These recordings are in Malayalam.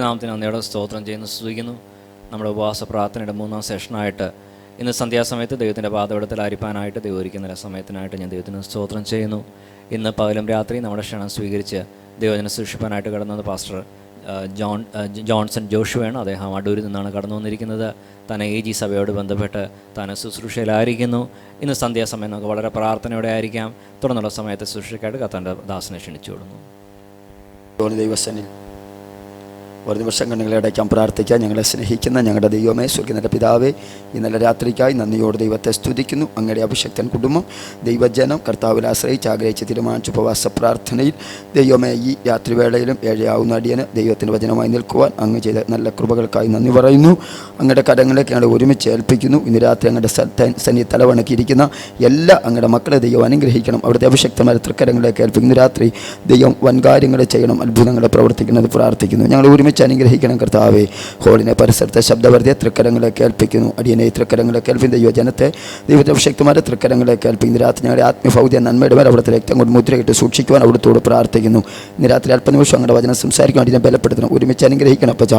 തിരുനാമത്തിന് നന്ദിയോടെ സ്തോത്രം ചെയ്യുന്നു, സ്തുതിക്കുന്നു. നമ്മുടെ ഉപവാസ പ്രാർത്ഥനയുടെ 3-ാം സെഷനായിട്ട് ഇന്ന് സന്ധ്യാസമയത്ത് ദൈവത്തിൻ്റെ പാദപീഠത്തിൽ അരിപ്പാനായിട്ട് ദൈവം ഒരുക്കുന്ന സമയത്തിനായിട്ട് ഞാൻ ദൈവത്തിന് സ്തോത്രം ചെയ്യുന്നു. ഇന്ന് പകലും രാത്രി നമ്മുടെ ക്ഷണം സ്വീകരിച്ച് ദൈവജനം സൂക്ഷിപ്പാനായിട്ട് കടന്നത് പാസ്റ്റർ ജോൺസൺ ജോഷുവാണ്. അദ്ദേഹം അടൂരിൽ നിന്നാണ് കടന്നു വന്നിരിക്കുന്നത്. താൻ AG സഭയോട് ബന്ധപ്പെട്ട് താൻ ശുശ്രൂഷയിലായിരിക്കുന്നു. ഇന്ന് സന്ധ്യാസമയം നമുക്ക് വളരെ പ്രാർത്ഥനയോടെ ആയിരിക്കാം. തുടർന്നുള്ള സമയത്ത് ശുശ്രൂഷയ്ക്കായിട്ട് കർത്താവിൻ്റെ ദാസനെ ക്ഷണിച്ചു വിടുന്നു. ദൈവസനിൽ ഒരു നിമിഷം കണ്ണുകളെ അടയ്ക്കാൻ പ്രാർത്ഥിക്കാം. ഞങ്ങളെ സ്നേഹിക്കുന്ന ഞങ്ങളുടെ ദൈവമേ, സ്വർഗ്ഗത്തിൻ്റെ പിതാവേ, ഇന്നലെ രാത്രിക്കായി നന്ദിയോട് ദൈവത്തെ സ്തുതിക്കുന്നു. അങ്ങയുടെ അഭിഷക്തൻ കുടുംബം, ദൈവജനം കർത്താവിൽ ആശ്രയിച്ച് ആഗ്രഹിച്ച് തീരുമാനിച്ച ഉപവാസ പ്രാർത്ഥനയിൽ ദൈവമേ, ഈ രാത്രിവേളയിലും ഏഴയാവുന്ന അടിയന് ദൈവത്തിൻ്റെ വചനമായി നിൽക്കുവാൻ അങ്ങ് ചെയ്ത നല്ല കൃപകൾക്കായി നന്ദി പറയുന്നു. അങ്ങയുടെ കരങ്ങളൊക്കെ ഞങ്ങൾ ഒരുമിച്ച് ഏൽപ്പിക്കുന്നു. ഇന്ന് രാത്രി അങ്ങയുടെ സന്നിധി തലവണക്കിയിരിക്കുന്ന എല്ലാ അങ്ങയുടെ മക്കളെ ദൈവം അനുഗ്രഹിക്കണം. അവിടുത്തെ അഭിഷക്തമായ തൃക്കരങ്ങളിലേക്ക് ഏൽപ്പിക്കുന്നു. രാത്രി ദൈവം വൻകാര്യങ്ങൾ ചെയ്യണം, അത്ഭുതങ്ങളെ പ്രവർത്തിക്കുന്നത് പ്രാർത്ഥിക്കുന്നു. ഞങ്ങൾ ഒരുമിച്ച് അനുഗ്രഹിക്കണം കർത്താവേ. ഹോളിനെ പരിസരത്തെ ശബ്ദവർദ്ധിയെ തൃക്കരങ്ങളെ കേൾപ്പിക്കുന്നു. അടിയനെ തൃക്കരങ്ങളെ കേൾപ്പിക്കുന്ന ദൈവജനത്തെ ദൈവത്തെ അഭിഷക്തമായ തൃക്കരങ്ങളെ കേൾപ്പിക്കുന്നു. രാത്രി ഞങ്ങളുടെ ആത്മീയഭൗതിക നന്മയുടെ മേൽ അവിടുത്തെ രക്തം കൊണ്ട് മുദ്രയിട്ട് സൂക്ഷിക്കുവാൻ അവിടുത്തോട് പ്രാർത്ഥിക്കുന്നു. ഇന്ന് രാത്രി അല്പനിമിഷം അങ്ങയുടെ വചനം സംസാരിക്കാൻ അടിയനെ ബലപ്പെടുത്തണം. ഒരുമിച്ച് അനുഗ്രഹിക്കണം അപ്പച്ച.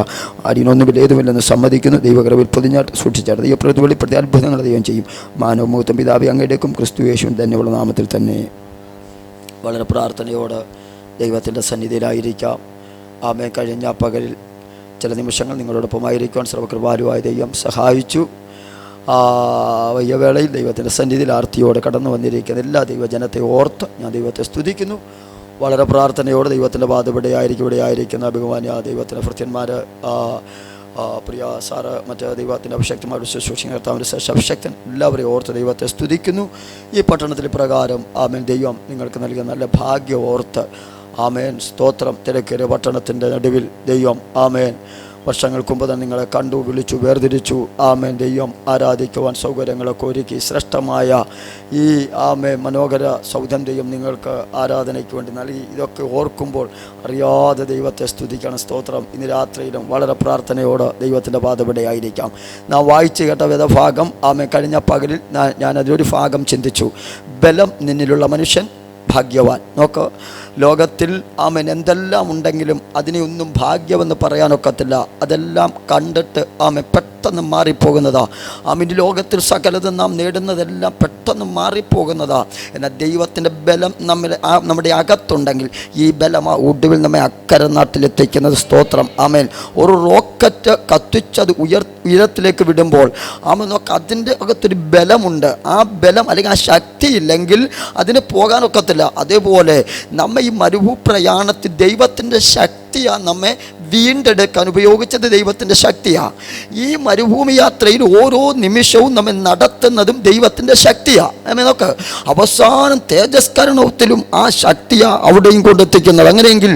അടിയനൊന്നും ഏതുമില്ലെന്ന് സമ്മതിക്കുന്നു. ദൈവകൃപയിൽ പൊതിഞ്ഞാട്ട് സൂക്ഷിച്ചാട്ട് ദൈവപ്രതി വെളിപ്പെടുത്തിയ അത്ഭുതങ്ങൾ ദൈവം ചെയ്യും. മാനവമൂത്തം പിതാവേ അങ്ങയുടേക്കും ക്രിസ്തു യേശുവിൻ തന്നെയുള്ള നാമത്തിൽ തന്നെ വളരെ പ്രാർത്ഥനയോട് ദൈവത്തിൻ്റെ സന്നിധിയിലായിരിക്കാം. ആമേൻ. കഴിഞ്ഞ പകലിൽ ചില നിമിഷങ്ങൾ നിങ്ങളോടൊപ്പമായിരിക്കാൻ സർവകൃപാലുവായ ദൈവം സഹായിച്ചു. വയ്യവേളയിൽ ദൈവത്തിൻ്റെ സന്നിധിയിൽ ആർത്തിയോടെ കടന്നു വന്നിരിക്കുന്ന എല്ലാ ദൈവജനത്തെ ഓർത്ത് ഞാൻ ദൈവത്തെ സ്തുതിക്കുന്നു. വളരെ പ്രാർത്ഥനയോടെ ദൈവത്തിൻ്റെ പാദപീഠയായിരിക്കും ഇവിടെ ആയിരിക്കുന്ന ബഹുമാന്യ ദൈവത്തിൻ്റെ ഭൃത്യന്മാർ, പ്രിയ സാറ്, മറ്റ് ദൈവത്തിൻ്റെ അഭിഷക്തന്മാരുടെ ശുശ്രൂഷ കർത്താവിൻ്റെ ശേഷം അഭിഷക്തൻ എല്ലാവരെയും ഓർത്ത് ദൈവത്തെ സ്തുതിക്കുന്നു. ഈ പട്ടണത്തിൽ പ്രകാരം ആമേൻ ദൈവം നിങ്ങൾക്ക് നൽകിയ നല്ല ഭാഗ്യം ഓർത്ത് ആമേൻ സ്തോത്രം. തിരക്കേറിയ പട്ടണത്തിൻ്റെ നടുവിൽ ദൈവം ആമേൻ വർഷങ്ങൾക്ക് മുമ്പ് തന്നെ നിങ്ങളെ കണ്ടു, വിളിച്ചു, വേർതിരിച്ചു. ആമേൻ ദൈവം ആരാധിക്കുവാൻ സൗകര്യങ്ങളൊക്കെ ഒരുക്കി ശ്രേഷ്ഠമായ ഈ ആമേൻ മനോഹര സൗധം ദൈവം നിങ്ങൾക്ക് ആരാധനയ്ക്ക് വേണ്ടി നൽകി. ഇതൊക്കെ ഓർക്കുമ്പോൾ അറിയാതെ ദൈവത്തെ സ്തുതിക്കണം. സ്തോത്രം. ഇന്ന് രാത്രിയിലും വളരെ പ്രാർത്ഥനയോട് ദൈവത്തിൻ്റെ പാദപീഠയായിരിക്കാം. നാം വായിച്ചു കേട്ട വേദഭാഗം ആമേൻ കഴിഞ്ഞ പകലിൽ ഞാനതിലൊരു ഭാഗം ചിന്തിച്ചു. ബലം നിന്നിലുള്ള മനുഷ്യൻ ഭാഗ്യവാൻ. നോക്ക്, ലോകത്തിൽ ആമേൻ എന്തെല്ലാം ഉണ്ടെങ്കിലും അതിനെയൊന്നും ഭാഗ്യമെന്ന് പറയാനൊക്കത്തില്ല. അതെല്ലാം കണ്ടിട്ട് ആമേൻ പെട്ടെന്ന് മാറിപ്പോകുന്നതാ. ആമേൻ ലോകത്തിൽ സകലതും നാം നേടുന്നതെല്ലാം പെട്ടെന്ന് മാറിപ്പോകുന്നതാ. എന്നാൽ ദൈവത്തിൻ്റെ ബലം നമ്മുടെ അകത്തുണ്ടെങ്കിൽ ഈ ബലം ഒടുവിൽ നമ്മെ അക്കരെ നാട്ടിലെത്തിക്കുന്നത്. സ്തോത്രം. ആമേൻ. ഒരു റോക്കറ്റ് കത്തിച്ചത് ഉയരത്തിലേക്ക് വിടുമ്പോൾ ആമേൻ നോക്ക്, അതിൻ്റെ അകത്തൊരു ബലമുണ്ട്. ആ ബലം അല്ലെങ്കിൽ ആ ശക്തി ഇല്ലെങ്കിൽ അതിന് പോകാനൊക്കത്തില്ല. അതേപോലെ നമ്മെ ഈ മരുഭൂപ്രയാണത്തിൽ ദൈവത്തിൻ്റെ ശക്തിയാണ് നമ്മെ വീണ്ടെടുക്കാൻ ഉപയോഗിച്ചത്. ദൈവത്തിൻ്റെ ശക്തിയാണ്. ഈ മരുഭൂമി യാത്രയിൽ ഓരോ നിമിഷവും നമ്മെ നടത്തുന്നതും ദൈവത്തിൻ്റെ ശക്തിയാണ്. നമ്മെ നോക്ക്, അവസാനം തേജസ്കരണത്തിലും ആ ശക്തിയാണ് അവിടെയും കൊണ്ടെത്തിക്കുന്നത്. അങ്ങനെയെങ്കിൽ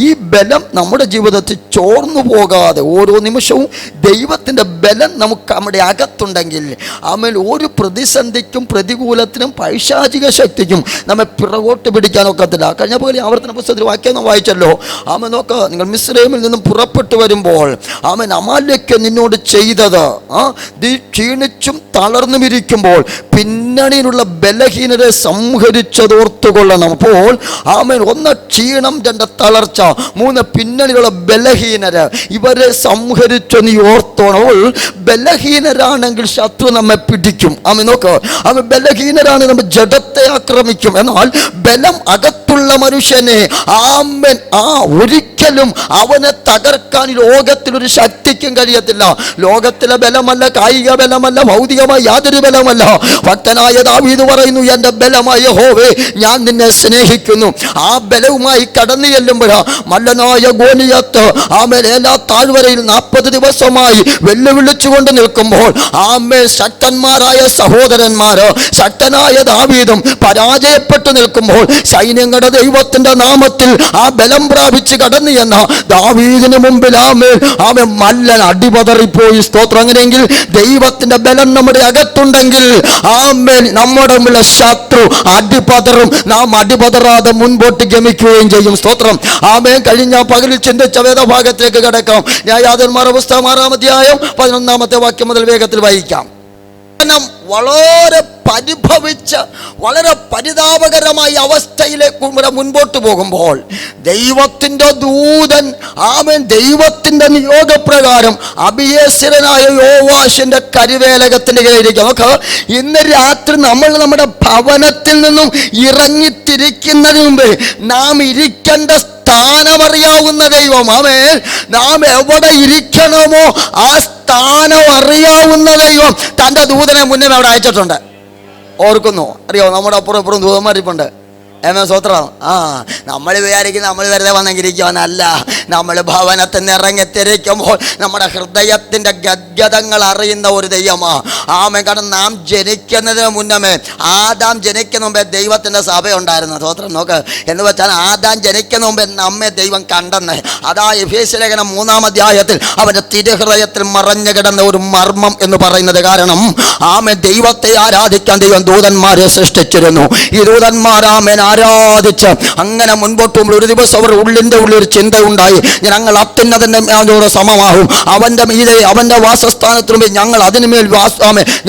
ഈ ബലം നമ്മുടെ ജീവിതത്തിൽ ചോർന്നു പോകാതെ ഓരോ നിമിഷവും ദൈവത്തിൻ്റെ ബലം നമുക്ക് നമ്മുടെ അകത്തുണ്ടെങ്കിൽ ആമേൽ ഒരു പ്രതിസന്ധിക്കും പ്രതികൂലത്തിനും പൈശാചിക ശക്തിക്കും നമ്മെ പിറകോട്ട് പിടിക്കാനൊക്കത്തില്ല. കഴിഞ്ഞ പോലെ ആവർത്തന പുസ്തകത്തിൽ വാക്യം നാം വായിച്ചല്ലോ. ആമേൻ നോക്ക്, നിങ്ങൾ മിസ്രൈമിൽ നിന്നും പുറപ്പെട്ടു വരുമ്പോൾ ആമേൻ അമാലേക്ക് നിന്നോട് ചെയ്തത് നീ ക്ഷീണിച്ചും തളർന്നും ഇരിക്കുമ്പോൾ പിന്നണിയിലുള്ള ബലഹീനരെ സംഹരിച്ചതോർത്തുകൊള്ളണം. അപ്പോൾ ആമേൻ 1 ക്ഷീണം, 2 തളർച്ച, 3 പിന്നണിയിലുള്ള ബലഹീനര്, ഇവരെ സംഹരിച്ചു നീ ഓർത്തോണപ്പോൾ. ബലഹീനരാണെങ്കിൽ ശത്രു നമ്മെ പിടിക്കും. ആമേൻ നോക്ക്, ആമേൻ ബലഹീനരാണ് നമ്മെ ജഡത്തെ ആക്രമിക്കും. എന്നാൽ ബലം അകത്തുള്ള മനുഷ്യനെ ആമേൻ ഒരിക്കലും അവനെ തകർക്കാൻ ലോകത്തിലൊരു ശക്തിക്കും കഴിയത്തില്ല. ലോകത്തിലെ ബലമല്ല, കായിക ബലമല്ല, ഭൗതികമായ യാതൊരു ബലമല്ല. ഭക്തനായ ദാവീദ് പറയുന്നു, എൻ്റെ ബലമായ യഹോവേ ഞാൻ നിന്നെ സ്നേഹിക്കുന്നു. ആ ബലവുമായി കടന്നു ചെല്ലുമ്പോഴാ മല്ലനായ ഗോലിയത്ത് ആമേൻ എല്ലാ താഴ്വരയിൽ 40 ദിവസമായി വെല്ലുവിളിച്ചുകൊണ്ട് നിൽക്കുമ്പോൾ ആമേൻ ശക്തന്മാരായ സഹോദരന്മാര്, ശക്തനായ ദാവീദും പരാജയപ്പെട്ടു നിൽക്കുമ്പോൾ സൈന്യങ്ങളുടെ ദൈവത്തിൻ്റെ നാമത്തിൽ ആ ബലം പ്രാപിച്ച് കടന്നു എന്ന ദാവീദിന് മുമ്പിൽ ആമേൻ മല്ലൻ അടിപതറിപ്പോയി. സ്തോത്രം. അങ്ങനെയെങ്കിൽ ദൈവത്തിൻ്റെ ബലം നമ്മുടെ അകത്തുണ്ടെങ്കിൽ ആമേൻ നമ്മുടെ മുമ്പിലെ ശത്രു അടിപതറും. നാം അടിപതറാതെ മുൻപോട്ട് ഗമിക്കുകയും ചെയ്യും. സ്തോത്രം. ആമേൻ. കഴിഞ്ഞ പകലിൽ ചിന്തിച്ച വേദഭാഗത്തേക്ക് കിടക്കാം. ന്യായാധിപന്മാരുടെ പുസ്തകം 6-ാം അധ്യായം 11-ാമത്തെ വാക്യം മുതൽ വേഗത്തിൽ വായിക്കാം. വളരെ പരിഭവിച്ച് വളരെ പരിതാപകരമായ അവസ്ഥയിലേക്ക് മുൻപോട്ട് പോകുമ്പോൾ ദൈവത്തിൻ്റെ ദൂതൻ ദൈവത്തിൻ്റെ നിയോഗപ്രകാരം അബിയേസ്യനായ യോവാശിന്റെ കരുവേലകത്തിന്റെ കീഴിലിരിക്കുക. നോക്ക്, ഇന്ന് രാത്രി നമ്മൾ നമ്മുടെ ഭവനത്തിൽ നിന്നും ഇറങ്ങിത്തിരിക്കുന്നതിന് മുമ്പ് നാം ഇരിക്കേണ്ട സ്ഥാനമറിയാവുന്ന ദൈവം, നാം എവിടെ ഇരിക്കണമോ ആ സ്ഥാനം അറിയാവുന്ന ദൈവം തൻ്റെ ദൂതനെ മുന്നേ അവിടെ അയച്ചിട്ടുണ്ട്. ഓർക്കുന്നു? അറിയോ, നമ്മുടെ അപ്പുറം ഇപ്പുറം ദൂതന്മാരിപ്പുണ്ട്. സ്വത്രം. നമ്മൾ വിചാരിക്കും നമ്മൾ വെറുതെ വന്നെങ്കിരിക്കുവാനല്ല. നമ്മൾ ഭവനത്തിൽ നിന്ന് ഇറങ്ങിത്തിരിക്കുമ്പോൾ നമ്മുടെ ഹൃദയത്തിൻ്റെ ഗദ്ഗതങ്ങൾ അറിയുന്ന ഒരു ദൈവമാ. കാരണം നാം ജനിക്കുന്നതിന് മുന്നമേ, ആദാം ജനിക്കുന്ന മുമ്പേ ദൈവത്തിൻ്റെ സഭയുണ്ടായിരുന്നു. സ്വത്രം. നോക്ക്, എന്ന് വെച്ചാൽ ആദാം ജനിക്കുന്ന മുമ്പേ നമ്മെ ദൈവം കണ്ടെന്ന്. അതാ എഫേസ്യ ലേഖനം 3-ാം അധ്യായത്തിൽ അവൻ്റെ തിരുഹൃദയത്തിൽ മറഞ്ഞു കിടന്ന ഒരു മർമ്മം എന്ന് പറയുന്നത്. കാരണം ദൈവത്തെ ആരാധിക്കാൻ ദൈവം ദൂതന്മാരെ സൃഷ്ടിച്ചിരുന്നു. ഈ ദൂതന്മാർ ആരാധിച്ച് അങ്ങനെ മുൻപോട്ട് പോകുമ്പോൾ ഒരു ദിവസം അവർ ഉള്ളിൻ്റെ ഉള്ളിൽ ചിന്ത ഉണ്ടായി, ഞങ്ങൾ അത്യുന്നതൻ്റെ സമമാകും, അവൻ്റെ മീതെ അവൻ്റെ വാസസ്ഥാനത്തിനുമേ ഞങ്ങൾ അതിനുമേൽ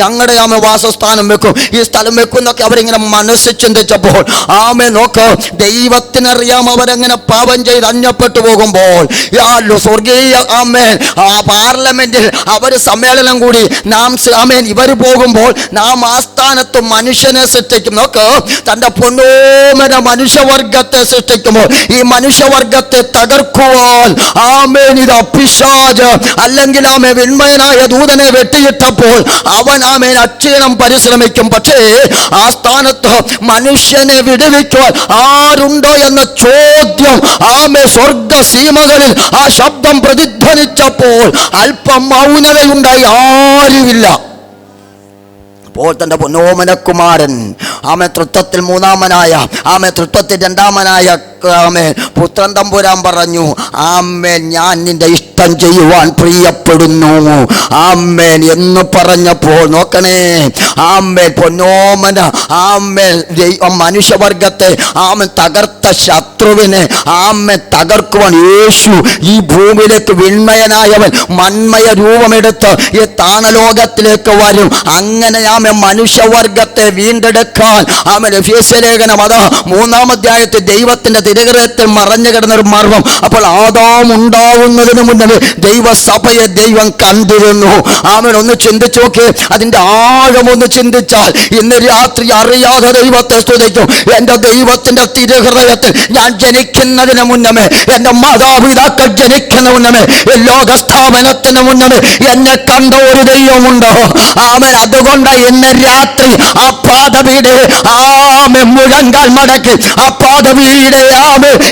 ഞങ്ങളുടെ വാസസ്ഥാനം വെക്കും, ഈ സ്ഥലം വെക്കും എന്നൊക്കെ അവരിങ്ങനെ മനസ്സിൽ ചിന്തിച്ചപ്പോൾ നോക്ക്, ദൈവത്തിനറിയാം അവരെങ്ങനെ പാപം ചെയ്ത് അന്യപ്പെട്ടു പോകുമ്പോൾ സ്വർഗീയ പാർലമെന്റിൽ അവർ സമ്മേളനം കൂടി ഇവർ പോകുമ്പോൾ നാം ആ സ്ഥാനത്ത് മനുഷ്യനെ സൃഷ്ടിക്കും. നോക്ക്, തൻ്റെ പൊന്നോമന മനുഷ്യവർഗത്തെ സൃഷ്ടിക്കുമ്പോൾ ഈ മനുഷ്യവർഗത്തെ തകർക്കുവാൻ ഇത് പിശാച് അല്ലെങ്കിൽ വിന്മയനായ ദൂതനെ വെട്ടിയിട്ടപ്പോൾ അവൻ അക്ഷീണം പരിശ്രമിക്കും. പക്ഷേ ആ സ്ഥാനത്ത് മനുഷ്യനെ വിടുവിക്കുവാൻ ആരുണ്ടോ എന്ന ചോദ്യം സ്വർഗ സീമകളിൽ ആ ശബ്ദം പ്രതിധ്വനിച്ചപ്പോൾ അല്പം മൗനതയുണ്ടായി. ആരുമില്ല. അപ്പോൾ തൻ്റെ പൊന്നോമനക്കുമാരൻ തൃത്വത്തിൽ മൂന്നാമനായ തൃത്വത്തിൽ രണ്ടാമനായ പുത്രൻ തമ്പുരാൻ പറഞ്ഞു, ഞാൻ നിന്റെ ഇഷ്ടം ചെയ്യുവാൻ പ്രിയപ്പെടുന്നു എന്ന് പറഞ്ഞപ്പോൾ നോക്കണേ, പൊന്നോമന മനുഷ്യവർഗത്തെ തകർത്ത ശത്രുവിനെ തകർക്കുവാൻ യേശു ഈ ഭൂമിയിലേക്ക് വിൺമയനായവൻ മന്മയ രൂപമെടുത്ത് ഈ താണലോകത്തിലേക്ക് വരും. അങ്ങനെ മനുഷ്യവർഗത്തെ വീണ്ടെടുക്കാൻ എഫേസ്യ ലേഖനം 3-ാം അധ്യായത്തിൽ ദൈവത്തിന്റെ തിരുഹൃദയത്തിൽ മറഞ്ഞു കിടന്ന ഒരു മർമ്മം. അപ്പോൾ ആദാം ഉണ്ടാവുന്നതിന് മുന്നേ ദൈവസഭയെ ദൈവം കണ്ടിരുന്നു. ഒന്ന് ചിന്തിച്ചു നോക്കി, അതിന്റെ ആഴമൊന്ന് ചിന്തിച്ചാൽ ഇന്ന് രാത്രി അറിയാതെ ദൈവത്തെ സ്തുതിക്കും. എൻ്റെ ദൈവത്തിന്റെ തിരുഹൃദയത്തിൽ ഞാൻ ജനിക്കുന്നതിന് മുന്നമേ, എൻ്റെ മാതാപിതാക്കൾ ജനിക്കുന്ന മുന്നമേ, ലോകസ്ഥാപനത്തിന് മുന്നമേ എന്നെ കണ്ട ഒരു ദൈവമുണ്ടോ? അതുകൊണ്ട് ഇന്ന് രാത്രി ആ പാദവീടെ മുഴങ്കാൽ മടക്കി ആ പാദവീടെ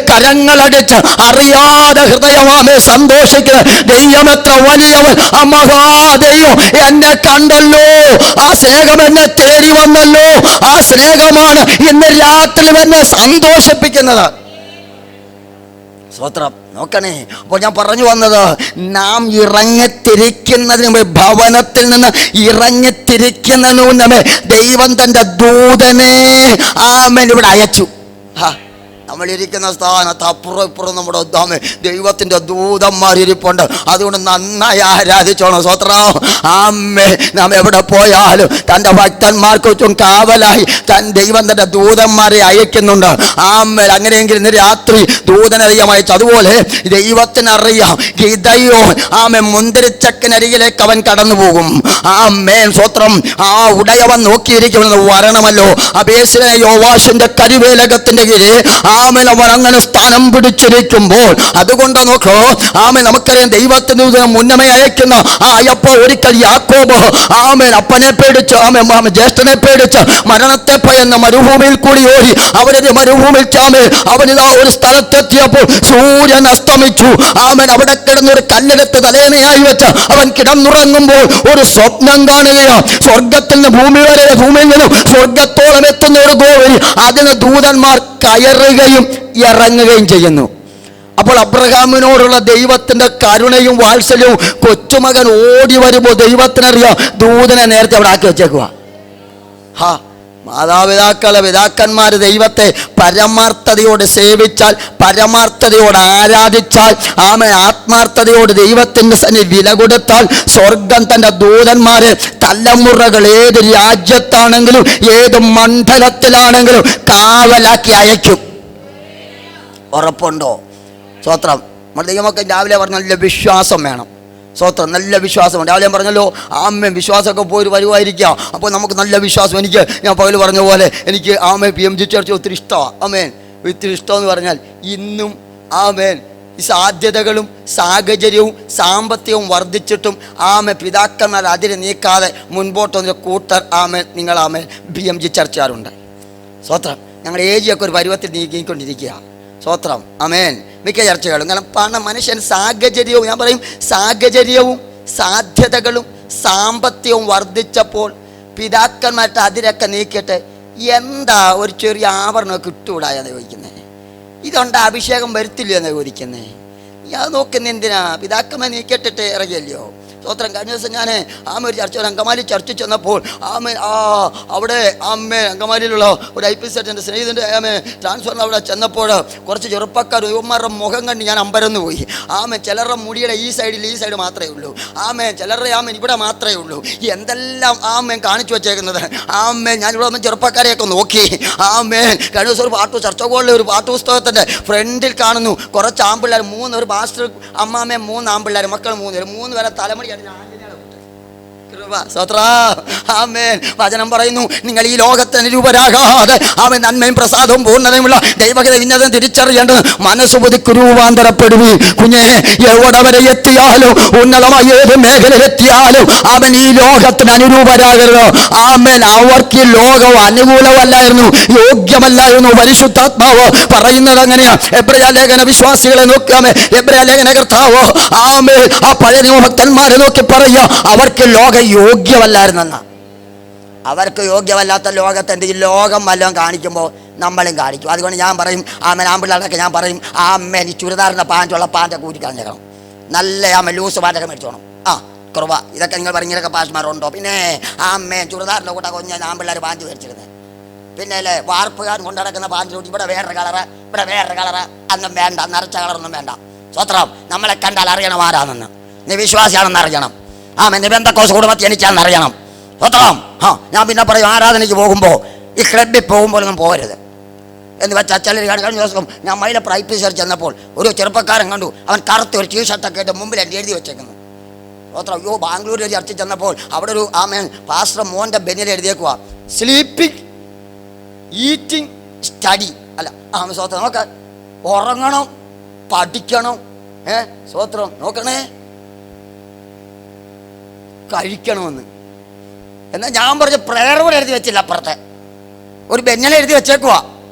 കരങ്ങളടിച്ച് അറിയാതെ ഹൃദയമാമേ സന്തോഷിക്കുന്ന ദൈവമെത്ര വലിയവൻ, ആ മഹാദൈവം എന്നെ കണ്ടല്ലോ, ആ സ്നേഹം എന്നെ തേടി വന്നല്ലോ, ആ സ്നേഹമാണ് ഇന്ന് രാത്രി എന്നെ സന്തോഷിപ്പിക്കുന്നത്. സ്വത്രം. നോക്കണേ, അപ്പോൾ ഞാൻ പറഞ്ഞു വന്നത്, നാം ഇറങ്ങിത്തിരിക്കുന്നതിന് ഭവനത്തിൽ നിന്ന് ഇറങ്ങിത്തിരിക്കുന്നതിന് മുന്നമേ ദൈവം തൻ്റെ ദൂതനെ ഇവിടെ അയച്ചു. നമ്മളിരിക്കുന്ന സ്ഥാനത്ത് അപ്പുറം ഇപ്പുറം നമ്മുടെ ദൈവത്തിൻ്റെ ദൂതന്മാരിരിപ്പുണ്ട്. അതുകൊണ്ട് നന്നായി ആരാധിച്ചോണം. സ്വത്രം. നാം എവിടെ പോയാലും തൻ്റെ ഭക്തന്മാർക്ക് ചുറ്റും കാവലായി ദൈവം തൻ്റെ ദൂതന്മാരെ അയക്കുന്നുണ്ട്. അങ്ങനെയെങ്കിൽ ഇന്ന് രാത്രി ദൂതനറിയാം അയച്ചു. അതുപോലെ ദൈവത്തിനറിയാം ഗിദയോ മുന്തിരിച്ചക്കിനരികിലേക്ക് അവൻ കടന്നു പോകും. സ്വത്രം. ഉടയവൻ നോക്കിയിരിക്കുന്നത് വരണമല്ലോ. അബേസിലെ യോവാശിന്റെ കരുവേലകത്തിന്റെ കീഴിൽ അവർ അങ്ങനെ സ്ഥാനം പിടിച്ചിരിക്കുമ്പോൾ, അതുകൊണ്ട് നോക്കോ, നമുക്കറിയാം ദൈവത്തിന് മുന്നമേ അയക്കുന്ന അയപ്പോ ഒരിക്കൽ യാക്കോബ് അപ്പനെ പേടിച്ച് ജ്യേഷ്ഠനെ പേടിച്ച് മരണത്തെ ഭയന്ന് മരുഭൂമിയിൽ കൂടി ഓടി. അവരൊരു മരുഭൂമിയിൽ അവനിതാ ഒരു സ്ഥലത്തെത്തിയപ്പോൾ സൂര്യൻ അസ്തമിച്ചു. അവിടെ കിടന്നൊരു കല്ലെടുത്ത് തലേനയായി വെച്ച് അവൻ കിടന്നുറങ്ങുമ്പോൾ ഒരു സ്വപ്നം കാണുകയാണ്. സ്വർഗത്തിൽ നിന്ന് ഭൂമിയിൽ നിന്നും സ്വർഗത്തോളം എത്തുന്ന ഒരു ഗോവരി, അതിന് ദൂതന്മാർ കയറുകയും ഇറങ്ങുകയും ചെയ്യുന്നു. അപ്പോൾ അബ്രഹാമിനോടുള്ള ദൈവത്തിന്റെ കരുണയും വാത്സല്യവും കൊച്ചുമകൻ ഓടി വരുമ്പോൾ ദൈവത്തിനറിയാം ദൂതനെ നേരത്തെ അവിടെ ആക്കി വെച്ചേക്കുക. പിതാക്കന്മാർ ദൈവത്തെ പരമാർത്ഥതയോടെ സേവിച്ചാൽ, പരമാർത്ഥതയോടെ ആരാധിച്ചാൽ, ആത്മാർത്ഥതയോട് ദൈവത്തിൻ്റെ സന്നിധി വില കൊടുത്താൽ, സ്വർഗം തൻ്റെ ദൂതന്മാരെ തലമുറകൾ ഏത് രാജ്യത്താണെങ്കിലും ഏത് മണ്ഡലത്തിലാണെങ്കിലും കാവലാക്കി അയക്കും. ഉറപ്പുണ്ടോ? സ്തോത്രം. നമ്മുടെ ദൈവമൊക്കെ രാവിലെ പറഞ്ഞ നല്ല വിശ്വാസം വേണം. സ്തോത്രം. നല്ല വിശ്വാസം. രാവിലെ ഞാൻ പറഞ്ഞല്ലോ, വിശ്വാസമൊക്കെ പോയി വരുമായിരിക്കാം. അപ്പോൾ നമുക്ക് നല്ല വിശ്വാസം. ഞാൻ പകൽ പറഞ്ഞ പോലെ എനിക്ക് PMG ചർച്ച് ഒത്തിരി ഇഷ്ടമാണ്. ഒത്തിരി ഇഷ്ടമെന്ന് പറഞ്ഞാൽ ഇന്നും ഈ സാധ്യതകളും സാഹചര്യവും സാമ്പത്തികവും വർദ്ധിച്ചിട്ടും പിതാക്കന്മാർ അതിരെ നീക്കാതെ മുൻപോട്ടൊന്നിൻ്റെ കൂട്ടർ നിങ്ങൾ PMG ചർച്ചക്കാരുണ്ട്. സ്തോത്രം. ഞങ്ങളുടെ ഏജിയൊക്കെ ഒരു പരുവത്തിൽ നീക്കിക്കൊണ്ടിരിക്കുക. സ്തോത്രം. മിക്ക ചർച്ചകളും. കാരണം മനുഷ്യൻ സാഹചര്യവും, ഞാൻ പറയും സാഹചര്യവും സാധ്യതകളും സാമ്പത്തികവും വർദ്ധിച്ചപ്പോൾ പിതാക്കന്മാരുടെ അതിരൊക്കെ നീക്കിയിട്ട് എന്താ ഒരു ചെറിയ ആഭരണമൊക്കെ ഇട്ടുകൂടായെന്ന് ചോദിക്കുന്നത്. ഇതുകൊണ്ട് അഭിഷേകം വരുത്തില്ല എന്ന് ചോദിക്കുന്നത്. ഞാൻ നോക്കുന്ന എന്തിനാ? പിതാക്കന്മാർ നീക്കിയിട്ടിട്ട് ഇറങ്ങിയല്ലയോ? സ്തോത്രം. കഴിഞ്ഞ ദിവസം ഞാൻ ഒരു ചർച്ച, ഒരു അങ്കമാലി ചർച്ച ചെന്നപ്പോൾ അവിടെ അങ്കമാലിയിലുള്ള ഒരു IPC എൻ്റെ സ്നേഹിതൻ്റെ ട്രാൻസ്ഫറിന് അവിടെ ചെന്നപ്പോൾ കുറച്ച് ചെറുപ്പക്കാർ യുവന്മാരുടെ മുഖം കണ്ട് ഞാൻ അമ്പരന്ന് പോയി. ചിലരുടെ മുടിയുടെ ഈ സൈഡ് മാത്രമേ ഉള്ളൂ. ചിലരുടെ ഇവിടെ മാത്രമേ ഉള്ളൂ. എന്തെല്ലാം കാണിച്ചു വെച്ചേക്കുന്നത്. ഞാനിവിടെ ചെറുപ്പക്കാരെയൊക്കെ നോക്കി. കഴിഞ്ഞ ദിവസം ഒരു ചർച്ചകളിലെ ഒരു പാട്ടുപുസ്തകത്തിൻ്റെ ഫ്രണ്ടിൽ കാണുന്നു കുറച്ച് ആമ്പിള്ളേർ, ഒരു മാസ്റ്റർ അമ്മാമ്മ, 3 ആമ്പിള്ളേർ, മക്കൾ 3 പേരെ തലമുടി വചനം പറയുന്നു, നിങ്ങൾ ഈ ലോകത്തിന് രൂപരാകാതെ നന്മയും പ്രസാദവും പൂർണ്ണതയുമുള്ള ദൈവഗത ഉന്നതം തിരിച്ചറിയേണ്ടത് മനസ്സുബുദ്ധിക്ക് രൂപാന്തരപ്പെടുവി. കുഞ്ഞെ, എവിടെ വരെ എത്തിയാലും, ഉന്നതമായ ഏത് മേഖലയിലെത്തിയാലും ഈ ലോകത്തിന് അനുരൂപരാകരുത്. അവർക്ക് ഈ ലോകം അനുകൂലമല്ലായിരുന്നു, യോഗ്യമല്ലായിരുന്നു. പരിശുദ്ധാത്മാവ് പറയുന്നത് അങ്ങനെയാ. എബ്രായ ലേഖന വിശ്വാസികളെ നോക്കാമേ, എബ്രായ ലേഖന കർത്താവ് ആ പഴയ നിയമഭക്തന്മാരെ നോക്കി പറയുക, അവർക്ക് ലോകം യോഗ്യമല്ലായിരുന്നെന്ന. അവർക്ക് യോഗ്യമല്ലാത്ത ലോകത്തെ ഈ ലോകം വല്ലതും കാണിക്കുമ്പോൾ നമ്മളും കാണിക്കും. അതുകൊണ്ട് ഞാൻ പറയും, ആമ്പിള്ളേരൊക്കെ ഞാൻ പറയും, ഈ ചുരിദാറിൻ്റെ പാൻറ്റുള്ള പാൻ്റെ കൂറ്റി കളഞ്ഞേക്കണം. നല്ല ലൂസ് പാൻറ്റൊക്കെ മേടിച്ചോണം. കുറവാ. ഇതൊക്കെ നിങ്ങൾ പറഞ്ഞൊക്കെ പാസ്മാരുണ്ടോ? പിന്നെ ചുരിദാറിൻ്റെ കൂടെ കൊഞ്ഞാൽ ആമ്പിള്ളേർ പാൻറ്റ് മേടിച്ചിരുന്നത്. പിന്നെ അല്ലേ വാർപ്പുകാരൻ കൊണ്ടു നടക്കുന്ന പാൻറ്റിലൂട്ടി ഇവിടെ വേറൊരു കളറ്, ഇവിടെ വേറൊരു കളറ്. അന്നും വേണ്ട, നരച്ച കളറൊന്നും വേണ്ട. സ്വത്രം. നമ്മളെ കണ്ടാൽ അറിയണം ആരാണെന്ന്. നീ വിശ്വാസിയാണെന്ന് അറിയണം. ബന്ധക്കോസ് കുടുംബത്തിൽ എനിക്കാണെന്നറിയണം. സ്വത്രം. ഞാൻ പിന്നെ പറയും, ആരാധനയ്ക്ക് പോകുമ്പോൾ ഈ ക്ലബിൽ പോകുമ്പോഴൊന്നും പോകരുത് എന്ന് വെച്ചാൽ ചിലർ. കഴിഞ്ഞ ദിവസം ഞാൻ മൈലപ്പുറം IPC ചെന്നപ്പോൾ ഒരു ചെറുപ്പക്കാരൻ കണ്ടു. അവൻ കറുത്ത ഒരു ടീഷർട്ടൊക്കെ ഇട്ട് മുമ്പിൽ എൻ്റെ എഴുതി വെച്ചേക്കുന്നു. സ്വത്രം. ബാംഗ്ലൂർ ചർച്ച ചെന്നപ്പോൾ അവിടെ ഒരു പാസ്റ്റർ മോൻ്റെ ബെന്നിൽ എഴുതിയേക്കുക, സ്ലീപ്പിംഗ്, ഈറ്റിംഗ്, സ്റ്റഡി. അല്ല സ്വത്രം. നോക്ക, ഉറങ്ങണം, പഠിക്കണം. സ്വത്രം. നോക്കണേ, കഴിക്കണമെന്ന്. എന്നാൽ ഞാൻ പറഞ്ഞ പ്രയർ കൂടെ എഴുതി വെച്ചില്ല. അപ്പുറത്തെ ഒരു ബെന്നിൽ എഴുതി വെച്ചേക്കുവാ.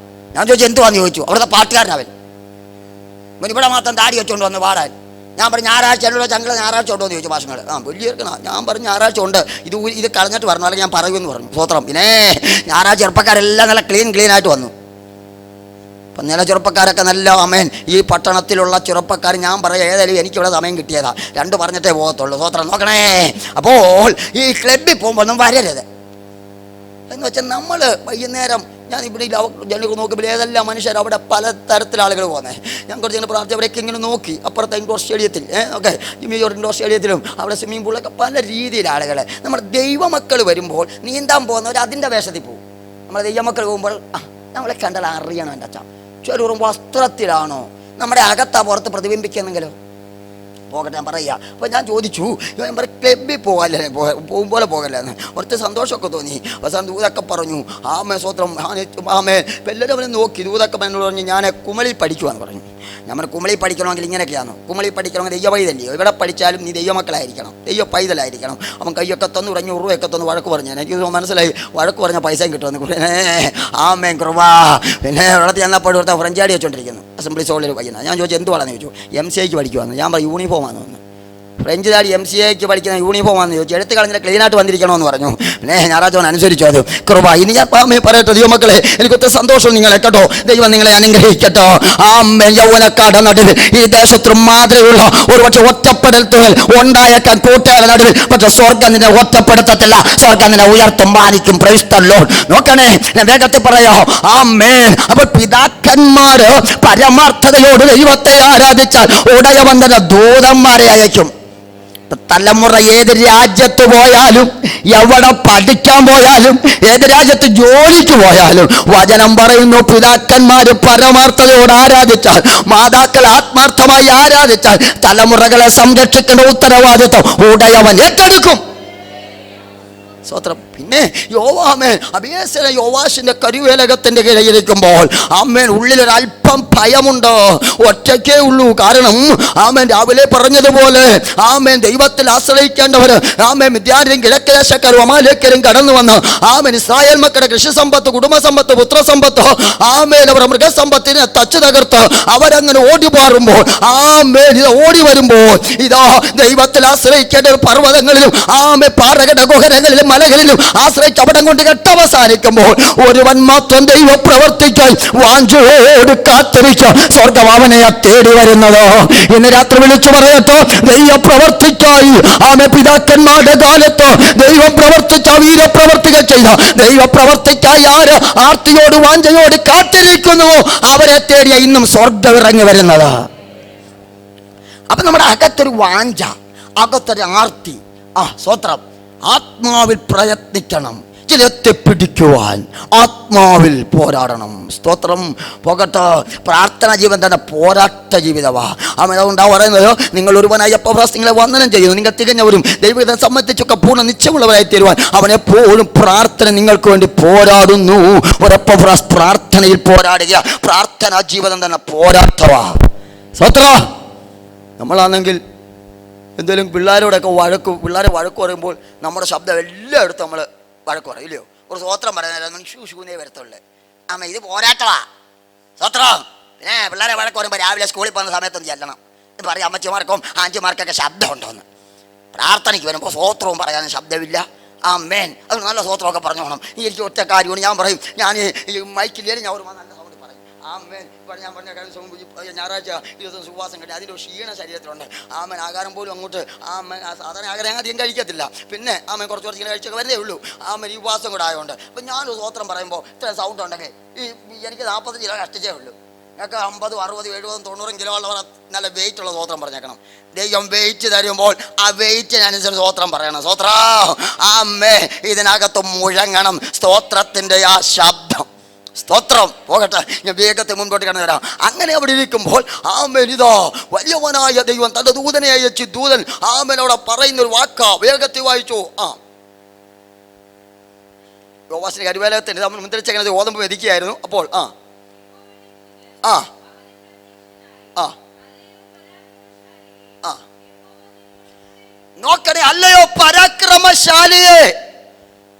ഞാൻ ചോദിച്ചു എന്തുവാന്ന് ചോദിച്ചു. അവിടുത്തെ പാട്ടുകാരനവൻ. ഇവിടെ മാത്രം താടി വെച്ചുകൊണ്ട് വന്ന് പാടാൻ. ഞാൻ പറഞ്ഞു ഞായറാഴ്ച ചങ്കള ഞായറാഴ്ച ഉണ്ടോ എന്ന് ചോദിച്ചു ഭാഷങ്ങൾ. വലിയ ഞാൻ പറഞ്ഞു ഞായറാഴ്ച ഉണ്ട്, ഇത് കളഞ്ഞിട്ട് പറഞ്ഞു, അല്ലെങ്കിൽ ഞാൻ പറയുമെന്ന് പറഞ്ഞു. സ്വത്രം. പിന്നെ ഞായറാഴ്ച ചെറുപ്പക്കാരെല്ലാം നല്ല ക്ലീൻ ആയിട്ട് വന്നു. അപ്പം ചില ചെറുപ്പക്കാരൊക്കെ നല്ല ഈ പട്ടണത്തിലുള്ള ചെറുപ്പക്കാർ, ഞാൻ പറയാം ഏതായാലും എനിക്കിവിടെ സമയം കിട്ടിയതാ, 2 പറഞ്ഞിട്ടേ പോകത്തുള്ളൂ. സ്വത്രം. നോക്കണേ. അപ്പോൾ ഈ ക്ലബിൽ പോകുമ്പോൾ ഒന്നും വരരുത് എന്ന് വെച്ചാൽ നമ്മൾ വൈകുന്നേരം ഞാൻ ഇവിടെ ജനങ്ങൾ നോക്കുമ്പോൾ ഏതെല്ലാം മനുഷ്യർ അവിടെ പല തരത്തിലുള്ള ആളുകൾ പോകുന്നത്. ഞാൻ കുറച്ച് പ്രാർത്ഥന അവിടെയൊക്കെ ഇങ്ങനെ നോക്കി. അപ്പുറത്തെ ഇൻഡോർ സ്റ്റേഡിയത്തിൽ ഇൻഡോർ സ്റ്റേഡിയത്തിലും അവിടെ സ്വിമ്മിംഗ് പൂളൊക്കെ പല രീതിയിൽ ആളുകൾ. നമ്മുടെ ദൈവമക്കൾ വരുമ്പോൾ നീന്താൻ പോകുന്നവർ അതിൻ്റെ വേഷത്തിൽ പോകും. നമ്മുടെ ദൈവമക്കൾ പോകുമ്പോൾ നമ്മളെ കണ്ടാൽ അറിയണം. എൻ്റെ അച്ഛൻ ചെറുറും വസ്ത്രത്തിലാണോ, നമ്മുടെ അകത്താ പുറത്ത് പ്രതിബിംബിക്കുന്നെങ്കിലോ? പോകട്ടെ, ഞാൻ പറയുക. അപ്പോൾ ഞാൻ ചോദിച്ചു, ഞാൻ പറയും ക്ലബിൽ പോകല്ലേ, പോകുമ്പോലെ പോകല്ലെന്ന്. കുറച്ച് സന്തോഷമൊക്കെ തോന്നി. അവസാനം ദൂതൊക്കെ പറഞ്ഞു. സ്വത്രം. എല്ലാവരും അവനെ നോക്കി. ദൂതൊക്കെ എന്നോട് പറഞ്ഞു, ഞാൻ കുമളി പഠിക്കുവാന്ന് പറഞ്ഞു. നമ്മൾ കുമളി പഠിക്കണമെങ്കിൽ ഇങ്ങനെയൊക്കെയാണ്. കുമളി പഠിക്കണമെങ്കിൽ ദൈവ പൈതല്ലയോ? ഇവിടെ പഠിച്ചാലും നീ ദൈവമക്കളായിരിക്കണം, ദൈവ പൈതലായിരിക്കണം. അവൻ കൈയൊക്കെ തന്നു, 500 രൂപയൊക്കെ തന്നു വഴക്ക് പറഞ്ഞു. എനിക്ക് മനസ്സിലായി, വഴക്ക് പറഞ്ഞ പൈസയും കിട്ടുമെന്ന്. കൃപാ. പിന്നെ ഇവിടെ ചെന്നപ്പോൾ ഇവിടുത്തെ ഫ്രഞ്ചാടി വെച്ചോണ്ടിരിക്കുന്നു. അസംബ്ലി സോളിൽ പയ്യുന്ന. ഞാൻ ചോദിച്ചു എന്തുവാണെന്ന് ചോദിച്ചു. MCAക്ക് പഠിക്കുവാന്ന്. ഞാൻ പറയും യൂണിഫോമാണെന്ന് വന്ന്. ഫ്രഞ്ച് താടി MCAക്ക് പഠിക്കുന്ന യൂണിഫോം ആണെന്ന് ചോദിച്ചു. എടുത്ത് കളഞ്ഞിട്ട് ക്ലീനായിട്ട് വന്നിരിക്കണമെന്ന് പറഞ്ഞു. പിന്നെ ഞായറാഴ്ച അനുസരിച്ചു. അത് കൃപ. ഇനി ഞാൻ പറയട്ടെ ദൈവമക്കളെ, എനിക്കൊത്ത സന്തോഷം നിങ്ങളെ കേട്ടോ. ദൈവം നിങ്ങളെ അനുഗ്രഹിക്കട്ടോ. യൗവനക്കാരുടെ നടുവിൽ ഈ ദേശത്തിന് മാതൃകയുള്ള ഒരുപക്ഷെ ഒറ്റപ്പെടൽ ഉണ്ടായേക്കാൻ കൂട്ടുകാരുടെ നടുവിൽ, പക്ഷെ സ്വർഗം നിന്നെ ഒറ്റപ്പെടുത്തത്തില്ല. സ്വർഗം നിന്നെ ഉയർത്തും, മാനിക്കും. Price the Lord. നോക്കണേ, ഞാൻ വേഗത്തിൽ പറയാ. ആമേൻ. അപ്പോൾ പിതാക്കന്മാര് പരമാർത്ഥതയോട് ദൈവത്തെ ആരാധിച്ചാൽ ഉടയവൻ തന്നെ ദൂതന്മാരെ അയക്കും. തലമുറ ഏത് രാജ്യത്ത് പോയാലും, എവിടെ പഠിക്കാൻ പോയാലും, ഏത് രാജ്യത്ത് ജോലിക്ക് പോയാലും വചനം പറയുന്നു, പിതാക്കന്മാര് പരമാർത്ഥതയോട് ആരാധിച്ചാൽ, മാതാക്കൾ ആത്മാർത്ഥമായി ആരാധിച്ചാൽ തലമുറകളെ സംരക്ഷിക്കേണ്ട ഉത്തരവാദിത്വം ഉടയവൻ ഏറ്റെടുക്കും. സ്വത്രം. പിന്നെ യോവാശിന്റെ കരുവേലകത്തിന്റെ കീഴിലിരിക്കുമ്പോൾ ആമേൻ ഉള്ളിലൊരല്പം ഭയമുണ്ട്. ഒറ്റയ്ക്കേ ഉള്ളൂ. കാരണം ആമേൻ രാവിലെ പറഞ്ഞതുപോലെ ആമേൻ ദൈവത്തിൽ ആശ്രയിക്കേണ്ടവർ ആമേൻ മിദ്യാന്യരും കിഴക്കദേശക്കാരും അമാലേക്കരും കടന്നു വന്ന് ആമേൻ ഇസ്രായേൽ മക്കളുടെ കൃഷിസമ്പത്ത്, കുടുംബസമ്പത്ത്, പുത്രസമ്പത്ത് ആമേൻ അവർ മൃഗസമ്പത്തിനെ തച്ചു തകർത്ത് അവരങ്ങനെ ഓടി മാറുമ്പോൾ ആമേൻ ഇത് ഓടി വരുമ്പോൾ ഇതാ ദൈവത്തിൽ ആശ്രയിക്കേണ്ട പർവ്വതങ്ങളിലും ആമേൻ പാറകട ഗുഹരങ്ങളിലും മലകളിലും ആശ്രയിച്ച് അവിടം കൊണ്ട് കെട്ടവസാനിക്കുമ്പോൾ ഒരുവൻ മാത്രം ദൈവ പ്രവർത്തിക്കാൻ വാഞ്ചോട് കാത്തിരിക്കുക. സ്വർഗം അവനെ തേടി വരുന്നത്. ഇന്ന് രാത്രി വിളിച്ചു പറയട്ടോ, ദൈവ പ്രവർത്തിക്കായി ആമേ പിതാക്കന്മാരുടെ കാലത്ത് ദൈവം പ്രവർത്തിച്ച വീരപ്രവർത്തികൾ ചെയ്ത ദൈവ പ്രവർത്തിക്കായി ആര് ആർത്തിയോട് വാഞ്ചയോട് കാത്തിരിക്കുന്നുവോ അവരെ തേടിയ ഇന്നും സ്വർഗം ഇറങ്ങി വരുന്നത്. അപ്പൊ നമ്മുടെ അകത്തൊരു വാഞ്ച, അകത്തൊരു ആർത്തി. സ്വത്രം. ആത്മാവിൽ പ്രയത്നിക്കണം, എത്തിപ്പിടിക്കുവാൻ ആത്മാവിൽ പോരാടണം. സ്തോത്രം. പോകട്ടെ. പ്രാർത്ഥന ജീവൻ തന്നെ പോരാട്ട ജീവിതമാ. അതുകൊണ്ടാ പറയുന്നത്, നിങ്ങൾ ഒരുവനായി അപ്പവ്രാസ് നിങ്ങളെ വന്ദനം ചെയ്യുന്നു, നിങ്ങൾ തികഞ്ഞവരും ദൈവത്തെ സംബന്ധിച്ചൊക്കെ പൂർണ്ണ നിശ്ചയമുള്ളവരായി തീരുവാൻ അവൻ എപ്പോഴും പ്രാർത്ഥന നിങ്ങൾക്ക് വേണ്ടി പോരാടുന്നു. ഒരപ്പവ്രാസ് പ്രാർത്ഥനയിൽ പോരാടുക. പ്രാർത്ഥനാ ജീവിതം തന്നെ പോരാട്ടമാ. സ്തോത്ര. നമ്മളാണെങ്കിൽ എന്തെങ്കിലും പിള്ളേരോടൊക്കെ പിള്ളേരെ വഴക്ക് പറയുമ്പോൾ നമ്മുടെ ശബ്ദം എല്ലായിടത്തും നമ്മൾ വഴക്ക് പറയും, ഇല്ലയോ? ഒരു സ്വോത്രം പറയുന്നത് ഷൂന്നേ വരത്തുള്ളൂ. ഇത് പോരാട്ടമാ. സ്വത്രം. പിന്നെ പിള്ളേരെ വഴക്ക് പറയുമ്പോൾ രാവിലെ സ്കൂളിൽ പോകുന്ന സമയത്തൊന്ന് ചെല്ലണം. ഇത് പറയും അമ്മച്ചിമാർക്കും ആഞ്ചിമാർക്കൊക്കെ ശബ്ദം ഉണ്ടോന്ന്. പ്രാർത്ഥനയ്ക്ക് വരുമ്പോൾ സ്വോത്രവും പറയാനും ശബ്ദമില്ല. ആമേൻ. അത് നല്ല സ്വോത്രമൊക്കെ പറഞ്ഞോണം. എനിക്ക് ഒറ്റ കാര്യമാണ് ഞാൻ പറയും. ഞാൻ ഈ മൈക്കില്ലേലും ഞാൻ ഒരു നല്ല സൗണ്ട് പറയും. ആമേൻ. ഇപ്പോൾ ഞാൻ പറഞ്ഞ കഴിഞ്ഞ ഞായറാഴ്ച 20 സുവാസം കിട്ടി. അതിൻ്റെ ക്ഷീണ ശരീരത്തിലുണ്ട്. ആമേൻ. ആഹാരം പോലും അങ്ങോട്ട് ആമേൻ സാധാരണ ആഹാരം അധികം കഴിക്കത്തില്ല. പിന്നെ ആമേൻ കുറച്ച് ഇങ്ങനെ കഴിച്ചൊക്കെ വരുന്നേ ഉള്ളൂ. ആമേൻ ഈ ഉപവാസം കൂടെ ആയതുകൊണ്ട്. അപ്പം ഞാനൊരു സ്വോത്രം പറയുമ്പോൾ ഇത്ര സൗണ്ട് ഉണ്ടെങ്കിൽ എനിക്ക് 45 കിലോ കഷ്ടിച്ചേ ഉള്ളൂ. ഞങ്ങൾക്ക് 50, 60, 70, 90 കിലോ ഉള്ളവർ നല്ല വെയിറ്റ് ഉള്ള സ്വോത്രം പറഞ്ഞേക്കണം. ദൈവം വെയിറ്റ് തരുമ്പോൾ ആ വെയിറ്റിനനുസരിച്ച് സ്വോത്രം പറയണം. സ്വോത്ര. ആമേ. ഇതിനകത്ത് മുഴങ്ങണം സ്തോത്രത്തിൻ്റെ ആ ശബ്ദം. സ്തോത്രം. പോകട്ടെ. ഞാൻ വേഗത്തെ മുൻപോട്ട് കടന്നു വരാം. അങ്ങനെ അവിടെ ഇരിക്കുമ്പോൾ ആമേൻ ഇതാ വലിയവനായ ദൈവം തന്റെ ദൂതനെ അയച്ച് ദൂതൻ ആമേനോടെ പറയുന്ന ഒരു വാക്കാ. വേഗത്തിൽ വായിച്ചു. യോവാശിന്റെ കരുവേലകത്തിന് നമ്മൾ മുന്തിരിച്ചങ്ങനെ ഓതുമ്പോൾ എതിക്കുകയായിരുന്നു. അപ്പോൾ നോക്കണേ, അല്ലയോ പരാക്രമശാലിയെ,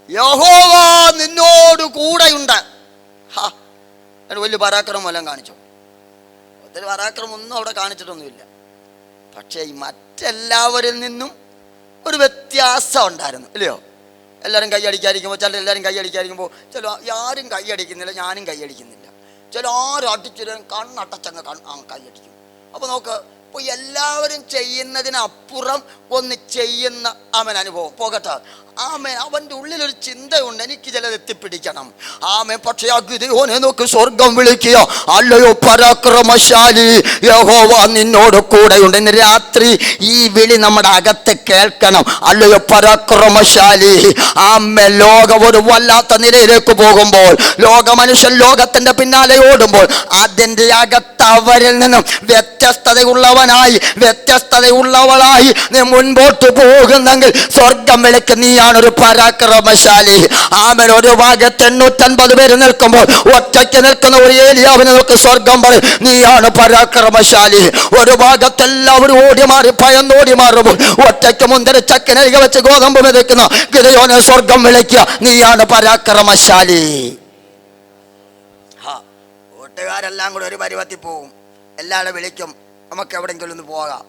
യഹോവ നിന്നോട് കൂടെയുണ്ട്. വലിയ പരാക്രമം എല്ലാം കാണിച്ചു. ഒത്തിരി പരാക്രമം ഒന്നും അവിടെ കാണിച്ചിട്ടൊന്നുമില്ല. പക്ഷേ ഈ മറ്റെല്ലാവരിൽ നിന്നും ഒരു വ്യത്യാസം ഉണ്ടായിരുന്നു, ഇല്ലയോ? എല്ലാവരും കൈയടിക്കാതിരിക്കുമ്പോൾ ചില എല്ലാവരും കൈയടിക്കാതിരിക്കുമ്പോൾ ചില ആരും കൈയടിക്കുന്നില്ല, ഞാനും കൈയടിക്കുന്നില്ല. ചില ആരും അടിച്ചിട്ട് കണ്ണട്ടച്ചങ്ങ് കൈയടിക്കും. അപ്പോൾ നോക്ക്, ഇപ്പോൾ എല്ലാവരും ചെയ്യുന്നതിനപ്പുറം ഒന്ന് ചെയ്യുന്ന അവൻ അനുഭവം. പോകട്ടെ. ആമേൻ. അവൻ്റെ ഉള്ളിലൊരു ചിന്തയുണ്ട്, എനിക്ക് ചിലത് എത്തിപ്പിടിക്കണം. ആമേൻ. പക്ഷേ അഗ്നിയോനെ നോക്ക്, സ്വർഗം വിളിക്കുക, അല്ലയോ പരാക്രമശാലി, യഹോവ നിന്നോട് കൂടെയുണ്ട്. ഇന്ന് രാത്രി ഈ വിളി നമ്മുടെ അകത്ത് കേൾക്കണം. അല്ലയോ പരാക്രമശാലി. ആമേൻ. ലോകം ഒരു വല്ലാത്ത നിലയിലേക്ക് പോകുമ്പോൾ, മനുഷ്യൻ ലോകത്തിന്റെ പിന്നാലെ ഓടുമ്പോൾ അതിൻ്റെ അകത്ത് അവരിൽ നിന്നും വ്യത്യസ്തതയുള്ളവനായി വ്യത്യസ്തതയുള്ളവളായി നീ മുൻപോട്ട് പോകുന്നെങ്കിൽ സ്വർഗം വിളിക്ക്, നീയാണൊരു പരാക്രമശാലി. ആമേൻ. ഒരു ഭാഗത്ത് 850 പേര് നിൽക്കുമ്പോൾ ഒറ്റയ്ക്ക് നിൽക്കുന്ന ഒരു ഏലിയാവിനെ നമുക്ക് സ്വർഗം പറയും, നീയാണ് പരാക്രമശാലി. ഒരു ഭാഗത്ത് എല്ലാവരും ഓടി മാറി ഭയന്നോടി മാറുമ്പോൾ ഒറ്റയ്ക്ക് മുന്തിരി ചക്കിനരിക വെച്ച് ഗോതമ്പ് വിതയ്ക്കുന്ന ഗിദെയോനെ സ്വർഗം വിളിക്കുക, നീയാണ് പരാക്രമശാലി. കൂട്ടുകാരെല്ലാം കൂടെ ഒരു പരുവത്തിൽ പോവും. എല്ലാവരും വിളിക്കും, നമുക്ക് എവിടെയെങ്കിലും ഒന്ന് പോകാം.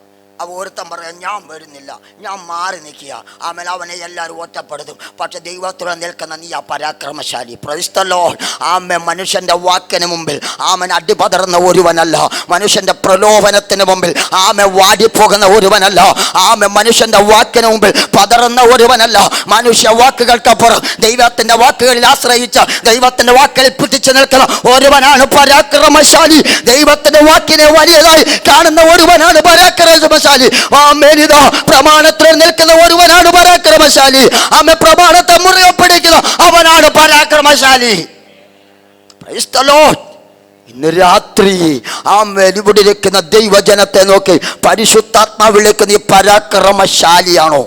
ഒരുത്തൻ പറയാം ഞാൻ വരുന്നില്ല, ഞാൻ മാറി നിൽക്കുക. ആമേൻ, അവനെ എല്ലാവരും ഒറ്റപ്പെടുത്തും. പക്ഷെ ദൈവത്തോടെ നിൽക്കുന്ന നീ ആ പരാക്രമശാലി. Praise the lord. ആമേൻ, മനുഷ്യന്റെ വാക്കിന് മുമ്പിൽ ആമേൻ അടിപതറുന്ന ഒരുവനല്ല. മനുഷ്യന്റെ പ്രലോഭനത്തിന് മുമ്പിൽ ആമേൻ വാടിപ്പോകുന്ന ഒരുവനല്ല. ആമേൻ, മനുഷ്യന്റെ വാക്കിന് മുമ്പിൽ പതറുന്ന ഒരുവനല്ല. മനുഷ്യ വാക്കുകൾക്കപ്പുറം ദൈവത്തിന്റെ വാക്കുകളിൽ ആശ്രയിച്ച് ദൈവത്തിന്റെ വാക്കുകളിൽ പിടിച്ചു നിൽക്കുന്ന ഒരുവനാണ് പരാക്രമശാലി. ദൈവത്തിന്റെ വാക്കിനെ വലിയതായി കാണുന്ന ഒരുവനാണ് പരാക്രമശാലി. ആമേൻ, ഇതാ പ്രമാണത്തിൽ നിൽക്കുന്ന ഒരുവനാണ് പരാക്രമശാലി. ആമേൻ, പ്രമാണത്തെ മുറുകെ പിടിക്കുന്ന അവനാണ് പരാക്രമശാലി. Praise the Lord. ഇന്ന് രാത്രി ആമേൻ ഇവിടെ ഇരിക്കുന്ന ദൈവജനത്തെ നോക്കി പരിശുദ്ധാത്മാവിലേക്ക് നീ പരാക്രമശാലിയാണോ?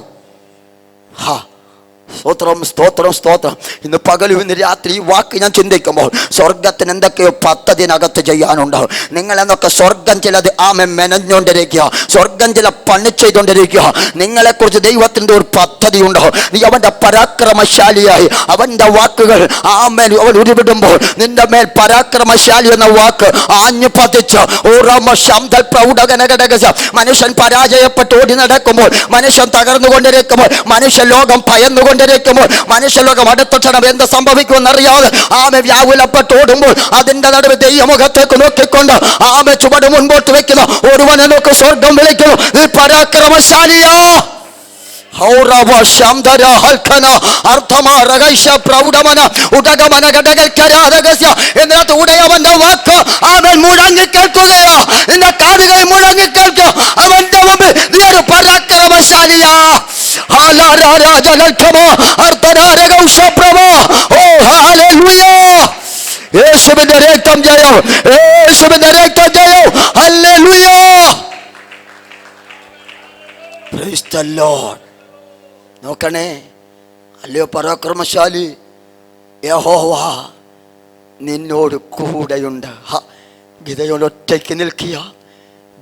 സ്തോത്രം, സ്തോത്രം, സ്തോത്രം. ഇന്ന് പകലും ഇന്ന് രാത്രി ഈ വാക്ക് ഞാൻ ചിന്തിക്കുമ്പോൾ സ്വർഗത്തിന് എന്തൊക്കെയോ പദ്ധതിനകത്ത് ചെയ്യാനുണ്ടാവും. നിങ്ങളെന്നൊക്കെ സ്വർഗം ചിലത് ആമേൻ മെനഞ്ഞുകൊണ്ടിരിക്കുക, സ്വർഗം ചില പണി ചെയ്തുകൊണ്ടിരിക്കുക. നിങ്ങളെക്കുറിച്ച് ദൈവത്തിൻ്റെ ഒരു പദ്ധതി ഉണ്ടാവും. നീ അവൻ്റെ പരാക്രമശാലിയായി അവൻ്റെ വാക്കുകൾ ആമേൻ അവൻ ഉരുവിടുമ്പോൾ നിന്റെ മേൽ പരാക്രമശാലി എന്ന വാക്ക് ആഞ്ഞു പതിച്ച് മനുഷ്യൻ പരാജയപ്പെട്ട് ഓടി നടക്കുമ്പോൾ, മനുഷ്യൻ തകർന്നുകൊണ്ടിരിക്കുമ്പോൾ, മനുഷ്യ ലോകം ഭയന്നുകൊണ്ട് മനുഷ്യലോകം അടുത്തക്ഷണം എന്ത് സംഭവിക്കുമെന്നറിയാതെ ആമെ വ്യാകുലപ്പെട്ട് ഓടുമ്പോൾ അതിന്റെ നടുവ് ദൈവമുഖത്തേക്ക് നോക്കിക്കൊണ്ട് ആമെ ചുവട് മുൻപോട്ട് വെക്കുന്ന ഒരുവനെ നോക്ക് സ്വർഗം വിളിക്കുന്നു, നീ പരാക്രമശാലിയാ. ഉടയവന്റെ വാക്ക് അവൻ മുഴങ്ങി കേൾക്കുകയാ. നിന്റെ കാതുകൾ മുഴങ്ങി കേൾക്കുക. അവന്റെ മുമ്പിൽ നീ ഒരു പരാക്രമശാലിയാ. യേശുവിന്റെ രക്തം ജയം, യേശുവിന്റെ രക്തം ജയം. ഹല്ലേലൂയ. Price the Lord. നോക്കണേ, അല്ലയോ പരാക്രമശാലി, യഹോവ നിന്നോട് കൂടെയുണ്ട്. ഗിദെയോൻ ഒറ്റയ്ക്ക് നിൽക്കുക.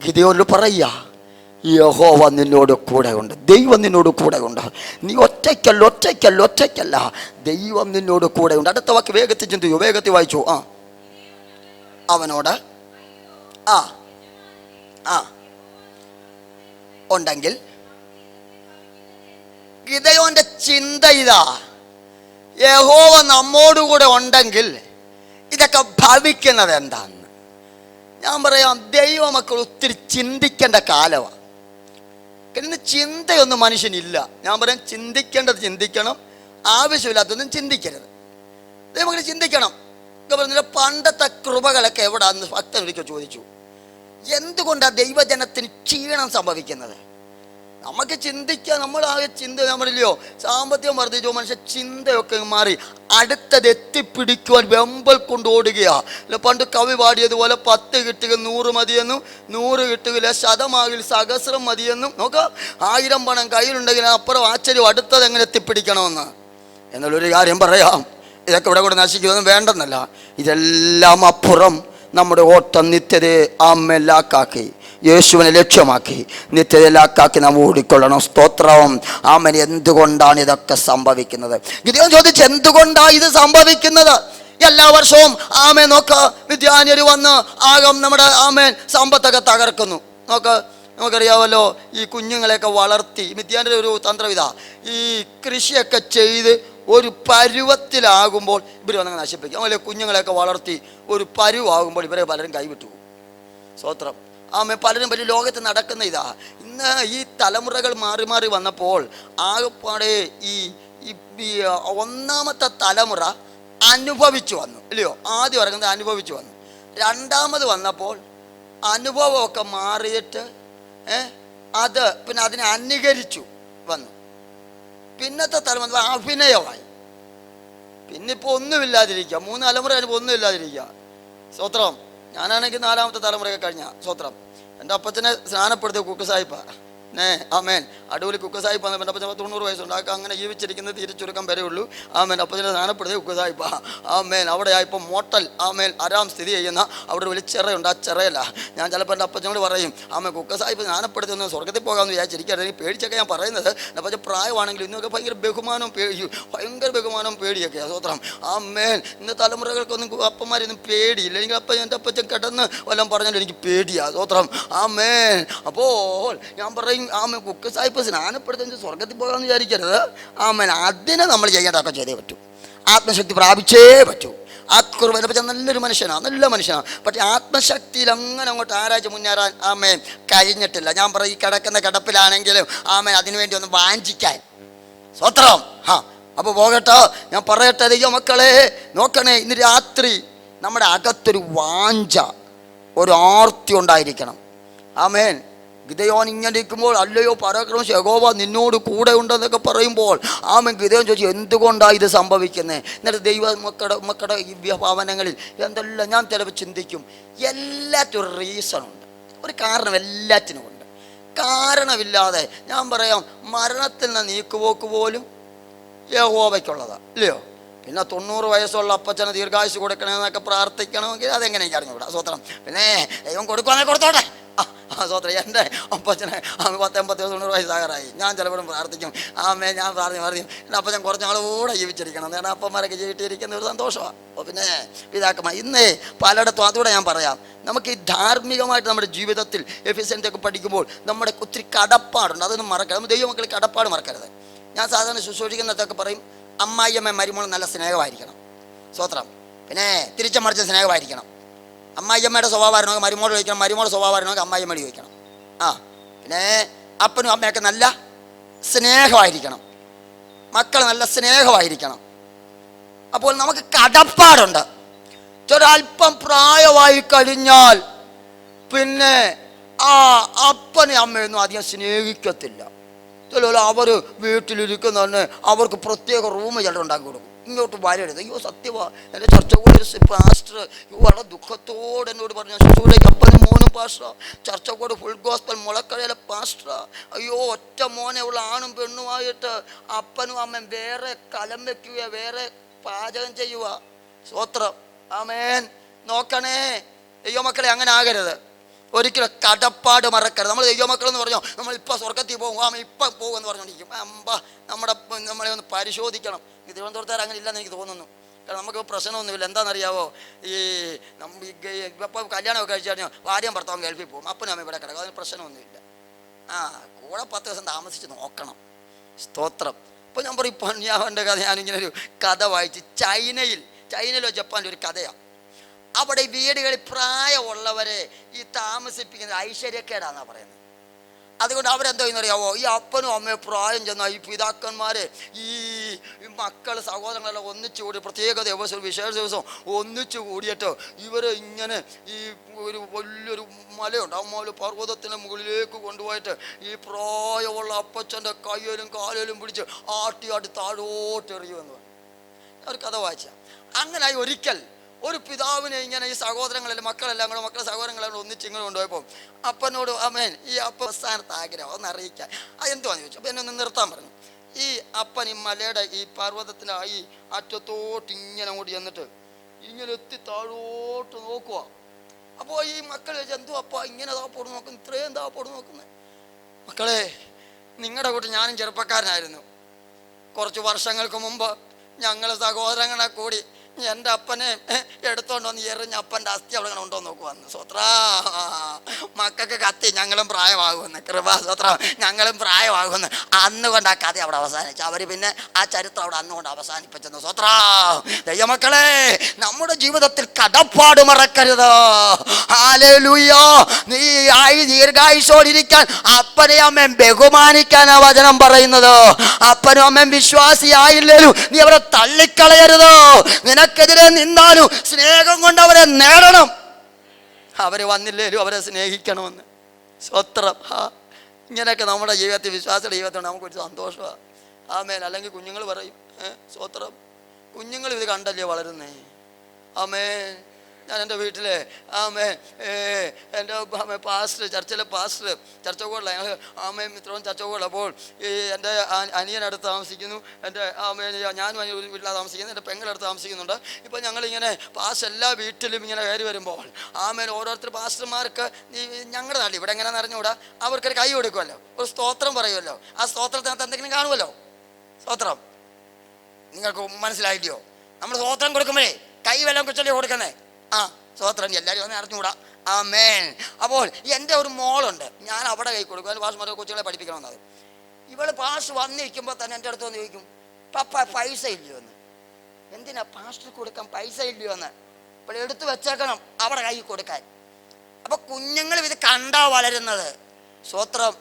ഗിദെയോൻ പറയുക, യഹോവ നിന്നോട് കൂടെ ഉണ്ട്, ദൈവം നിന്നോട് കൂടെ ഉണ്ട്. നീ ഒറ്റയ്ക്കല്ല, ഒറ്റയ്ക്കല്ല, ഒറ്റയ്ക്കല്ല, ദൈവം നിന്നോട് കൂടെ ഉണ്ട്. അടുത്ത വാക്ക് വേഗത്തിൽ ചിന്തിക്കൂ, വേഗത്തിൽ വായിച്ചു. അവനോട് ഉണ്ടെങ്കിൽ ഗിദെയോന്റെ ചിന്ത ഇതാ, യഹോവ നമ്മോടുകൂടെ ഉണ്ടെങ്കിൽ ഇതൊക്കെ ഭവിക്കുന്നത് എന്താന്ന്. ഞാൻ പറയാം, ദൈവമക്കൾ ഒത്തിരി ചിന്തിക്കേണ്ട കാലമാണ്. ഇന്ന് ചിന്തയൊന്നും മനുഷ്യനില്ല. ഞാൻ പറയാം, ചിന്തിക്കേണ്ടത് ചിന്തിക്കണം, ആവശ്യമില്ലാത്തൊന്നും ചിന്തിക്കരുത്. ദൈവമക്കൾ ചിന്തിക്കണം. പണ്ടത്തെ കൃപകളൊക്കെ എവിടാന്ന് ഭക്തൻ ഒരിക്കൽ ചോദിച്ചു. എന്തുകൊണ്ടാണ് ദൈവജനത്തിന് ക്ഷീണം സംഭവിക്കുന്നത്? നമുക്ക് ചിന്തിക്കാൻ നമ്മളാകെ ചിന്ത, നമ്മളില്ലയോ സാമ്പത്തികം വർദ്ധിച്ചോ, മനുഷ്യ ചിന്തയൊക്കെ മാറി അടുത്തത് എത്തിപ്പിടിക്കുവാൻ വെമ്പൽ കൊണ്ട് ഓടുകയാണ്. പണ്ട് കവി പാടിയതുപോലെ 10 കിട്ടുക 100 മതിയെന്നും, 100 കിട്ടുകയില്ല ശതമാകിൽ സഹസ്രം മതിയെന്നും. നോക്കാം, 1000 പണം കയ്യിലുണ്ടെങ്കിൽ അപ്പുറം ആശ്ചര്യം അടുത്തത് എങ്ങനെ എത്തിപ്പിടിക്കണമെന്ന്. എന്നുള്ളൊരു കാര്യം പറയാം, ഇതൊക്കെ ഇവിടെ കൂടെ നശിക്കുന്നതും വേണ്ടെന്നല്ല, ഇതെല്ലാം അപ്പുറം നമ്മുടെ ഓട്ടം നിത്യതയെ ആമേലാക്കാക്കി യേശുവിനെ ലക്ഷ്യമാക്കി നിത്യതയിലാക്കാക്കി നാം ഓടിക്കൊള്ളണം. സ്തോത്രം. ആമേൻ. എന്തുകൊണ്ടാണ് ഇതൊക്കെ സംഭവിക്കുന്നത്? ഗിദെയോൻ ചോദിച്ചു, എന്തുകൊണ്ടാണ് ഇത് സംഭവിക്കുന്നത്? എല്ലാ വർഷവും ആമേൻ നോക്ക വിദ്യാന്യര് വന്ന് ആകം നമ്മുടെ ആമേൻ സമ്പത്തൊക്കെ തകർക്കുന്നു. നമുക്കറിയാമല്ലോ, ഈ കുഞ്ഞുങ്ങളെയൊക്കെ വളർത്തി വിദ്യാന്യര് ഒരു തന്ത്രം ഇതാ, ഈ കൃഷിയൊക്കെ ചെയ്ത് ഒരു പരുവത്തിലാകുമ്പോൾ ഇവർ വന്നങ്ങ് നശിപ്പിക്കും. അതുപോലെ കുഞ്ഞുങ്ങളെയൊക്കെ വളർത്തി ഒരു പരുവാകുമ്പോൾ ഇവരെ പലരും കൈവിട്ടു. സ്തോത്രം. പലരും വലിയ ലോകത്ത് നടക്കുന്ന ഇതാ. ഇന്ന് ഈ തലമുറകൾ മാറി മാറി വന്നപ്പോൾ ആകെപ്പാടെ ഈ ഒന്നാമത്തെ തലമുറ അനുഭവിച്ചു വന്നു, ഇല്ലയോ? ആദ്യം ഇറങ്ങുന്നത് അനുഭവിച്ചു വന്നു. രണ്ടാമത് വന്നപ്പോൾ അനുഭവമൊക്കെ മാറിയിട്ട് അത് പിന്നെ അതിനെ അനുകരിച്ചു വന്നു. പിന്നത്തെ തലമുറ അഭിനയമായി. പിന്നിപ്പോൾ ഒന്നുമില്ലാതിരിക്കുക. 3 തലമുറ അനുഭവം ഒന്നുമില്ലാതിരിക്കുക. സ്വത്രം. ഞാനാണെങ്കിൽ 4ാമത്തെ തലമുറയൊക്കെ കഴിഞ്ഞ. സ്വത്രം. എൻ്റെ അപ്പച്ചനെ സ്നാനപ്പെടുത്തിയ കുക്ക് സാഹിബ. ആമേൻ. അടൂര് കുക്കസായിപ്പ് വന്നപ്പോൾ അപ്പച്ചൻ 90 വയസ്സുണ്ട്. ആൾക്ക് അങ്ങനെ ജീവിച്ചിരിക്കുന്നത് തീരെ ചുരുക്കം വരെ ഉള്ളൂ. ആമേൻ. അപ്പച്ചനെ സ്ഥാനപ്പെടുത്തിയ കുക്കസായിപ്പ. ആമേൻ. അവിടെ ഇപ്പോൾ മോട്ടൽ ആമേൻ ആരാം സ്ഥിതി ചെയ്യുന്ന അവിടെ ഒരു വലിയ ചിറയുണ്ട്. ആ ചിറയല്ല ഞാൻ ചിലപ്പോൾ എൻ്റെ അപ്പച്ചനോട് പറയും, ആമേൻ കുക്കസായിപ്പ് സ്ഥാനപ്പെടുത്തി ഒന്ന് സ്വർഗത്തിൽ പോകാമെന്ന് വിചാരിച്ചിരിക്കുകയാണ്. എനിക്ക് പേടിച്ചൊക്കെ ഞാൻ പറയുന്നത്. അപ്പച്ചൻ പ്രായമാണെങ്കിലും ഇന്നൊക്കെ ഭയങ്കര ബഹുമാനവും പേടിയൊക്കെയാണ്. സ്വത്രം. ആമേൻ. ഇന്ന് തലമുറകൾക്കൊന്നും അപ്പന്മാരൊന്നും പേടിയില്ല. എനിക്ക് എൻ്റെ അപ്പച്ചൻ കിടന്ന് വല്ലതും പറഞ്ഞാൽ എനിക്ക് പേടിയാണ്. സ്വത്രം. ആമേൻ. അപ്പോൾ ഞാൻ പറയും, ആമേൻ കുക്കസായിപ്പ് സ്നാനപ്പെടുത്തി സ്വർഗത്തിൽ പോകാമെന്ന് വിചാരിക്കരുത്. ആമേൻ. അതിനെ നമ്മൾ ചെയ്യേണ്ടതൊക്കെ ചെയ്തേ പറ്റൂ. ആത്മശക്തി പ്രാപിച്ചേ പറ്റൂ. ആക്കുറുവൻ നല്ലൊരു മനുഷ്യനാണ്, നല്ല മനുഷ്യനാണ്. പക്ഷേ ആത്മശക്തിയിൽ അങ്ങനെ അങ്ങോട്ട് ആരാഴ്ച മുന്നേറാൻ ആമേൻ കഴിഞ്ഞിട്ടില്ല. ഞാൻ പറയും, ഈ കിടക്കുന്ന കിടപ്പിലാണെങ്കിലും ആമേൻ അതിനുവേണ്ടി ഒന്ന് വാഞ്ചിക്കാൻ. സ്വത്രം. അപ്പോൾ പോകട്ടോ, ഞാൻ പറയട്ടെ ദൈവമക്കളെ, നോക്കണേ, ഇന്ന് രാത്രി നമ്മുടെ അകത്തൊരു വാഞ്ച, ഒരു ആർത്തി ഉണ്ടായിരിക്കണം. ആമേൻ. ഗിദെയോൻ ഇങ്ങനെ ഇരിക്കുമ്പോൾ, അല്ലയോ പരാക്രമം യഹോവ നിന്നോട് കൂടെ ഉണ്ടെന്നൊക്കെ പറയുമ്പോൾ ആമേൻ ഗിദെയോൻ ചോദിച്ചു, എന്തുകൊണ്ടാണ് ഇത് സംഭവിക്കുന്നത്? എന്നിട്ട് മക്കളുടെ ഈ ഭവനങ്ങളിൽ എന്തെല്ലാം ഞാൻ ചിലപ്പോൾ ചിന്തിക്കും, എല്ലാറ്റിനും ഒരു റീസണുണ്ട്, ഒരു കാരണം എല്ലാറ്റിനും ഉണ്ട്. കാരണമില്ലാതെ ഞാൻ പറയാം, മരണത്തിൽ നിന്ന് നീക്കുപോക്ക് പോലും യഹോവയ്ക്കുള്ളതാണ്, ഇല്ലയോ? പിന്നെ 90 വയസ്സുള്ള അപ്പച്ചന് ദീർഘായുസ് കൊടുക്കണമെന്നൊക്കെ പ്രാർത്ഥിക്കണമെങ്കിൽ അതെങ്ങനെ എനിക്ക് അറിഞ്ഞുകൂടാ. സ്വത്രം. പിന്നെ ദൈവം കൊടുക്കുവാണെങ്കിൽ കൊടുത്തോട്ടെ. സ്വത്രം. എൻ്റെ അപ്പച്ചനെ 80-90 വയസ്സാകാറായി. ഞാൻ ചിലപ്പോഴും പ്രാർത്ഥിക്കും, ഞാൻ പ്രാർത്ഥിക്കും എൻ്റെ അപ്പച്ചൻ കുറച്ച് നാളുകൂടെ ജീവിച്ചിരിക്കണം. കാരണം അപ്പന്മാരൊക്കെ ജീവിച്ചിരിക്കുന്ന ഒരു സന്തോഷമാണ്. അപ്പോൾ പിന്നെ പിതാക്കന്മാർ ഇന്ന് പലയിടത്തും, അതുകൂടെ ഞാൻ പറയാം, നമുക്ക് ഈ ധാർമ്മികമായിട്ട് നമ്മുടെ ജീവിതത്തിൽ എഫിഷ്യൻ്റൊക്കെ പഠിക്കുമ്പോൾ നമ്മുടെ ഒത്തിരി കടപ്പാടുണ്ട്. അതൊന്നും മറക്കരുത്. നമ്മൾ ദൈവമക്കൾ കടപ്പാട് മറക്കരുത്. ഞാൻ സാധാരണ ശുശ്രൂഷിക്കുന്നതൊക്കെ പറയും, അമ്മായിയമ്മ മരുമോൾ നല്ല സ്നേഹമായിരിക്കണം. സ്വത്രം. പിന്നെ തിരിച്ചമറിച്ച സ്നേഹമായിരിക്കണം. അമ്മായിയമ്മയുടെ സ്വഭാവമായിരുന്നെങ്കിൽ മരുമോൾ ചോദിക്കണം, മരുമോളുടെ സ്വഭാവമായിരുന്നെങ്കിൽ അമ്മായിയമ്മയോട് ചോദിക്കണം. പിന്നെ അപ്പനും അമ്മയൊക്കെ നല്ല സ്നേഹമായിരിക്കണം. മക്കൾ നല്ല സ്നേഹമായിരിക്കണം. അപ്പോൾ നമുക്ക് കടപ്പാടുണ്ട്. ഒരല്പം പ്രായമായി കഴിഞ്ഞാൽ പിന്നെ ആ അപ്പനെ അമ്മയൊന്നും അധികം സ്നേഹിക്കത്തില്ല. ചില അവർ വീട്ടിലിരിക്കുന്നതന്നെ അവർക്ക് പ്രത്യേക റൂം ചിലർ ഉണ്ടാക്കി കൊടുക്കും. ഇങ്ങോട്ട് വരരുത്. അയ്യോ സത്യവാ, എൻ്റെ ചർച്ച കൂടെ ഒരു പാസ്റ്റർ വളരെ ദുഃഖത്തോടെ എന്നോട് പറഞ്ഞു, ശുശ്രൂഷയ്ക്ക് അപ്പനും മോനും പാസ്റ്റർ, ചർച്ച കൂടെ ഫുൾ ഗോസ്പൽ മുളക്കരയിലെ പാസ്റ്റർ. അയ്യോ ഒറ്റ മോനെ ഉള്ള ആണും പെണ്ണുമായിട്ട് അപ്പനും അമ്മയും വേറെ കലം വയ്ക്കുക, വേറെ പാചകം ചെയ്യുക. സ്വത്രം. ആമേൻ. നോക്കണേ ദൈവമക്കളെ, അങ്ങനെ ആകരുത്. ഒരിക്കലും കടപ്പാട് മറക്കരുത്. നമ്മൾ ദൈവമക്കളെന്ന് പറഞ്ഞോ, നമ്മളിപ്പോൾ സ്വർഗത്തിൽ പോകും, ഇപ്പം പോകുമെന്ന് പറഞ്ഞുകൊണ്ടിരിക്കും. നമ്മളെ ഒന്ന് പരിശോധിക്കണം. ഈ തിരുവനന്തപുരത്തുകാർ അങ്ങനെ ഇല്ലെന്ന് എനിക്ക് തോന്നുന്നു. കാരണം നമുക്ക് പ്രശ്നമൊന്നുമില്ല. എന്താണെന്നറിയാവോ, ഇപ്പോൾ കല്യാണമൊക്കെ കഴിച്ചു കഴിഞ്ഞാൽ ഭാര്യയും ഭർത്താവും ഗൾഫിൽ പോകും, അപ്പനും അമ്മയും ഇവിടെ കിടക്കും, അതിന് പ്രശ്നമൊന്നുമില്ല. കൂടെ 10 ദിവസം താമസിച്ച് നോക്കണം. സ്തോത്രം. ഇപ്പോൾ ഞാൻ പറയും, പണ്യാവൻ്റെ കഥ ഞാനിങ്ങനെ ഒരു കഥ വായിച്ച്, ചൈനയിലോ ജപ്പാനിലോ ഒരു കഥയാണ്. അവിടെ ഈ വീടുകളിൽ പ്രായമുള്ളവരെ ഈ താമസിപ്പിക്കുന്നത് ഐശ്വര്യക്കേടാന്നാണ് പറയുന്നത്. അതുകൊണ്ട് അവരെന്തോ എന്നറിയാവോ, ഈ അപ്പനും അമ്മയും പ്രായം ചെന്ന ഈ പിതാക്കന്മാർ ഈ മക്കൾ സഹോദരങ്ങളെല്ലാം ഒന്നിച്ചു കൂടി പ്രത്യേക ദിവസം വിശേഷ ദിവസം ഒന്നിച്ചു കൂടിയിട്ട് ഇവർ ഇങ്ങനെ ഈ ഒരു വലിയൊരു മലയുണ്ട്, ആ മല പർവ്വതത്തിൻ്റെ മുകളിലേക്ക് കൊണ്ടുപോയിട്ട് ഈ പ്രായമുള്ള അപ്പച്ചൻ്റെ കയ്യിലും കാലിലും പിടിച്ച് ആട്ടി താഴോട്ട് എറിയുമെന്ന് പറഞ്ഞു. ഒരു കഥ വായിച്ച അങ്ങനായി ഒരിക്കൽ ഒരു പിതാവിനെ ഇങ്ങനെ ഈ സഹോദരങ്ങളെല്ലാം മക്കളെല്ലാം കൂടെ മക്കളെ സഹോദരങ്ങളെല്ലാം ഒന്നിച്ച് ഇങ്ങനെ കൊണ്ടുപോയപ്പോൾ അപ്പനോട് ആമേൻ ഈ അപ്പ സ്ഥാനത്ത് ആഗ്രഹം ഒന്ന് അറിയിക്കാൻ എന്തുവാന്ന് ചോദിച്ചു. അപ്പോൾ എന്നെ ഒന്ന് നിർത്താൻ പറഞ്ഞു. ഈ അപ്പൻ ഈ മലയുടെ ഈ പർവ്വതത്തിൻ്റെ ഈ അറ്റത്തോട്ട് ഇങ്ങനെ അങ്ങോട്ട് ചെന്നിട്ട് ഇങ്ങനെ എത്തി താഴോട്ട് നോക്കുക. അപ്പോൾ ഈ മക്കൾ ചോദിച്ചാൽ എന്തോ അപ്പ ഇങ്ങനെ താപ്പോട് നോക്കുന്നു, ഇത്രയും താപ്പോട് നോക്കുന്നത്. മക്കളെ, നിങ്ങളുടെ കൂട്ട് ഞാനും ചെറുപ്പക്കാരനായിരുന്നു. കുറച്ച് വർഷങ്ങൾക്ക് മുമ്പ് ഞങ്ങൾ സഹോദരങ്ങളെ കൂടി എൻ്റെ അപ്പനെ എടുത്തോണ്ട് വന്ന് എറിഞ്ഞ അപ്പൻ്റെ അസ്ഥി അവിടെ ഇങ്ങനെ ഉണ്ടോ നോക്കുവന്ന്. സ്വത്രാ, മക്കൾക്ക് കത്തി ഞങ്ങളും പ്രായമാകുമെന്ന്. കൃപാ സ്വത്രം, ഞങ്ങളും പ്രായമാകുമെന്ന്. അന്നുകൊണ്ട് ആ കഥ അവിടെ അവസാനിച്ചു. അവർ പിന്നെ ആ ചരിത്രം അവിടെ അന്നുകൊണ്ട് അവസാനിപ്പിച്ചെന്ന്. സ്വത്രാ. ദൈവമക്കളെ, നമ്മുടെ ജീവിതത്തിൽ കടപ്പാട് മറക്കരുത്. ഹല്ലേലൂയ. നീ ദീർഘായുസ്സോടിരിക്കാൻ അപ്പനെയും അമ്മയും ബഹുമാനിക്കാനാ വചനം പറയുന്നത്. അപ്പനും അമ്മയും വിശ്വാസിയായില്ലേലും നീ അവരെ തള്ളിക്കളയരുത്. നിനക്കെതിരെ നിന്നാലും സ്നേഹം കൊണ്ട് അവരെ നേടണം. അവർ വന്നില്ലേലും അവരെ സ്നേഹിക്കണമെന്ന്. സ്വത്രം. ഇങ്ങനെയൊക്കെ നമ്മുടെ ജീവിതത്തിൽ, വിശ്വാസയുടെ ജീവിതത്തിൽ നമുക്കൊരു സന്തോഷമാണ്. ആമേൻ. അല്ലെങ്കിൽ കുഞ്ഞുങ്ങൾ പറയും, സ്വത്രം, കുഞ്ഞുങ്ങൾ ഇത് കണ്ടല്ലേ വളരുന്നേ. ആമേൻ. ഞാൻ എൻ്റെ വീട്ടിൽ എൻ്റെ പാസ്റ്റർ, ചർച്ചിലെ പാസ്റ്റർ, ചർച്ചകോളിലാണ് ഞങ്ങൾ മിത്രവും ചർച്ചകോളപ്പോൾ ഈ എൻ്റെ അനിയനടുത്ത് താമസിക്കുന്നു, എൻ്റെ ഞാനും വീട്ടിലാണ് താമസിക്കുന്നത്, എൻ്റെ പെങ്ങളടുത്ത് താമസിക്കുന്നുണ്ട്. ഇപ്പോൾ ഞങ്ങളിങ്ങനെ പാസ്റ്റർ എല്ലാ വീട്ടിലും ഇങ്ങനെ കയറി വരുമ്പോൾ ഓരോരുത്തർ പാസ്റ്റർമാർക്ക് ഞങ്ങളുടെ നാട്ടിൽ ഇവിടെ എങ്ങനെ അറിഞ്ഞുകൂടാ, അവർക്കൊരു കൈ കൊടുക്കുമല്ലോ, ഒരു സ്തോത്രം പറയുമല്ലോ, ആ സ്തോത്രത്തിനകത്ത് എന്തെങ്കിലും കാണുമല്ലോ. സ്തോത്രം നിങ്ങൾക്ക് മനസ്സിലായില്ലയോ? നമ്മൾ സ്തോത്രം കൊടുക്കുമ്പോഴേ കൈ വല്ലതും കുറിച്ചല്ലേ കൊടുക്കുന്നേ? ആ സ്തോത്രം എല്ലാവരും ഒന്ന് അറിഞ്ഞുകൂടാ. ആമേൻ. അപ്പോൾ എൻ്റെ ഒരു മോളുണ്ട്, ഞാൻ അവിടെ കൈ കൊടുക്കും. അതിന് പാസ്റ്റർമാരെ കൊച്ചുകളെ പഠിപ്പിക്കണമെന്നത്. ഇവള് പാസ്റ്റർ വന്നിരിക്കുമ്പോൾ തന്നെ എൻ്റെ അടുത്ത് വന്ന് ചോദിക്കും, പപ്പ പൈസ ഇല്ലയോ എന്ന്. എന്തിനാ പാസ്റ്റർ കൊടുക്കാൻ പൈസ ഇല്ലയോ എന്ന്? ഇപ്പോൾ എടുത്തു വെച്ചേക്കണം അവിടെ കൈ കൊടുക്കാൻ. അപ്പൊ കുഞ്ഞുങ്ങളും ഇത് കണ്ടാ വളരുന്നത്. സ്തോത്രം.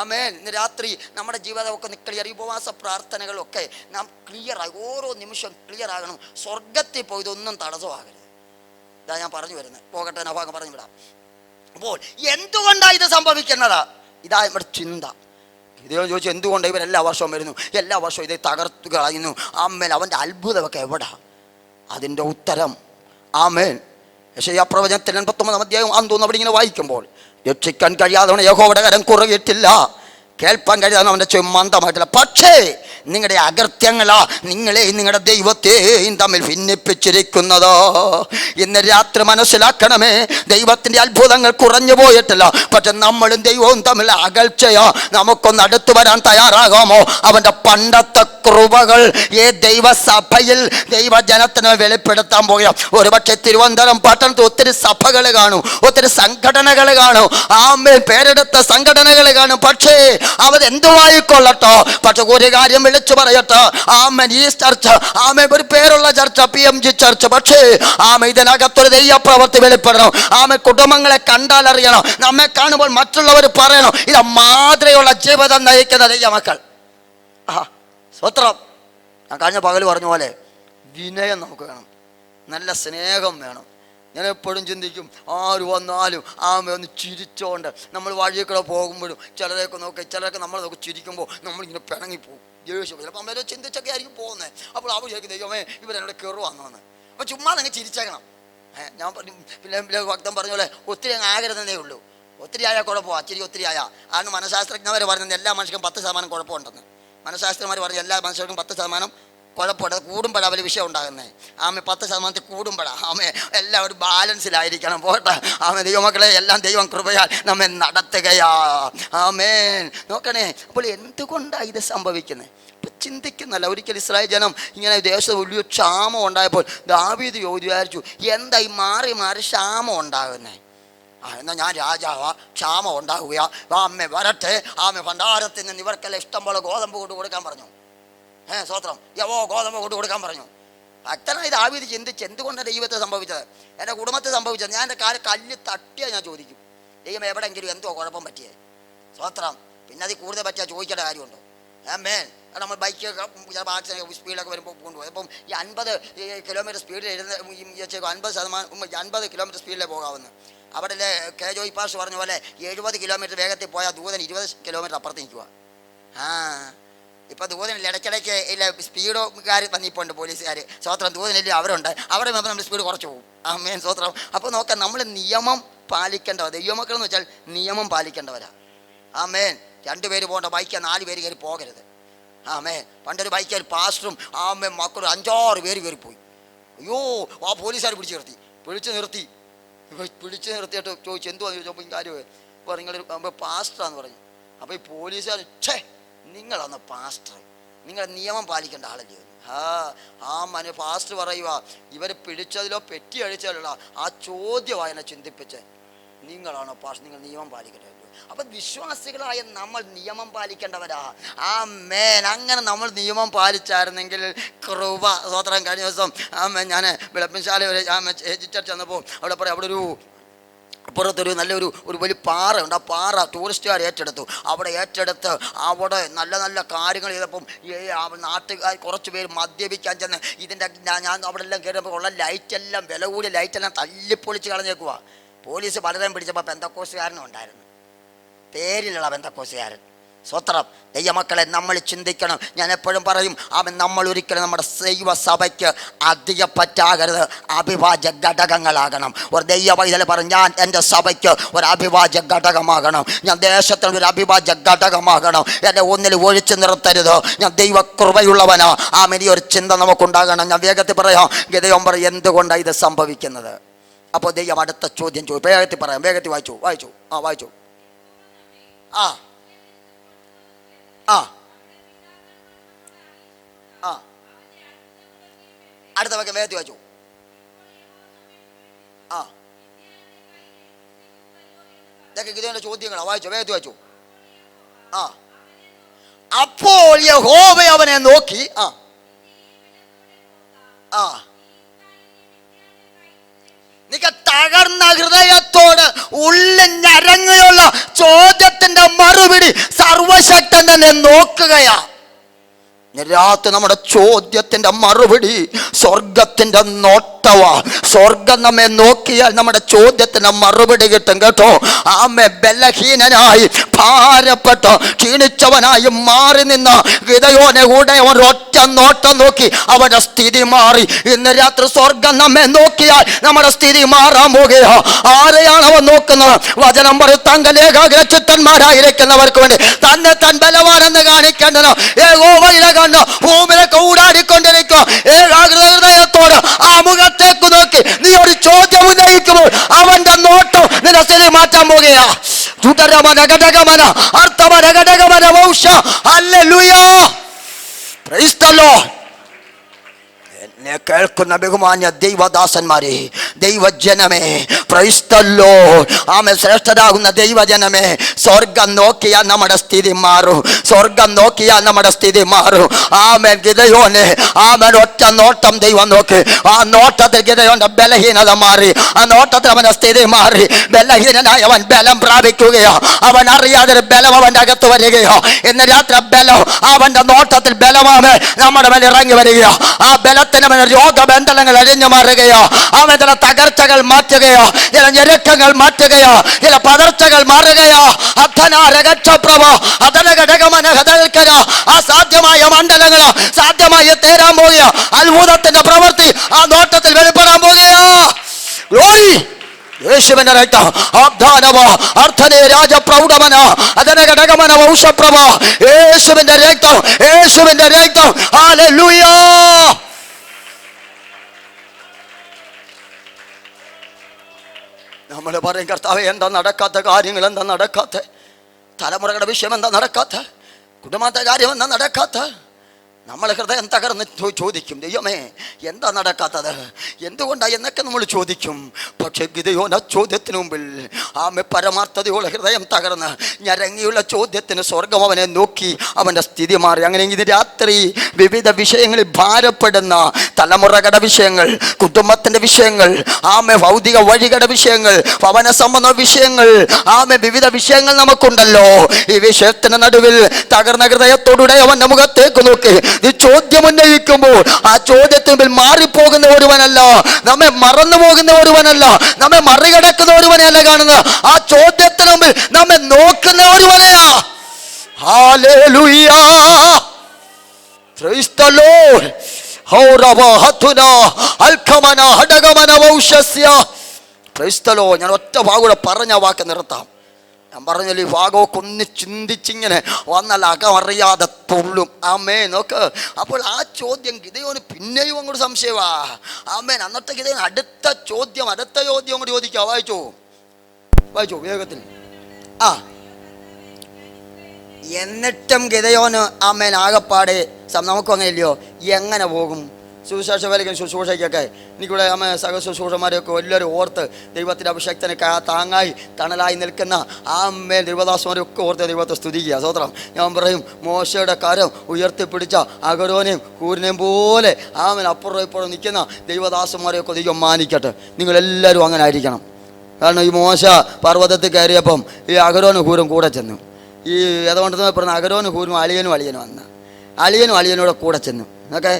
ആമേൻ. ഇന്ന് രാത്രി നമ്മുടെ ജീവിതമൊക്കെ ക്ലിയർ, ഈ ഉപവാസ പ്രാർത്ഥനകളൊക്കെ നാം ക്ലിയറായി, ഓരോ നിമിഷം ക്ലിയർ ആകണം. സ്വർഗത്തിൽ പോയി ഇതൊന്നും തടസ്സമാകരുത്. ഇതാ ഞാൻ പറഞ്ഞു വരുന്നത്. പോകട്ടെ, നഭാഗം പറഞ്ഞു വിടാം. അപ്പോൾ എന്തുകൊണ്ടാണ് ഇത് സംഭവിക്കുന്നത്? ഇതാ നമ്മുടെ ചിന്ത. ഇതേ ചോദിച്ചു, എന്തുകൊണ്ടാണ് ഇവരെല്ലാ വർഷവും വരുന്നു, എല്ലാ വർഷവും ഇതേ തകർത്തു കളയുന്നു? ആമേൻ. അവൻ്റെ അത്ഭുതമൊക്കെ എവിടാ? അതിൻ്റെ ഉത്തരം ആമേൻ യെശയ്യാ പ്രവചനത്തിൽ 89 അധ്യായം അന്തോന്ന് അവിടെ ഇങ്ങനെ വായിക്കുമ്പോൾ, രക്ഷിക്കാൻ കഴിയാതെ യഹോവയുടെ കരം കുറവിട്ടില്ല, കേൾപ്പാൻ കഴിയാതെ അവൻ്റെ ചെമ്മന്തമായിട്ടില്ല, പക്ഷേ നിങ്ങളുടെ അകൃത്യങ്ങളാ നിങ്ങളെയും നിങ്ങളുടെ ദൈവത്തെയും തമ്മിൽ ഭിന്നിപ്പിച്ചിരിക്കുന്നത്. ഇന്ന് രാത്രി മനസ്സിലാക്കണമേ, ദൈവത്തിൻ്റെ അത്ഭുതങ്ങൾ കുറഞ്ഞു പോയിട്ടില്ല, പക്ഷെ നമ്മളും ദൈവവും തമ്മിൽ അകൽച്ചയാ. നമുക്കൊന്ന് അടുത്തു വരാൻ തയ്യാറാകാമോ? അവൻ്റെ പണ്ടത്തെ കൃപകൾ ഈ ദൈവസഭയിൽ ദൈവജനത്തിന് വെളിപ്പെടുത്താൻ പോകുക. ഒരുപക്ഷെ തിരുവനന്തപുരം പട്ടണത്തിൽ ഒത്തിരി സഭകൾ കാണും, ഒത്തിരി സംഘടനകൾ കാണും, പേരെടുത്ത സംഘടനകൾ കാണും. പക്ഷേ അവരെന്തുമായിക്കൊള്ളട്ടോ, പക്ഷെ ഒരു കാര്യം വിളിച്ചു പറയട്ടെ, ഈ ചർച്ച് ഒരു പേരുള്ള ചർച്ച PMG ചർച്ച്, പക്ഷേ ഇതിനകത്തൊരു ദൈവപ്രവൃത്തി വെളിപ്പെടണം. കുടുംബങ്ങളെ കണ്ടാൽ അറിയണം, നമ്മെ കാണുമ്പോൾ മറ്റുള്ളവർ പറയണം, ഇത് മാതൃകയുള്ള ജീവിതം നയിക്കുന്ന ദൈവമക്കൾ. സ്വത്രം. ഞാൻ കഴിഞ്ഞ പകൽ പറഞ്ഞ പോലെ വിനയം നമുക്ക് വേണം, നല്ല സ്നേഹം വേണം. ഞാൻ എപ്പോഴും ചിന്തിക്കും, ആര് വന്നാലും ഒന്ന് ചിരിച്ചോണ്ട് നമ്മൾ വഴിയൊക്കെ പോകുമ്പോഴും ചിലരെയൊക്കെ നോക്കി, ചിലരൊക്കെ നമ്മൾ നോക്കി ചിരിക്കുമ്പോൾ നമ്മളിങ്ങനെ പിണങ്ങിപ്പോകും, ദേഷ്യം. ചിലപ്പോൾ അമ്മേരെ ചിന്തിച്ചൊക്കെ ആയിരിക്കും പോകുന്നത്. അപ്പോൾ അവർ ചോദിക്കും, ദൈവമേ ഇവരെന്നോട് കയറുവാന്ന്. അപ്പോൾ ചുമ്മാ നിങ്ങൾ ചിരിച്ചേക്കണം. ഞാൻ പിന്നെ ഭക്തം പറഞ്ഞ പോലെ ഒത്തിരി അങ്ങ് ആകരുതെന്നേ ഉള്ളൂ. ഒത്തിരി ആയാൽ കുഴപ്പമോ, അച്ചിരി ഒത്തിരി ആയാൽ. ആണ് മനഃശാസ്ത്രജ്ഞർ പറയുന്നത് എല്ലാ മനുഷ്യർക്കും 10% കുഴപ്പമുണ്ടെന്ന്. മനഃശാസ്ത്രജ്ഞർ പറഞ്ഞ എല്ലാ മനുഷ്യർക്കും 10% കുഴപ്പമുണ്ട്. കൂടുമ്പോഴാണ് അവർ വിഷയം ഉണ്ടാകുന്നത്. 10% കൂടുമ്പോഴാണ് എല്ലാവരും ബാലൻസിലായിരിക്കണം. പോട്ടെ ദൈവമക്കളെ, എല്ലാം ദൈവം കൃപയാൽ നമ്മെ നടത്തുകയാ. നോക്കണേ. അപ്പോൾ എന്തുകൊണ്ടാണ് ഇത് സംഭവിക്കുന്നത്? ഇപ്പം ചിന്തിക്കുന്നല്ല. ഒരിക്കൽ ഇസ്രായേൽ ജനം ഇങ്ങനെ ദേശത്ത് വലിയ ക്ഷാമം ഉണ്ടായപ്പോൾ ദാവീദ് വിചാരിച്ചു, എന്താ ഈ മാറി മാറി ക്ഷാമം ഉണ്ടാകുന്നത്? എന്നാൽ ഞാൻ രാജാവാ, ക്ഷാമം ഉണ്ടാവുക, വരട്ടെ. ഭണ്ഡാരത്തിൽ നിന്ന് ഇവർക്കെല്ലാം ഇഷ്ടം പോലെ ഗോതമ്പ് കൊണ്ട് കൊടുക്കാൻ പറഞ്ഞു. സ്വത്രം. ഗോതമ്പ് കൊണ്ട് കൊടുക്കാൻ പറഞ്ഞു. ഭക്തനായി ദാവീദ് ചിന്തിച്ച് എന്തുകൊണ്ടാണ് ദൈവത്തെ സംഭവിച്ചത്, എൻ്റെ കുടുംബത്തെ സംഭവിച്ചത്? ഞാൻ എൻ്റെ കല്ല് തട്ടിയാൽ ഞാൻ ചോദിക്കും, ദൈവം എവിടെയെങ്കിലും എന്തോ കുഴപ്പം പറ്റിയേ? സ്വത്രം. പിന്നെ അതിൽ കൂടുതൽ പറ്റിയാൽ ചോദിക്കേണ്ട കാര്യമുണ്ടോ? നമ്മൾ ബൈക്ക് സ്പീഡൊക്കെ വരുമ്പോൾ കൊണ്ടുപോകും. അപ്പം ഈ 50 കിലോമീറ്റർ സ്പീഡിൽ 50 കിലോമീറ്റർ സ്പീഡിലേ പോകാവുന്നു. അവിടെ കെ ജോയ് പാഷ് പറഞ്ഞ പോലെ 70 കിലോമീറ്റർ വേഗത്തിൽ പോയാൽ ദൂതൻ 20 കിലോമീറ്റർ അപ്പുറത്ത് നിൽക്കുക. ഇപ്പം ദൂതനില്ല, ഇടയ്ക്കിടയ്ക്ക് ഇല്ല സ്പീഡുകാർ വന്നിപ്പോണ്ട് പോലീസുകാർ. സ്വത്രം. ദൂതനില്ല, അവരുണ്ട്. അവിടെ നമ്മൾ സ്പീഡ് കുറച്ച് പോകും. സ്വത്രം. അപ്പോൾ നോക്കാം, നമ്മൾ നിയമം പാലിക്കേണ്ടവർ. ദൈവമക്കളെന്ന് വെച്ചാൽ നിയമം പാലിക്കേണ്ടവരാ. 2 പേര് പോകേണ്ട ബൈക്ക് 4 പേര് കയറി പോകരുത്. പണ്ടൊരു ബൈക്കിൽ പാസ്റ്ററും മക്കളും 5-6 പേര് കയറിപ്പോയി. അയ്യോ, പോലീസുകാർ പിടിച്ചു നിർത്തിയിട്ട് ചോദിച്ചു, എന്തുവാന്ന് ചോദിച്ചപ്പോൾ കാര്യം ഇപ്പോൾ നിങ്ങൾ പാസ്റ്ററാന്ന് പറഞ്ഞു. അപ്പോൾ ഈ പോലീസുകാർ, നിങ്ങളന്ന് പാസ്റ്റർ, നിങ്ങൾ നിയമം പാലിക്കേണ്ട ആളല്ലേ? പാസ്റ്റർ പറയുക, ഇവർ പിടിച്ചതിലോ പെറ്റി അഴിച്ചതിലോ ആ ചോദ്യമാണ് എന്നെ ചിന്തിപ്പിച്ച്, നിങ്ങളാണോ പാസ്റ്റർ, നിങ്ങൾ നിയമം പാലിക്കേണ്ടത്? അപ്പം വിശ്വാസികളായ നമ്മൾ നിയമം പാലിക്കേണ്ടവരാ. അങ്ങനെ നമ്മൾ നിയമം പാലിച്ചായിരുന്നെങ്കിൽ കൃപ. സ്വതന്ത്രം. കഴിഞ്ഞ ദിവസം ഞാൻ വിളപ്പിൻശാല ഒരു ചർച്ച ചെന്നപ്പോൾ അവിടെ പറയാം, അവിടെ അപ്പുറത്തൊരു നല്ലൊരു വലിയ പാറയുണ്ട്. ആ പാറ ടൂറിസ്റ്റുകാർ ഏറ്റെടുത്തു. അവിടെ നല്ല നല്ല കാര്യങ്ങൾ ചെയ്തപ്പം നാട്ടുകാർ കുറച്ച് പേര് മദ്യപിക്കാൻ ചെന്ന് ഇതിൻ്റെ ഞാൻ അവിടെ എല്ലാം കയറിയപ്പോൾ ഉള്ള ലൈറ്റെല്ലാം, വില കൂടിയ ലൈറ്റെല്ലാം തല്ലിപ്പൊളിച്ച് കളഞ്ഞേക്കുക. പോലീസ് പലതരം പിടിച്ചപ്പോൾ പെന്തക്കോസുകാരനും ഉണ്ടായിരുന്നു, പേരിലുള്ള പെന്തക്കോസുകാരൻ. സ്വത്രം. ദൈവമക്കളെ, നമ്മൾ ചിന്തിക്കണം. ഞാൻ എപ്പോഴും പറയും, നമ്മൾ ഒരിക്കലും നമ്മുടെ ദൈവസഭയ്ക്ക് അധിക പറ്റാകരുത്, അഭിവാജ്യ ഘടകങ്ങളാകണം. ഒരു ദൈവ പൈതൽ പറഞ്ഞു, ഞാൻ എൻ്റെ സഭയ്ക്ക് ഒരു അഭിവാജ്യ ഘടകമാകണം, ഞാൻ ദേശത്തിന് ഒരു അഭിവാജ്യ ഘടകമാകണം, എന്നെ ഒന്നിൽ ഒഴിച്ചു നിർത്തരുത്, ഞാൻ ദൈവകൃപയുള്ളവനാ. ഈ ഒരു ചിന്ത നമുക്കുണ്ടാകണം. ഞാൻ വേഗത്തിൽ പറയാം. ഗിദെയോൻ പറയും, എന്തുകൊണ്ടാണ് ഇത് സംഭവിക്കുന്നത്? അപ്പോൾ ദൈവം അടുത്ത ചോദ്യം ചോദിച്ചു. വേഗത്തിൽ പറയാം, വേഗത്തിൽ വായിച്ചു. വായിച്ചു. അടുത്ത വാക്യം വേഗത്തിൽ വായിച്ചു. ഇതൊക്കെ ഗിദെയോന്റെ ചോദ്യങ്ങളാണ്. വായിച്ചു, വേഗത്തിൽ വായിച്ചു. അപ്പോൾ യഹോവ അവനെ നോക്കി തകർന്ന ഹൃദയത്തോട് ഉള്ളിഞ്ഞരങ്ങുള്ള ചോദ്യത്തിന്റെ മറുപടി സർവശക്തൻ തന്നെ നോക്കുകയാ. രാത്രി നമ്മുടെ ചോദ്യത്തിന്റെ മറുപടി സ്വർഗത്തിന്റെ നോട്ടവാ. സ്വർഗം നമ്മെ നോക്കിയാൽ നമ്മുടെ ചോദ്യത്തിന് മറുപടി കിട്ടും കേട്ടോ. ബലഹീനനായി ഭാരപ്പെട്ട് ക്ഷീണിച്ചവനായി മാറി നിന്ന ഗിദെയോനെ കൂടെ ഒരൊറ്റ നോട്ടം നോക്കി അവന്റെ സ്ഥിതി മാറി. ഇന്ന് രാത്രി സ്വർഗം നമ്മെ നോക്കിയാൽ നമ്മുടെ സ്ഥിതി മാറാൻ പോകുകയോ. ആരെയാണ് അവൻ നോക്കുന്നത്? വചനം പറയും, തങ്കലേഖാഗ്രചിത്തന്മാരായിരിക്കുന്നവർക്ക് വേണ്ടി തന്നെ താൻ ബലവാനെന്ന് കാണിക്കേണ്ടത് യഹോവയിലെ കണ്ടു ഭൂമിയിലൊക്കെ ഊടാടിക്കൊണ്ടിരിക്കുക. ഏകാഗ്രത ഹൃദയത്തോട് ആ മുഖത്തേക്ക് നോക്കി നീ ഒരു ചോദ്യം ഉന്നയിക്കുമ്പോൾ അവന്റെ നോട്ടം നിന്റെ സ്ഥിതി മാറ്റാൻ പോകുകയാ. ഘടകമന അർത്ഥമന ഘടകമന വംശ ഹല്ലേലൂയ. Price the Lord. എന്നെ കേൾക്കുന്ന ബഹുമാന്യ ദൈവദാസന്മാരെ, ദൈവജനമേ, പ്രൈസ് ദി ലോർഡ്. ശ്രേഷ്ഠരാകുന്ന ദൈവജനമേ, സ്വർഗം നോക്കിയാൽ നമ്മുടെ സ്ഥിതി മാറും. സ്വർഗം നോക്കിയാൽ നമ്മുടെ സ്ഥിതി മാറും. ഗിദെയോനെ ഒറ്റ നോട്ടം ദൈവം നോക്കി. ആ നോട്ടത്തിൽ ഗിദെയോന്റെ ബലഹീനത മാറി. ആ നോട്ടത്തിൽ അവന്റെ സ്ഥിതി മാറി. ബലഹീനനായി അവൻ ബലം പ്രാപിക്കുകയോ. അവൻ അറിയാതെ ബലം അവന്റെ അകത്ത് വരികയോ. ഇന്ന് രാത്രി ബലം അവന്റെ നോട്ടത്തിൽ ബലമാമേ നമ്മുടെ മേലെ ഇറങ്ങി വരികയോ. ആ ബലത്തിന് രോഗബന്ധനങ്ങൾ അഴിഞ്ഞു മാറുകയോ. അവൻ ചില തകർച്ചകൾ മാറ്റുകയോ, ചില ഞെരുക്കങ്ങൾ മാറ്റുകയോ, ചില പതർച്ചകൾ മാറുകയോ. അസാധ്യമായ മണ്ഡലങ്ങളോ സാധ്യമായി തീരാൻ പോകുകയോ. അത്ഭുതത്തിന്റെ പ്രവൃത്തി ആ നോട്ടത്തിൽ വെളിപ്പെടാൻ പോകുകയോ. ഗ്ലോറി. യേശുവിന്റെ രക്തം അബ്ദാനവോ അർത്ഥനെ രാജപ്രൗഢമന അതനെ ഘടകമന വംശപ്രഭ. യേശുവിന്റെ രക്തം, യേശുവിന്റെ രക്തം. ഹല്ലേലൂയ. നമ്മൾ പറയും, കർത്താവേ എന്താ നടക്കാത്ത കാര്യങ്ങൾ, എന്താ നടക്കാത്ത തലമുറകളുടെ വിഷയം, എന്താ നടക്കാത്ത കുടുംബത്തെ കാര്യം, എന്താ നടക്കാത്ത? നമ്മൾ ഹൃദയം തകർന്ന് ചോദിക്കും, ദൈവമേ എന്താ നടക്കാത്തത്, എന്തുകൊണ്ടാണ് എന്നൊക്കെ നമ്മൾ ചോദിക്കും. പക്ഷെ ഗിദെയോൻ ആ ചോദ്യത്തിന് മുമ്പിൽ പരമാർത്ഥതയുള്ള ഹൃദയം തകർന്ന് ഞരങ്ങിയുള്ള ചോദ്യത്തിന് സ്വർഗം അവനെ നോക്കി അവൻ്റെ സ്ഥിതി മാറി. അങ്ങനെ ഇത് രാത്രി വിവിധ വിഷയങ്ങളിൽ ഭാരപ്പെടുന്ന തലമുറകളുടെ വിഷയങ്ങൾ, കുടുംബത്തിൻ്റെ വിഷയങ്ങൾ, ഭൗതിക വഴികളുടെ വിഷയങ്ങൾ, ഭവന സംബന്ധ വിഷയങ്ങൾ, വിവിധ വിഷയങ്ങൾ നമുക്കുണ്ടല്ലോ. ഈ വിഷയത്തിന് നടുവിൽ തകർന്ന ഹൃദയത്തോടെ അവൻ്റെ മുഖത്തേക്ക് നോക്കി ഈ ചോദ്യം ഉന്നയിക്കുമ്പോൾ ആ ചോദ്യത്തിന് മാറിപ്പോകുന്ന ഒരുവനല്ല, നമ്മെ മറന്നു പോകുന്ന ഒരുവനല്ല, നമ്മെ മറികടക്കുന്ന ഒരുവനെയല്ല കാണുന്നത്. ആ ചോദ്യത്തിന് മുമ്പിൽ നമ്മെ നോക്കുന്ന ഒരുവനെയാ. ഹല്ലേലൂയ. Price the Lord. ഞാൻ ഒറ്റ ഭാഗം പറഞ്ഞ വാക്ക് നിർത്താം. ഞാൻ പറഞ്ഞല്ലോ, ഈ ഭാഗമൊക്കെ ഒന്ന് ചിന്തിച്ചിങ്ങനെ വന്നാൽ അകമറിയാതെ തുള്ളും. ആമേൻ. നോക്ക്, അപ്പോൾ ആ ചോദ്യം ഗിദെയോന് പിന്നെയും അങ്ങോട്ട് സംശയമാ. ആമേൻ. അന്നത്തെ ഗിദെയോൻ അടുത്ത ചോദ്യം അങ്ങോട്ട് ചോദിക്കാം. വായിച്ചോ വേഗത്തിൽ. എന്നിട്ടും ഗിദെയോന് ആമേൻ ആകപ്പാടെ നമുക്കും അങ്ങനെ ഇല്ലയോ, എങ്ങനെ പോകും സുവിശേഷ വേലയ്ക്കും ശുശ്രൂഷയ്ക്കൊക്കെ? എനിക്കിവിടെ ശുശ്രൂഷന്മാരെയൊക്കെ എല്ലാവരും ഓർത്ത് ദൈവത്തിൻ്റെ അഭിഷേകത്തിന് താങ്ങായി തണലായി നിൽക്കുന്ന ദൈവദാസന്മാരെയൊക്കെ ഓർത്ത് ദൈവത്തെ സ്തുതിക്കുക. സ്വത്രം. ഞാൻ പറയും, മോശയുടെ കരം ഉയർത്തിപ്പിടിച്ച അഹരോനെയും ഹൂരിനെയും പോലെ അപ്പുറം ഇപ്പുറം നിൽക്കുന്ന ദൈവദാസന്മാരെയൊക്കെ ദൈവം മാനിക്കട്ടെ. നിങ്ങളെല്ലാവരും അങ്ങനെ ആയിരിക്കണം. കാരണം ഈ മോശ പർവ്വതത്തിൽ കയറിയപ്പം ഈ അഹരോനും ഹൂരും കൂടെ ചെന്നു. ഈ അതുകൊണ്ട് പറഞ്ഞ അഹരോനും ഹൂരും അളിയനും വന്ന അളിയനോടെ കൂടെ ചെന്നു. ഓക്കെ.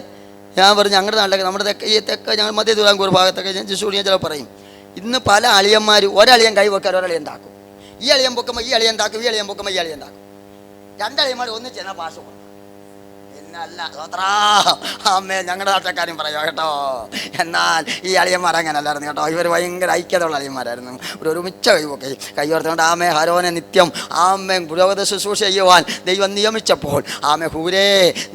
ഞാൻ പറഞ്ഞു, ഞങ്ങളുടെ നാട്ടിലൊക്കെ നമ്മുടെ തെക്ക് ഞങ്ങൾ മധ്യ തിരുവിതാംകൂർ ഭാഗത്തൊക്കെ ഞാൻ ശുശ്രൂഷ ചില പറയും, ഇന്ന് പല അളിയന്മാർ ഒരളിയൻ കൈ വെക്കാൻ ഒരളിയൻ താക്കും. ഈ അളിയൻ പൊക്കുമ്പോൾ ഈ അളിയൻ താക്കും, ഈ അളിയൻ പൊക്കുമ്പോൾ ഈ അളിയൻ താക്കും. രണ്ടളിയന്മാർ ഒന്നിച്ച് എന്നാ പാസ് കൊടുക്കും. പിന്നല്ല സ്വത്രാ അമ്മേ, ഞങ്ങളുടെ നാട്ടുകാരും പറയുക കേട്ടോ. എന്നാൽ ഈ അളിയന്മാർ അങ്ങനല്ലായിരുന്നു കേട്ടോ. ഇവർ ഭയങ്കര ഐക്യതയുള്ള അളിയന്മാരായിരുന്നു. ഒരു മിച്ച കഴിവൊക്കെ കൈയോർത്തുകൊണ്ട് ആമേ ഹരോനെ നിത്യം ആമേ പുരോഗത ശുശ്രൂഷ ചെയ്യുവാൻ ദൈവം നിയമിച്ചപ്പോൾ ആമേ ഹൂരേ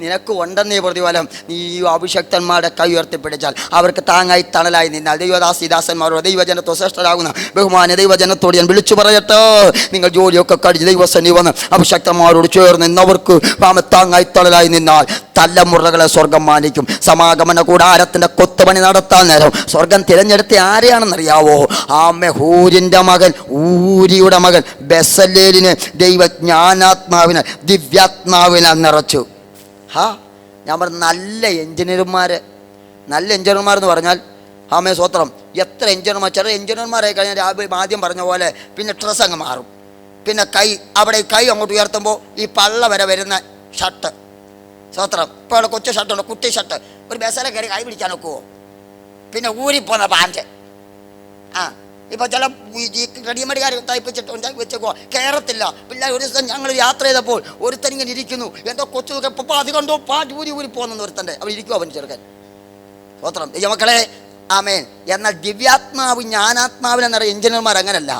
നിനക്ക് ഉണ്ടെന്നേ പ്രതിഫലം. നീ ഈ അഭിഷക്തന്മാരുടെ കൈ ഉയർത്തിപ്പിടിച്ചാൽ അവർക്ക് താങ്ങായി തണലായി നിന്നാൽ ദൈവദാസിദാസന്മാരോട് ദൈവജനത്തോ ശ്രേഷ്ഠരാകുന്ന ബഹുമാന ദൈവജനത്തോട് ഞാൻ വിളിച്ചു പറയട്ടെ, നിങ്ങൾ ജോലിയൊക്കെ കഴിഞ്ഞ് ദൈവസന്നി വന്ന് അഭിഷക്തന്മാരോട് ചേർന്ന് നിന്നവർക്ക് ആമേ താങ്ങായി തണലായി നിന്നാൽ തലമുറകളെ സ്വർഗം മാനിക്കും. സമാഗമന കൂടാരത്തിന്റെ കൊത്തുപണി നടത്താൻ നേരം സ്വർഗം തിരഞ്ഞെടുത്ത ആരെയാണെന്നറിയാവോ? ആമേ ഹൂരിന്റെ മകൻ, ഊരിയുടെ മകൻ ബെസലേലിനെ ദൈവജ്ഞാനാത്മാവിനെ ദിവ്യാത്മാവിനെ നിറച്ചു. ഞാൻ പറഞ്ഞ നല്ല എഞ്ചിനീയർമാരെന്ന് പറഞ്ഞാൽ ആമേ സ്വത്രം. എത്ര എഞ്ചിനീയർമാർ, ചെറിയ എഞ്ചിനീയർമാരായി കഴിഞ്ഞാൽ ആദ്യം പറഞ്ഞ പോലെ പിന്നെ ഡ്രസ്സ് അങ്ങ് മാറും. പിന്നെ അവിടെ കൈ അങ്ങോട്ട് ഉയർത്തുമ്പോൾ ഈ പള്ള വരെ വരുന്ന ഷർട്ട് സ്വത്രം. ഇപ്പോൾ അവിടെ കൊച്ചു ഷർട്ടുണ്ട്, കുട്ടി ഷർട്ട്. ഒരു ബസ്സിലെ കയറി കൈ പിടിക്കാൻ നോക്കുമോ? പിന്നെ ഊരിപ്പോന്ന പാൻറ്റ്. ഇപ്പോൾ ചില റെഡിമെയ്ഡുകാർ തയ്പ്പിച്ചിട്ട് വെച്ചേക്കോ, കയറത്തില്ല. പിള്ളേർ ഒരു ദിവസം ഞങ്ങൾ യാത്ര ചെയ്തപ്പോൾ ഒരുത്തനിങ്ങനെ ഇരിക്കുന്നു, എന്തോ കൊച്ചു ഇപ്പോൾ അത് കണ്ടോ പാട്ട് ഊരി പോകുന്നു ഒരുത്തൻ്റെ. അവർ ഇരിക്കുമോ അവൻ ചെറുക്കൻ സ്വത്രം. ഈ മക്കളെ ആമേൻ. എന്നാൽ ദിവ്യാത്മാവ് ജ്ഞാനാത്മാവിനെന്നറിയ എഞ്ചിനീയർമാർ അങ്ങനല്ല.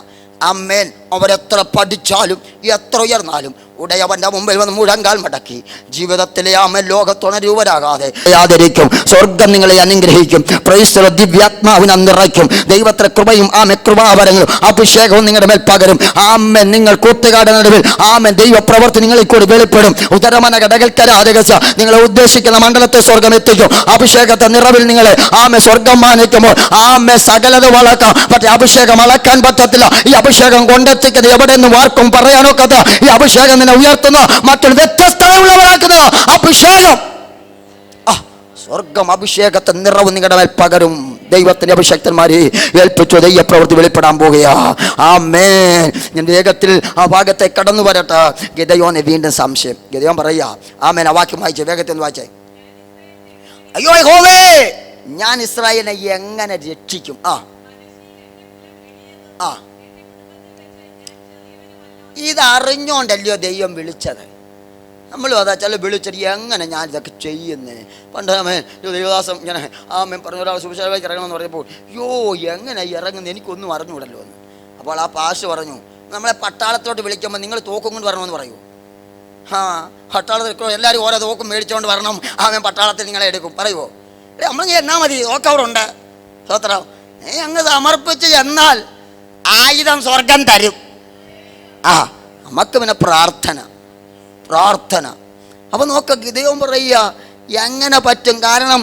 അമ്മേൻ. അവരെത്ര പഠിച്ചാലും എത്ര ഉയർന്നാലും ഉടയവന്റെ മുമ്പിൽ വന്ന് മുഴങ്കാൽ മടക്കി ജീവിതത്തിലെ ആമേൻ ലോകത്തുണരൂപരാകാതെ ആദരിക്കും. സ്വർഗം നിങ്ങളെ അനുഗ്രഹിക്കും. പ്രൈസ്തലോ. ദിവ്യാത്മാവിനെ നിറയ്ക്കും. ദൈവത്തിന്റെ കൃപയും കൃപാവരങ്ങളും അഭിഷേകവും നിങ്ങളുടെ മേൽ പകരും. ആമേൻ. നിങ്ങൾ കൂട്ടുകാരുടെ നടുവിൽ ആമേൻ ദൈവപ്രവൃത്തി നിങ്ങളിൽ കൂടി വെളിപ്പെടും. ഉദരമന ഘടകൽക്കരാധകസ നിങ്ങളെ ഉദ്ദേശിക്കുന്ന മണ്ഡലത്തെ സ്വർഗം എത്തിക്കും. അഭിഷേകത്തെ നിറവിൽ നിങ്ങളെ ആമേ സ്വർഗം മാനിക്കുമ്പോൾ ആമേ സകലത വളക്കാം. പക്ഷെ അഭിഷേകം അളക്കാൻ പറ്റത്തില്ല. ഈ അഭിഷേകം കൊണ്ടെത്തിക്കുന്നത് എവിടെ നിന്ന് വാർക്കും പറയാനൊക്കത്ത. ഈ അഭിഷേകം നിന്നെ ഉയർത്തുന്ന മറ്റൊരു വ്യത്യസ്തതയുള്ളവരാക്കുന്ന അഭിഷേകം. സ്വർഗം അഭിഷേകത്തെ നിറവ് നിങ്ങളുടെ മേൽ പകരും. ദൈവത്തിന്റെ അഭിഷേക്തന്മാരെ ഏൽപ്പിച്ചു ദൈവപ്രവൃത്തി വെളിപ്പെടാൻ പോകുകയാ. ആമേൻ. ഞാൻ വേഗത്തിൽ ആ ഭാഗത്തെ കടന്നു വരട്ടെ. ഗിദെയോനെ വീണ്ടും സംശയം. ഗിദെയോൻ പറയാ ആമേൻ. ആ വാക്യം വായിച്ചേ, വേഗത്തിൽ വായിച്ചേ. അയ്യോ യഹോവേ, ഞാൻ ഇസ്രായേലിനെ എങ്ങനെ രക്ഷിക്കും? ഇതറിഞ്ഞോണ്ടല്ലയോ ദൈവം വിളിച്ചത്. നമ്മളും അതാ ചില വിളിച്ചിട്ട് എങ്ങനെ ഞാൻ ഇതൊക്കെ ചെയ്യുന്നേ. പണ്ട് ദൈവദാസം ഇങ്ങനെ പറഞ്ഞ ഒരാൾ സുവിശേഷത്തിലേക്ക് ഇറങ്ങണമെന്ന് പറഞ്ഞപ്പോൾ എങ്ങനെ ഇറങ്ങുന്നത് എനിക്കൊന്നും അറിഞ്ഞുകൂടല്ലോ എന്ന്. അപ്പോൾ ആ പാഷ് പറഞ്ഞു, നമ്മളെ പട്ടാളത്തോട്ട് വിളിക്കുമ്പോൾ നിങ്ങൾ തോക്കും കൊണ്ട് വരണമെന്ന് പറയൂ. പട്ടാളത്തിൽ എല്ലാവരും ഓരോ തോക്കും മേടിച്ചുകൊണ്ട് വരണം. പട്ടാളത്തിൽ നിങ്ങളെ എടുക്കും പറയുമോ? നമ്മൾ എന്നാ മതി, തോക്കവറുണ്ട് സ്വത്രം. അങ്ങ് സമർപ്പിച്ച് എന്നാൽ ആയുധം സ്വർഗം തരും. നമുക്ക് പിന്നെ പ്രാർത്ഥന. അപ്പൊ നോക്ക ഗിദെയോൻ പറയുക എങ്ങനെ പറ്റും? കാരണം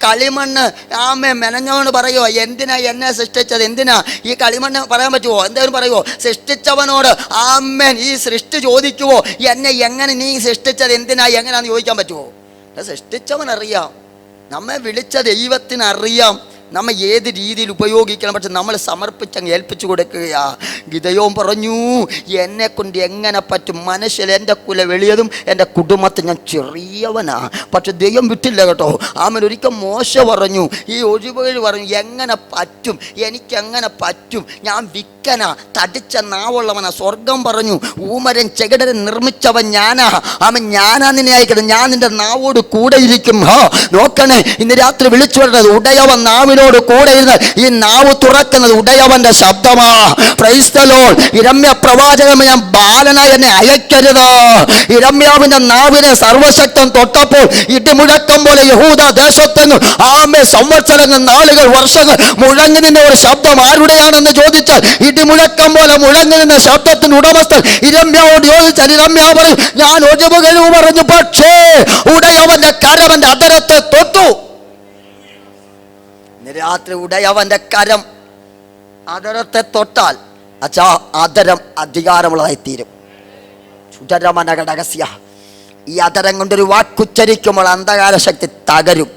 കളിമണ്ണ് മെനഞ്ഞോണ്ട് പറയുമോ എന്തിനാ എന്നെ സൃഷ്ടിച്ചത്? എന്തിനാ ഈ കളിമണ്ണ് പറയാൻ പറ്റുമോ? എന്തായാലും പറയുമോ? സൃഷ്ടിച്ചവനോട് ഈ സൃഷ്ടി ചോദിക്കുവോ എന്നെ എങ്ങനെ നീ സൃഷ്ടിച്ചത് എന്തിനാ എങ്ങനെയാന്ന് ചോദിക്കാൻ പറ്റുമോ? സൃഷ്ടിച്ചവനറിയാം, നമ്മെ വിളിച്ച ദൈവത്തിനറിയാം നമ്മ ഏത് രീതിയിൽ ഉപയോഗിക്കണം. പക്ഷെ നമ്മൾ സമർപ്പിച്ചങ്ങ് ഏൽപ്പിച്ചു കൊടുക്കുകയാ. ഗിദെയോൻ പറഞ്ഞു എന്നെ കൊണ്ട് എങ്ങനെ പറ്റും? മനുഷ്യൻ എൻ്റെ കുല വെളിയതും എൻ്റെ കുടുംബത്തിൽ ഞാൻ ചെറിയവനാ. പക്ഷെ ദൈവം വിട്ടില്ല കേട്ടോ. ഒരിക്കൽ മോശ പറഞ്ഞു, ഈ ഒഴിവുകൾ പറഞ്ഞു എങ്ങനെ പറ്റും, എനിക്കെങ്ങനെ പറ്റും? ഞാൻ വിക്കനാ, തടിച്ച നാവുള്ളവനാ. സ്വർഗം പറഞ്ഞു ഊമരൻ ചെകിടരൻ നിർമ്മിച്ചവൻ ഞാനാ. ഞാനാ നിന്നെ അയക്കുന്നത്, ഞാൻ നിന്റെ നാവോട് കൂടെ ഇരിക്കും. നോക്കണേ, ഇന്ന് രാത്രി വിളിച്ചു പറഞ്ഞത് ഉടയവൻ നാവിനോട് കൂടെ ഇരുന്ന് ഈ നാവ് തുറക്കുന്നത് ഉടയവന്റെ ശബ്ദമാ. Praise the lord. ഇരമ്യ പ്രവാചകൻ ഞാൻ ബാലനായി എന്നെ അയക്കരുത്. ഇരമ്യാവിന്റെ നാവിനെ സർവശക്തൻ തൊട്ടപ്പോൾ ഇടിമുഴക്കം പോലെ യഹൂദ ദേശത്തെങ്ങും സംവത്സരങ്ങൾ നാളുകൾ വർഷങ്ങൾ മുഴങ്ങി നിന്ന ഒരു ശബ്ദം ആരുടെയാണെന്ന് ചോദിച്ചാൽ ഇടിമുഴക്കം പോലെ മുഴങ്ങി നിന്ന ശബ്ദത്തിന് ഉടമസ്ഥൻ ഇരമ്യാവോട് ചോദിച്ചാൽ ഇരമ്യാ പറയും ഞാൻ ഒഴിവുകൾ പറഞ്ഞു, പക്ഷേ ഉടയവന്റെ കരവന്റെ അധരത്തെ തൊട്ടു. രാത്രി ഉടയവന്റെ കരം അധരത്തെ തൊട്ടാൽ അധരം അധികാരമുള്ളതായി തീരും. ഈ അധരം കൊണ്ടൊരു വാക്കുച്ചരിക്കുമ്പോൾ അന്ധകാര ശക്തി തകരും.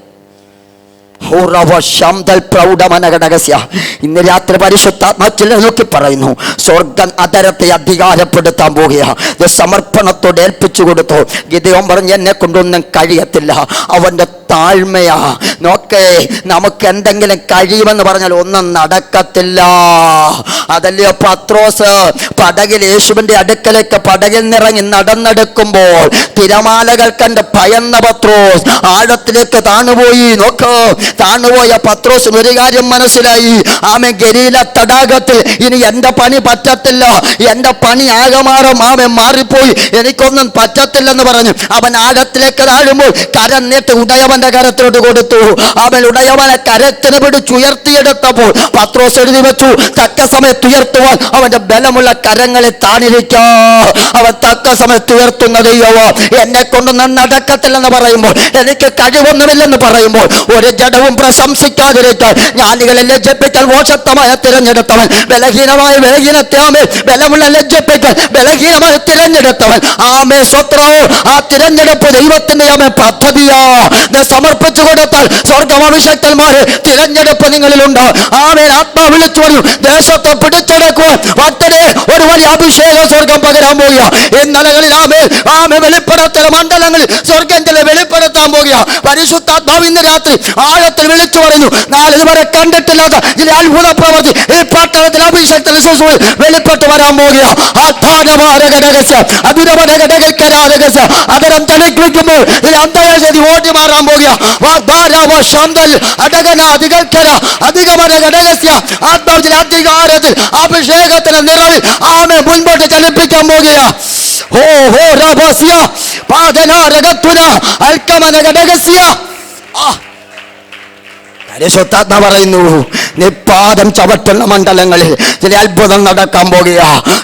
ഇന്ന് രാത്രി പരിശുദ്ധാത്മാവിൽ നോക്കി പറയുന്നു, സ്വർഗം അധരത്തെ അധികാരപ്പെടുത്താൻ പോകുകയാണ്. സമർപ്പണത്തോടെ ഏൽപ്പിച്ചു കൊടുത്തു. ഗിദെയോൻ പറഞ്ഞു എന്നെ കൊണ്ടൊന്നും കഴിയത്തില്ല. അവന്റെ താഴ്മയാ. നോക്കേ, നമുക്ക് എന്തെങ്കിലും കഴിയുമെന്ന് പറഞ്ഞാൽ ഒന്നും നടക്കത്തില്ല. അതല്ലയോ പത്രോസ് പടകിൽ യേശുവിന്റെ അടുക്കലേക്ക് പടകിൽ നിറങ്ങി നടന്നെടുക്കുമ്പോൾ തിരമാലകൾ കണ്ട് ഭയന്ന പത്രോസ് ആഴത്തിലേക്ക് താണുപോയി. നോക്ക്, താണുപോയ പത്രോസിന് ഒരു കാര്യം മനസ്സിലായി. ആമേ ഗലീല തടാകത്തിൽ ഇനി എൻ്റെ പണി പറ്റത്തില്ല, എൻ്റെ പണി ആകമാറും ആമേ മാറിപ്പോയി, എനിക്കൊന്നും പറ്റത്തില്ലെന്ന് പറഞ്ഞു അവൻ ആഴത്തിലേക്ക് താഴുമ്പോൾ കരം നീട്ടി ഉടയവന്റെ കരത്തിലോട്ട് കൊടുത്തു. അവൻ ഉടയവനെ കരത്തിന് പിടിച്ചുയർത്തിയെടുത്തപ്പോൾ പത്രോസ് എഴുതി വെച്ചു, തക്ക സമയത്ത് ഉയർത്തുവാൻ അവന്റെ ബലമുള്ള കരങ്ങളിൽ താണിരിക്കാ. അവൻ തക്ക സമയത്ത് ഉയർത്തുന്ന ദൈവമോ. എന്നെ കൊണ്ടൊന്നും നടക്കത്തില്ലെന്ന് പറയുമ്പോൾ, എനിക്ക് കഴിവൊന്നുമില്ലെന്ന് പറയുമ്പോൾ ഒരു ജഡവും പ്രശംസിക്കാതിരിക്കാൻ, ജ്ഞാനികളെ ലജ്ജിപ്പിക്കാൻ മോശത്തമായ തിരഞ്ഞെടുത്തവൻ, ബലഹീനത്തെ ആമേ ബലമുള്ള ലജ്ജിപ്പിക്കാൻ ബലഹീനമായി തിരഞ്ഞെടുത്തവൻ. ആമേ സ്വത്രവും ആ തിരഞ്ഞെടുപ്പ് ദൈവത്തിന്റെ ആമേ പദ്ധതിയാ. സമർപ്പിച്ചു കൊടുത്താൽ സ്വർഗം അഭിഷക്തന്മാരെ തിരഞ്ഞെടുപ്പ് നിങ്ങളിലുണ്ട്. ആമേൻ. ആത്മാവ് വിളിച്ചു പറഞ്ഞു, ദേശത്തെ പിടിച്ചെടുക്കുവാൻ ഭക്തരെ ഒരു വലിയ അഭിഷേക സ്വർഗം പകരാൻ പോകുക. ഇന്നലകളിൽ ആമേ വെളിപ്പെടുത്തൽ മണ്ഡലങ്ങളിൽ സ്വർഗത്തിലെ വെളിപ്പെടുത്താൻ പോകുക. പരിശുദ്ധാത്മാവ് ഇന്ന് രാത്രി ആഴത്തിൽ വിളിച്ചു പറഞ്ഞു, നാളിതുവരെ കണ്ടിട്ടില്ലാത്ത ചില അത്ഭുത പ്രവൃത്തി ഈ പട്ടണത്തിൽ അഭിഷേകത്തിൽ വെളിപ്പെട്ട് വരാൻ പോകുക. അതരം തണിക്കുമ്പോൾ അന്തരാശതി ഓടി മാറാൻ പോകുക. ആത്മാവിന്റെ അധികാരത്തിൽ അഭിഷേകത്തിന് നിറവിൽ ആമെ മുൻപോട്ട് ചലിപ്പിക്കാൻ പോകുക. ഹോ ഹോ രഹസ്യ പാദന രഗത്തുന അൽക്കമന രഹസ്യ. പരിശുദ്ധാത്മ പറയുന്നു, നിപ്പാദം ചവിട്ടുന്ന മണ്ഡലങ്ങളിൽ ചില അത്ഭുതം നടക്കാൻ പോകുക.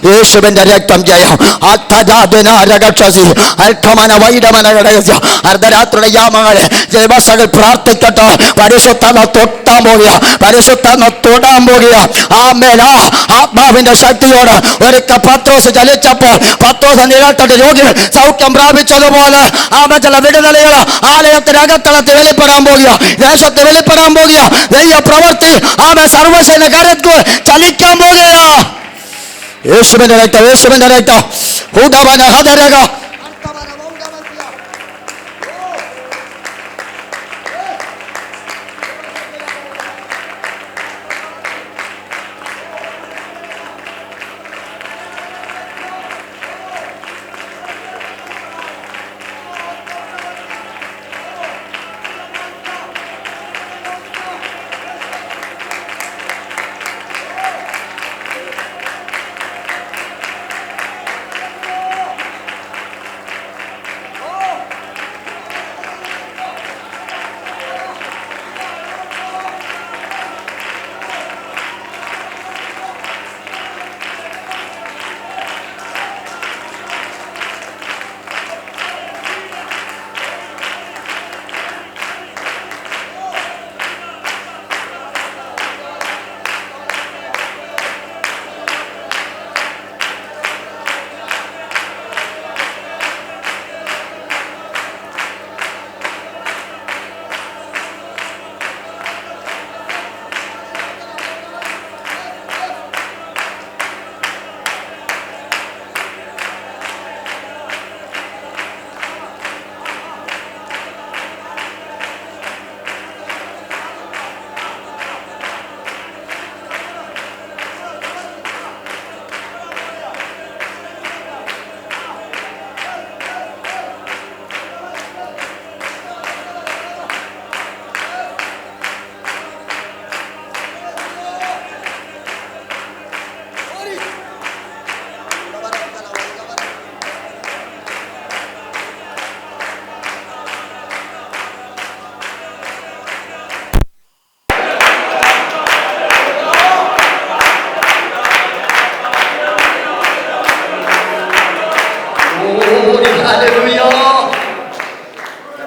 യേശുവിന്റെ രക്തം ജയം. അർദ്ധരാത്രിയുടെ യാമങ്ങളെ ജൈവസകൾ പ്രാർത്ഥിക്കട്ടെ. പരിശുദ്ധാത്മ തൊട്ടാൻ പോകുക, പരിശുദ്ധാത്മ തൊടാൻ പോകുക. ആമേനാ ആത്മാവിന്റെ ശക്തിയോട് ഒരിക്കൽ പത്രോസ് ചലിച്ചപ്പോൾ പത്രോസ് നിഴൽത്തട്ട് രോഗികൾ സൗഖ്യം പ്രാപിച്ചതുപോലെ ആമേ ചില വിടുതലുകൾ ആലയത്തിനകത്തളത്തിൽ വെളിപ്പെടാൻ പോകുക, ദേശത്ത് വെളിപ്പെടാൻ പോകുക. ദൈവ പ്രവർത്തി ആമേ സർവശൈല കരത്ത് ചലിക്കാൻ പോകുക. യേശുവിന്റെ രക്തം, യേശുവിന്റെ രക്തം. ഹുദവന ഹദരക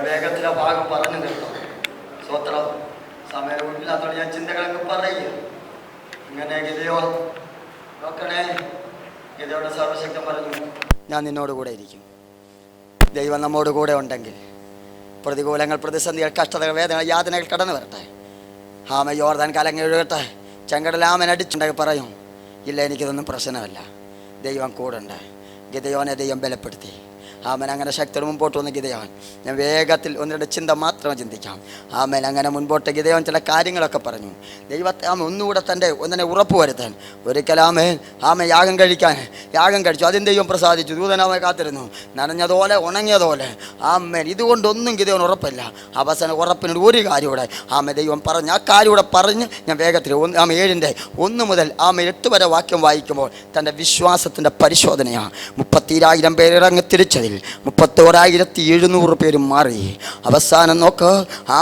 വേഗത്തിലെ ഭാഗം പറഞ്ഞു നിർത്താം. സ്വത്രം സമയമില്ലാത്തോടെ ഞാൻ ചിന്തകളൊക്കെ പറയുക. ഇങ്ങനെ ഗിദെയോൻ നോക്കണേ, ഗിദെയോന്റെ സർവശക്തൻ പറഞ്ഞു, ഞാൻ നിന്നോട് കൂടെ ഇരിക്കും. ദൈവം നമ്മോട് കൂടെ ഉണ്ടെങ്കിൽ പ്രതികൂലങ്ങൾ, പ്രതിസന്ധികൾ, കഷ്ടതകൾ, വേദന, യാതനകൾ കടന്നു വരട്ടെ. ആമ യോർദാൻ കലങ്ങി ഒഴുകട്ടെ, ചെങ്കടൽ ആമൻ അടിച്ചുണ്ടെങ്കിൽ പറയും, ഇല്ല എനിക്കിതൊന്നും പ്രശ്നമല്ല, ദൈവം കൂടെ ഉണ്ട്. ഗിദെയോനെ ദൈവം ബലപ്പെടുത്തി. ആമേൻ. അങ്ങനെ ശക്തിയോട് മുമ്പോട്ട് വന്ന് ഗിദെയോൻ, ഞാൻ വേഗത്തിൽ ഒന്നിരുടെ ചിന്ത മാത്രം ചിന്തിക്കാം. ആമേൻ. അങ്ങനെ മുൻപോട്ട് ഗിദെയോൻ ചില കാര്യങ്ങളൊക്കെ പറഞ്ഞു. ദൈവത്തെ ഒന്നുകൂടെ ഒന്നിനെ ഉറപ്പ് വരുത്താൻ ഒരിക്കൽ ആമേൻ യാഗം കഴിച്ചു. അതിന് ദൈവം പ്രസാദിച്ചു. ദൂതനാമെ കാത്തിരുന്നു. നനഞ്ഞതുപോലെ ഉണങ്ങിയതുപോലെ. ആമേൻ. ഇതുകൊണ്ടൊന്നും ഗിദെയോൻ ഉറപ്പില്ല. അവസാനം ഉറപ്പിനോട് ഒരു കാര്യം കൂടെ ദൈവം പറഞ്ഞു. ആ കാര്യം കൂടെ പറഞ്ഞ് ഞാൻ വേഗത്തിൽ 7:1 മുതൽ 8 വരെ വാക്യം വായിക്കുമ്പോൾ തൻ്റെ വിശ്വാസത്തിൻ്റെ പരിശോധനയാണ്. 30,000 പേര് ഇറങ്ങി തിരിച്ചതിൽ 31,700 പേരും മാറി. അവസാനം നോക്ക്,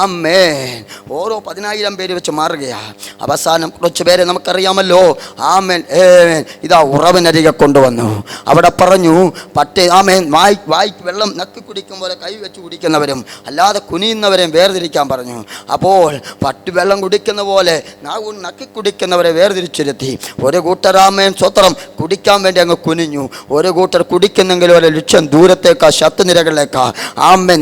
ആമേൻ, ഓരോ 10,000 പേര് വെച്ച് മാറുകയാ. അവസാനം കുറച്ച് പേരെ നമുക്കറിയാമല്ലോ. ആമേൻ. ഇതാ ഉറവിനരികെ കൊണ്ടുവന്നു. അവിടെ പറഞ്ഞു വായിക്ക് വെള്ളം നക്കി കുടിക്കും പോലെ കൈ വെച്ച് കുടിക്കുന്നവരും അല്ലാതെ കുനിയുന്നവരെയും വേർതിരിക്കാൻ പറഞ്ഞു. അപ്പോൾ വെള്ളം കുടിക്കുന്ന പോലെ നക്കി കുടിക്കുന്നവരെ വേർതിരിച്ചിരുത്തി. ഒരു കൂട്ടർ സ്വത്രം കുടിക്കാൻ വേണ്ടി അങ്ങ് കുനിഞ്ഞു. ഒരു കൂട്ടർ കുടിക്കുന്നെങ്കിലും ഒരു ലക്ഷ്യം ദൂരത്തേക്കാ, ശത്രുനിരകളിലേക്കാ.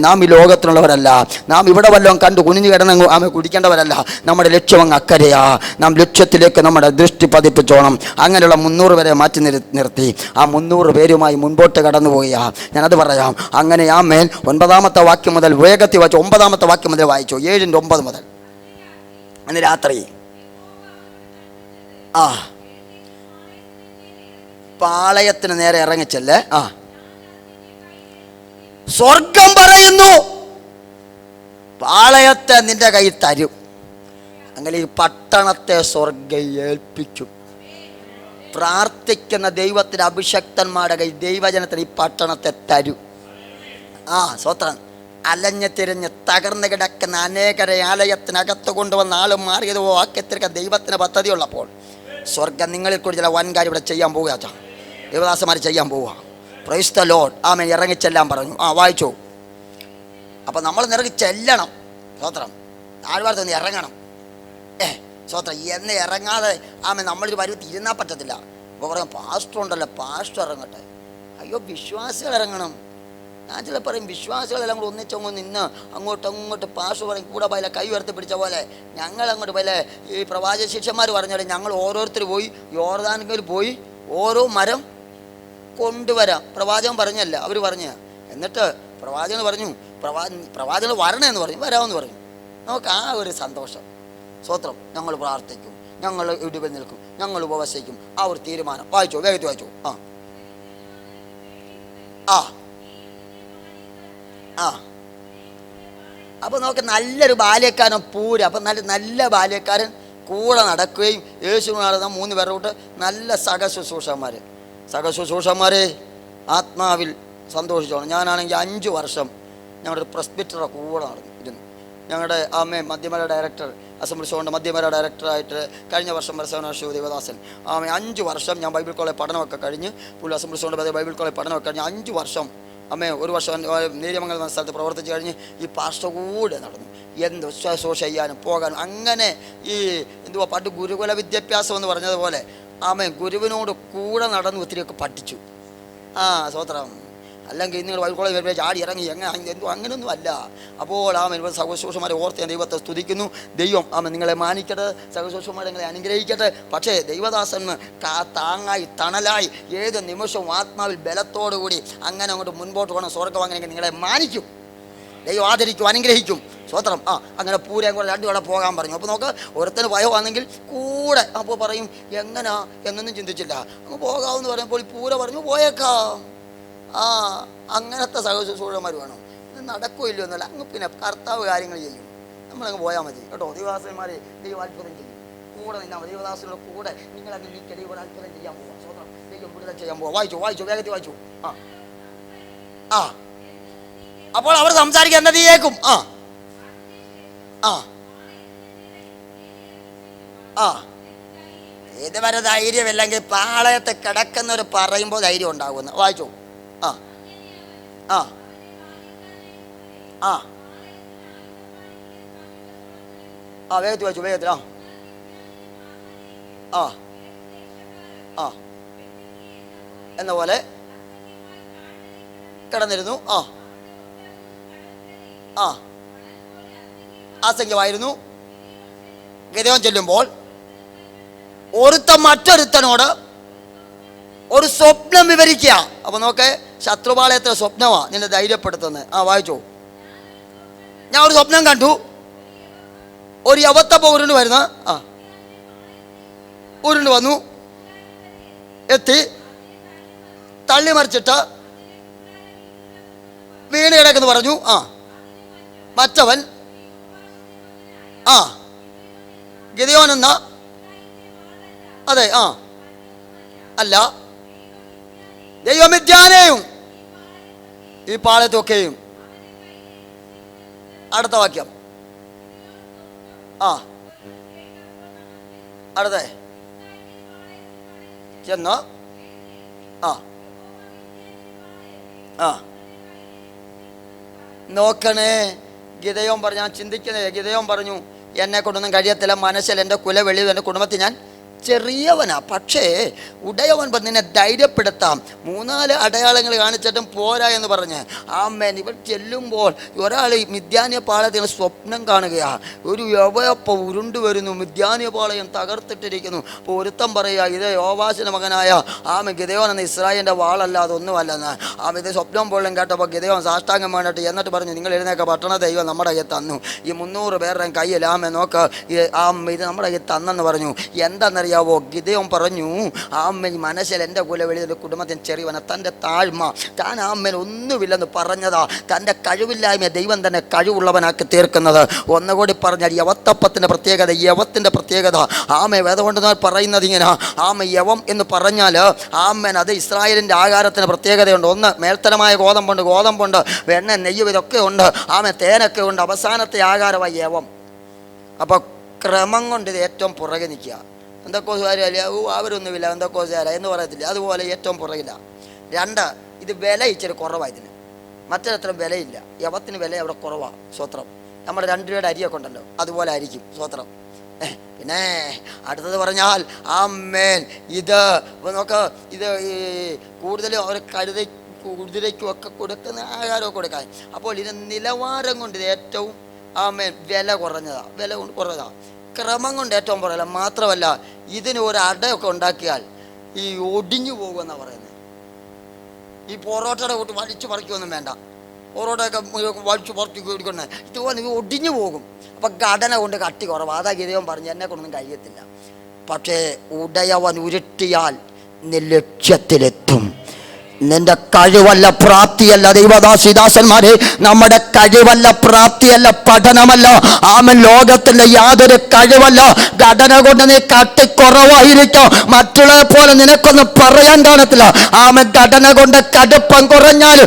നാം ഈ ലോകത്തിലുള്ളവരല്ല. നാം ഇവിടെ വല്ലതും കണ്ടു കുനിഞ്ഞു കിടന്ന് കുടിക്കേണ്ടവരല്ല. നമ്മുടെ ലക്ഷ്യം അങ്ങ് അക്കരയാ. നാം ലക്ഷ്യത്തിലേക്ക് നമ്മുടെ ദൃഷ്ടി പതിപ്പിച്ചോണം. അങ്ങനെയുള്ള 300 പേരെ മാറ്റി നിർത്തി. ആ 300 പേരുമായി മുൻപോട്ട് കടന്നു പോവുകയാ. ഞാനത് പറയാം. അങ്ങനെ 9-ാമത്തെ വാക്യം മുതൽ വേഗത്തിൽ വായിച്ചു. 9-ാമത്തെ വാക്യം മുതൽ വായിച്ചു. 7:9 മുതൽ. അന്ന് രാത്രി പാളയത്തിന് നേരെ ഇറങ്ങിച്ചല്ലേ. സ്വർഗം പറയുന്നു, പാളയത്തെ നിന്റെ കയ്യിൽ തരും. അങ്ങനെ ഈ പട്ടണത്തെ സ്വർഗം ഏൽപ്പിക്കും. പ്രാർത്ഥിക്കുന്ന ദൈവത്തിന് അഭിഷക്തന്മാരുടെ കയ്യിൽ ദൈവജനത്തിന് ഈ പട്ടണത്തെ തരും. സ്വത്രം. അലഞ്ഞ് തിരിഞ്ഞ് തകർന്ന് കിടക്കുന്ന അനേകരെ ആലയത്തിനകത്ത് കൊണ്ടുവന്ന ആളും മാറിയത് വാക്യത്തിற்கு ദൈവത്തിന് പദ്ധതിയുള്ളപ്പോൾ സ്വർഗം നിങ്ങളിൽ കൂടി ചില വൻകാര്യം ഇവിടെ ചെയ്യാൻ പോവുക. ദേവദാസന്മാർ ചെയ്യാൻ പോവുക. Praise the lord. ആമേൻ. ഇറങ്ങിച്ചെല്ലാൻ പറഞ്ഞു. വായിച്ചു. അപ്പം നമ്മൾ നിറങ്ങി ചെല്ലണം. സ്വത്രം. താഴ്വാരത്ത് ഇറങ്ങണം. സ്വത്രം. എന്ന് ഇറങ്ങാതെ നമ്മളൊരു പരുവത്തിൽ ഇരുന്നാൽ പറ്റത്തില്ല. അപ്പോൾ പറയാം, പാസ്റ്റർ ഉണ്ടല്ലോ, പാസ്റ്റർ ഇറങ്ങട്ടെ. അയ്യോ, വിശ്വാസികൾ ഇറങ്ങണം. ഞാൻ ചില പറയും, വിശ്വാസികളെല്ലാം കൂടെ ഒന്നിച്ചങ്ങ് നിന്ന് അങ്ങോട്ട് പാസ്റ്റർ പറയും, കൂടെ പോയാലെ കൈ ഉയർത്തി പിടിച്ച പോലെ ഞങ്ങൾ അങ്ങോട്ട് പോയാലെ ഈ പ്രവാചക ശിഷ്യന്മാർ പറഞ്ഞാൽ ഞങ്ങൾ ഓരോരുത്തർ പോയി യോർദാനിൽ പോയി ഓരോ മരം കൊണ്ടുവരാം. പ്രവാചകൻ പറഞ്ഞല്ല, അവർ പറഞ്ഞ. എന്നിട്ട് പ്രവാചകൻ പറഞ്ഞു, പ്രവാചകൻ വരണേന്ന് പറഞ്ഞു, വരാമെന്ന് പറഞ്ഞു. നമുക്ക് ആ ഒരു സന്തോഷം. സ്വത്രം. ഞങ്ങൾ പ്രാർത്ഥിക്കും, ഞങ്ങൾ ഇടിവ് നിൽക്കും, ഞങ്ങൾ ഉപവസിക്കും. ആ ഒരു തീരുമാനം. വായിച്ചോ, വേഗത്തിൽ വായിച്ചോ. അപ്പോൾ നമുക്ക് നല്ലൊരു ബാല്യക്കാരൻ പൂരം. അപ്പം നല്ല ബാല്യക്കാരൻ കൂടെ നടക്കുകയും യേശു നടന്ന 3 പേരുടെ കൂട്ട് നല്ല സഹശുശ്രൂഷന്മാരെ ആത്മാവിൽ സന്തോഷിച്ചോണം. ഞാനാണെങ്കിൽ 5 വർഷം ഞങ്ങളുടെ പ്രസ്ബിറ്ററുടെ കൂടെ ഇരുന്നു. ഞങ്ങളുടെ മധ്യമല ഡയറക്ടർ, അസംബ്ലി സോണിൻ്റെ മധ്യമല ഡയറക്ടറായിട്ട് കഴിഞ്ഞ വർഷം വരസവനാശു ദേവദാസൻ 5 വർഷം ഞാൻ ബൈബിൾ കോളേജ് പഠനമൊക്കെ കഴിഞ്ഞ് പുള്ളി അസംബ്ലി സോണിൻ്റെ ബൈബിൾ കോളേജ് പഠനമൊക്കെ കഴിഞ്ഞ് 5 വർഷം ഒരു വർഷം നേര്യമംഗലം സ്ഥലത്ത് പ്രവർത്തിച്ച് കഴിഞ്ഞ് ഈ പാസ്റ്റർ കൂടെ നടന്നു. എന്ത് ശുശ്രൂഷ ചെയ്യാനും പോകാനും. അങ്ങനെ ഈ പണ്ട് ഗുരുകുല വിദ്യാഭ്യാസം എന്ന് പറഞ്ഞതുപോലെ ഗുരുവിനോട് കൂടെ നടന്ന് ഒത്തിരിയൊക്കെ പഠിച്ചു. സ്വത്രം. അല്ലെങ്കിൽ നിങ്ങൾ ബൈബിൾ കോളേജ് വരുമ്പോൾ ചാടി ഇറങ്ങി അങ്ങനെയൊന്നും അല്ല. അപ്പോൾ സഹശുശ്രൂഷന്മാരെ ഓർത്ത് ഞാൻ ദൈവത്തെ സ്തുതിക്കുന്നു. ദൈവം നിങ്ങളെ മാനിക്കട്ടെ, സഹശുശ്രൂഷന്മാരെ നിങ്ങളെ അനുഗ്രഹിക്കട്ടെ. പക്ഷേ ദൈവദാസന് താങ്ങായി തണലായി ഏത് നിമിഷവും ആത്മാവിൽ ബലത്തോടുകൂടി അങ്ങനെ അങ്ങോട്ട് മുൻപോട്ട് പോകണം. സ്വർഗ്ഗം അങ്ങനെ നിങ്ങളെ മാനിക്കും, ദൈവം ആദരിക്കും, അനുഗ്രഹിക്കും. സ്വത്രം. അങ്ങനെ പൂരം കൂടെ 2 കട പോകാൻ പറഞ്ഞു. അപ്പോൾ നമുക്ക് ഒരുത്തന് ഭയമാണെങ്കിൽ കൂടെ അപ്പോൾ പറയും എങ്ങനാ എന്നൊന്നും ചിന്തിച്ചില്ല, അങ്ങ് പോകാമെന്ന് പറയുമ്പോൾ പൂര പറഞ്ഞു പോയേക്കാം. അങ്ങനത്തെ സഹശുശ്രൂഷന്മാർ വേണം. ഇത് നടക്കുകയില്ലോ എന്നല്ല, അങ്ങ് പിന്നെ കർത്താവ് കാര്യങ്ങൾ ചെയ്യും, നമ്മളങ്ങ് പോയാൽ മതി കേട്ടോ. ദൈവദാസന്മാരെ ദൈവം അത്ഭുതം ചെയ്യും. കൂടെ നിന്നാൽ മതി. ദൈവദാസങ്ങളുടെ കൂടെ നിങ്ങളങ്ങ് നീക്കി ദൈവം അത്ഭുതം ചെയ്യാൻ പോവാം. സ്വന്തം ദൈവം വിടുതൽ ചെയ്യാൻ പോവാം. വായിച്ചു വേഗത്തിൽ വായിച്ചു. അപ്പോൾ അവർ സംസാരിക്കാൻ എന്നത് കേൾക്കും. ഇതുവരെ ധൈര്യമില്ലെങ്കിൽ പാളയത്ത് കിടക്കുന്നവർ പറയുമ്പോൾ ധൈര്യം ഉണ്ടാകുമെന്ന്. വായിച്ചു. വേഗത്തിൽ വായിച്ചു, വേഗത്തിൽ. എന്ന പോലെ കിടന്നിരുന്നു. ആസംഖ്യമായിരുന്നു. ഗിദെയോൻ ചെല്ലുമ്പോൾ ഒരുത്തൻ മറ്റൊരുത്തനോട് ഒരു സ്വപ്നം വിവരിക്കുക. അപ്പൊ നോക്കെ, ശത്രുപാളയത്തിലെ സ്വപ്നമാ നിന്നെ ധൈര്യപ്പെടുത്തുന്നത്. വായിച്ചോ. ഞാൻ ഒരു സ്വപ്നം കണ്ടു, ഒരു യവത്തപ്പ ഉരുണ്ട് വരുന്ന ഉരുണ്ട് വന്നു, എത്തി, തള്ളി മറിച്ചിട്ട് വീണ് കിടക്കെന്ന് പറഞ്ഞു. മറ്റവൻ ഗിദെയോൻ എന്ന, അതെ, അല്ല, ദൈവം മിദ്യാനെയും ഈ പാളയത്തൊക്കെയും. അടുത്ത വാക്യം. അടുത്തേ ചെന്ന് നോക്കണേ. ഗിദെയോൻ പറഞ്ഞു, ഞാൻ ചിന്തിക്കണേ. ഗിദെയോൻ പറഞ്ഞു, എന്നെ കൊണ്ടൊന്നും കഴിയത്തില്ല, മനസ്സിൽ എൻ്റെ കുല വെളിയിൽ എൻ്റെ കുടുംബത്തിൽ ഞാൻ ചെറിയവനാ. പക്ഷേ ഉടയവൻ നിന്നെ ധൈര്യപ്പെടുത്താം. 3-4 അടയാളങ്ങൾ കാണിച്ചിട്ടും പോരാ എന്ന് പറഞ്ഞ് ആമേൻ. ഇവർ ചെല്ലുമ്പോൾ ഒരാൾ മിദ്യാന്യ പാളയത്തിന് സ്വപ്നം കാണുകയാണ്. ഒരു യവപ്പ ഉരുണ്ടു വരുന്നു, മിദ്യാന്യ പാളയം തകർത്തിട്ടിരിക്കുന്നു. അപ്പോൾ ഒരുത്തം പറയുക, ഇത് യോവാശിൻ്റെ മകനായ ഗിദെയോൻ എന്ന ഇസ്രായേലിൻ്റെ വാളല്ല, അതൊന്നുമല്ലെന്ന്. ഇത് സ്വപ്നം പോലും കേട്ടപ്പോൾ ഗിദെയോൻ സാഷ്ടാംഗം വേണ്ടിട്ട് എന്നിട്ട് പറഞ്ഞു, നിങ്ങൾ എഴുന്നേക്ക, പട്ടണ ദൈവം നമ്മുടെ കയ്യിൽ തന്നു. ഈ 300 പേരുടെ കയ്യിൽ നോക്ക്, ഇത് നമ്മുടെ കയ്യിൽ തന്നെന്ന് പറഞ്ഞു. എന്താണെന്നറിയാം? ഗിദെയോൻ പറഞ്ഞു, മനസ്സിൽ എൻ്റെ കുല വെളിയിൽ കുടുംബത്തിന് ചെറിയവന, തൻ്റെ താഴ്മ, താൻ ഒന്നുമില്ലെന്ന് പറഞ്ഞതാ. തൻ്റെ കഴിവില്ലായ്മ ദൈവം തന്നെ കഴിവുള്ളവനാക്കി തീർക്കുന്നത്. ഒന്നുകൂടി പറഞ്ഞാൽ യവത്തപ്പത്തിൻ്റെ പ്രത്യേകത, യവത്തിൻ്റെ പ്രത്യേകത. വേദം കൊണ്ട് പറയുന്നത് ഇങ്ങനെ, യവം എന്ന് പറഞ്ഞാൽ അത് ഇസ്രായേലിൻ്റെ ആഹാരത്തിന് പ്രത്യേകതയുണ്ട്. ഒന്ന്, മേൽത്തരമായ ഗോതമ്പുണ്ട്, വെണ്ണ, നെയ്യ്, ഇതൊക്കെ ഉണ്ട്. തേനൊക്കെ ഉണ്ട്. അവസാനത്തെ ആഹാരമായി യവം. അപ്പോൾ ക്രമം കൊണ്ട് ഇത് ഏറ്റവും പുറകെ നിൽക്കുക. എന്തൊക്കോസുകാരല്ല, അവരൊന്നുമില്ല, എന്തൊക്കോസുകാര എന്ന് പറയത്തില്ല, അതുപോലെ ഏറ്റവും പുറകില്ല. 2, ഇത് വില ഇച്ചിരി കുറവാണ്. ഇതിന് മറ്റൊരത്രയും വിലയില്ല. യവത്തിന് വില അവിടെ കുറവാണ്. സ്വത്രം നമ്മുടെ 2 രൂപയുടെ അരിയൊക്കെ ഉണ്ടല്ലോ, അതുപോലെ ആയിരിക്കും സ്വത്രം. പിന്നെ അടുത്തത് പറഞ്ഞാൽ ഇത് നോക്ക്, ഇത് ഈ കൂടുതലും അവർ കുതിരയ്ക്കും ഒക്കെ കൊടുക്കുന്ന ആഹാരമൊക്കെ കൊടുക്കാൻ. അപ്പോൾ ഇത് നിലവാരം കൊണ്ട് ഇത് ഏറ്റവും വില കുറഞ്ഞതാണ്. വില കൊണ്ട് കുറഞ്ഞതാണ്. ക്രമം കൊണ്ട് ഏറ്റവും പറയില്ല. മാത്രമല്ല, ഇതിന് ഒരു അടയൊക്കെ ഉണ്ടാക്കിയാൽ ഈ ഒടിഞ്ഞു പോകുമെന്നാണ് പറയുന്നത്. ഈ പൊറോട്ടയുടെ കൂട്ട് വലിച്ചു പറിക്കൊന്നും വേണ്ട. പൊറോട്ടയൊക്കെ വലിച്ചു പറിച്ചു കൊടുക്കുന്നത് ഇതുപോലെ ഒടിഞ്ഞു പോകും. അപ്പം ഘടന കൊണ്ട് കട്ടി കുറവ്. അതാ ഗിദെയോൻ പറഞ്ഞു, എന്നെ കൊണ്ടൊന്നും കഴിയത്തില്ല. പക്ഷേ ഉടയവൻ ഉരുട്ടിയാൽ നീ ലക്ഷ്യത്തിലെത്തും. നിന്റെ കഴിവല്ല, പ്രാപ്തിയല്ല. ദൈവദാസിദാസന്മാരെ, നമ്മുടെ കഴിവല്ല, പ്രാപ്തിയല്ല, പഠനമല്ല, ലോകത്തിന്റെ യാതൊരു കഴിവല്ല. ഘടന കൊണ്ട് നീ കട്ടിക്കുറവായിരിക്കും. മറ്റുള്ളവരെ പോലെ നിനക്കൊന്നും പറയാൻ കാണത്തില്ല. ഘടന കൊണ്ട് കടുപ്പം കുറഞ്ഞാൽ,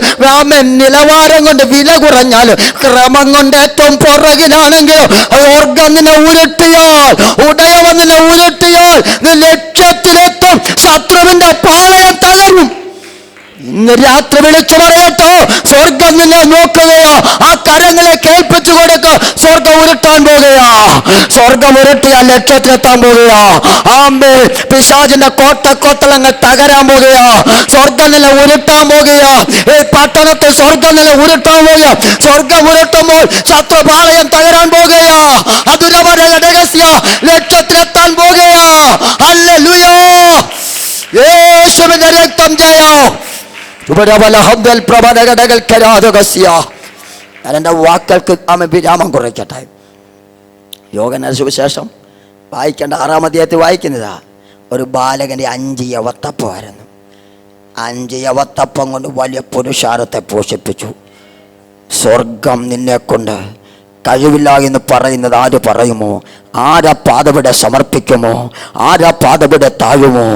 നിലവാരം കൊണ്ട് വില കുറഞ്ഞാൽ, ക്രമം കൊണ്ട് ഏറ്റവും പുറകിലാണെങ്കിൽ, ഓർഗം നിന്നെ ഉരുട്ടിയാൽ, ഉടയവൻ നിന്നെ ഉരുട്ടിയാൽ നീ ലക്ഷ്യത്തിലെത്തും. ശത്രുവിന്റെ പാളയം തകരും. ഇന്ന് രാത്രി വിളിച്ചു പറയട്ടോ, സ്വർഗം നിന്നെ നോക്കുകയോ, ആ കരങ്ങളെ കേൾപ്പിച്ചു കൊടുക്കുക. സ്വർഗം ഉരുട്ടാൻ പോകുകയാ. സ്വർഗം ഉരുട്ടിയാൽ ലക്ഷ്യത്തിലെത്താൻ പോകുകയാ. പിശാചിന്റെ കോട്ടക്കൊത്തളങ്ങൾ തകരാൻ പോകുകയാ. സ്വർഗം നില ഉരുട്ടാൻ പോകുകയാ. ഈ പട്ടണത്തിൽ സ്വർഗം നില ഉരുട്ടാൻ പോകുക. സ്വർഗം ഉരുട്ടുമ്പോൾ ശത്രുപാളയം തകരാൻ പോകുകയാ. അതുരവരുടെ രഹസ്യ ലക്ഷ്യത്തിലെത്താൻ പോകുകയാ. ഹല്ലേലൂയ. യേശുവിന്റെ രക്തം ജയോ. ഞാൻ എൻ്റെ വാക്കുകൾക്ക് വിരാമം കുറയ്ക്കട്ടെ. യോഹന്നാൻ സുവിശേഷം വായിക്കേണ്ട 6-ാം അധ്യായത്തിൽ വായിക്കുന്നതാ. ഒരു ബാലകൻ്റെ 5 യവത്തപ്പമായിരുന്നു. 5 യവത്തപ്പം കൊണ്ട് വലിയ പുരുഷാരത്തെ പോഷിപ്പിച്ചു. സ്വർഗം നിന്നെ കൊണ്ട് കഴിവില്ല എന്ന് പറയുന്നത് ആര് പറയുമോ? ആരാ പാതവിടെ സമർപ്പിക്കുമോ? ആരാ പാതവിടെ താഴുമോ?